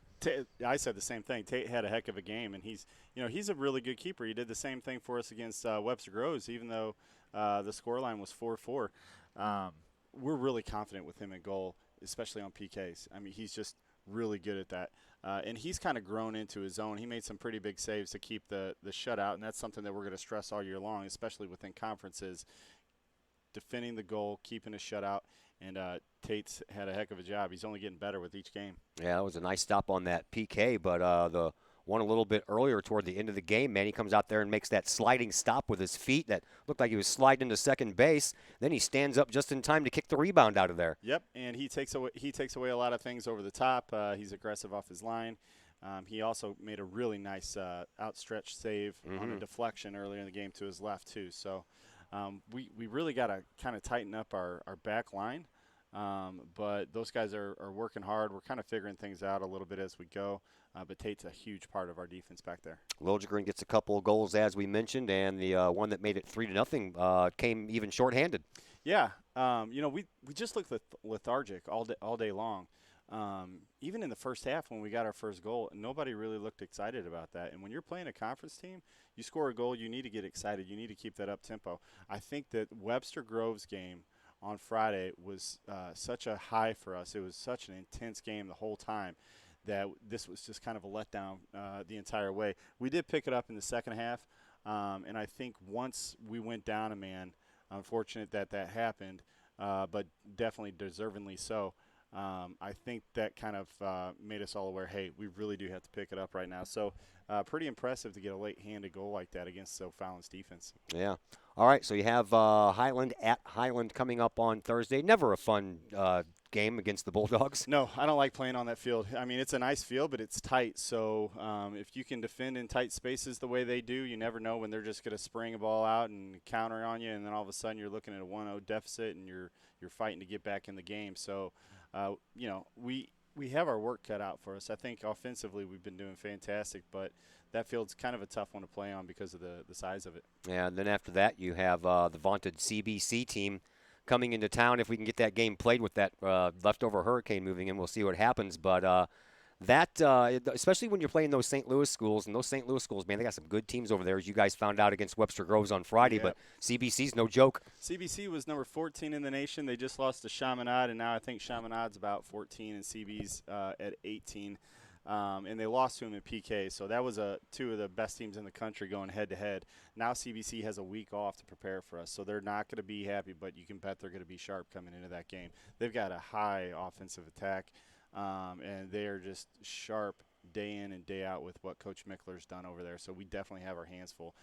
I said the same thing. Tate had a heck of a game, and he's a really good keeper. He did the same thing for us against Webster Groves, even though the scoreline was 4-4. We're really confident with him in goal, especially on PKs. I mean, he's just really good at that. And he's kind of grown into his own. He made some pretty big saves to keep the shutout, and that's something that we're going to stress all year long, especially within conferences, defending the goal, keeping a shutout. And Tate's had a heck of a job. He's only getting better with each game. Yeah, it was a nice stop on that PK, but the one a little bit earlier toward the end of the game. Man, he comes out there and makes that sliding stop with his feet that looked like he was sliding into second base. Then he stands up just in time to kick the rebound out of there. Yep, and he takes away a lot of things over the top. He's aggressive off his line. He also made a really nice outstretched save on a deflection earlier in the game to his left, too. So we really got to kind of tighten up our back line. But those guys are working hard. We're kind of figuring things out a little bit as we go. But Tate's a huge part of our defense back there. Liljegren gets a couple of goals, as we mentioned, and the one that made it 3-0 came even shorthanded. Yeah, we just looked lethargic all day long. Even in the first half when we got our first goal, nobody really looked excited about that. And when you're playing a conference team, you score a goal, you need to get excited. You need to keep that up tempo. I think that Webster Grove's game on Friday was such a high for us. It was such an intense game the whole time that this was just kind of a letdown the entire way. We did pick it up in the second half, and I think once we went down a man, unfortunate that happened, but definitely deservingly so. I think that kind of made us all aware, hey, we really do have to pick it up right now. So pretty impressive to get a late-handed goal like that against O'Fallon's defense. Yeah. All right, so you have Highland at Highland coming up on Thursday. Never a fun game against the Bulldogs. No, I don't like playing on that field. I mean, it's a nice field, but it's tight. So if you can defend in tight spaces the way they do, you never know when they're just going to spring a ball out and counter on you, and then all of a sudden you're looking at a 1-0 deficit and you're fighting to get back in the game. So, we have our work cut out for us. I think offensively we've been doing fantastic, but that field's kind of a tough one to play on because of the size of it. Yeah, and then after that you have the vaunted CBC team coming into town. If we can get that game played with that leftover hurricane moving in, we'll see what happens. But especially when you're playing those St. Louis schools, and those St. Louis schools, man, they got some good teams over there, as you guys found out against Webster Groves on Friday. Yep. But CBC's no joke. CBC was number 14 in the nation. They just lost to Chaminade, and now I think Chaminade's about 14 and CB's at 18. And they lost to him in PK, so that was two of the best teams in the country going head-to-head. Now CBC has a week off to prepare for us, so they're not going to be happy, but you can bet they're going to be sharp coming into that game. They've got a high offensive attack, and they are just sharp day in and day out with what Coach Mickler's done over there, so we definitely have our hands full.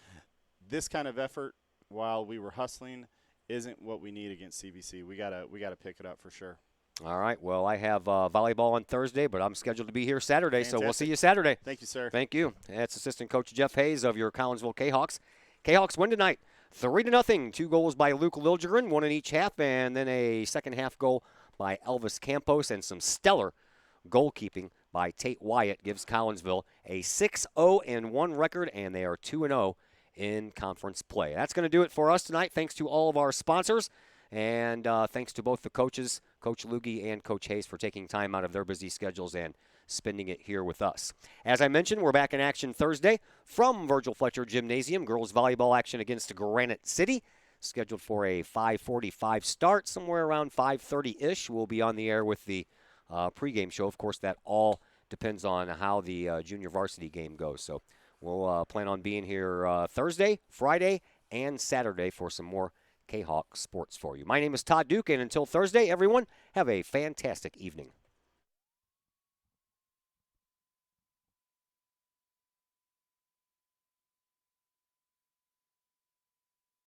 This kind of effort, while we were hustling, isn't what we need against CBC. We gotta pick it up for sure. All right. Well, I have volleyball on Thursday, but I'm scheduled to be here Saturday, Fantastic. So we'll see you Saturday. Thank you, sir. Thank you. That's Assistant Coach Jeff Hayes of your Collinsville Kahawks. Kahawks win tonight 3-0. 2 goals by Luke Liljegren, 1 in each half, and then a second half goal by Elvis Campos, and some stellar goalkeeping by Tate Wyatt gives Collinsville a 6-0-1 record, and they are 2-0 in conference play. That's going to do it for us tonight. Thanks to all of our sponsors. And thanks to both the coaches, Coach Lugie and Coach Hayes, for taking time out of their busy schedules and spending it here with us. As I mentioned, we're back in action Thursday from Virgil Fletcher Gymnasium. Girls volleyball action against Granite City, scheduled for a 5:45 start, somewhere around 5:30-ish. We'll be on the air with the pregame show. Of course, that all depends on how the junior varsity game goes. So we'll plan on being here Thursday, Friday, and Saturday for some more Kahok sports for you. My name is Todd Duke, and until Thursday, everyone, have a fantastic evening.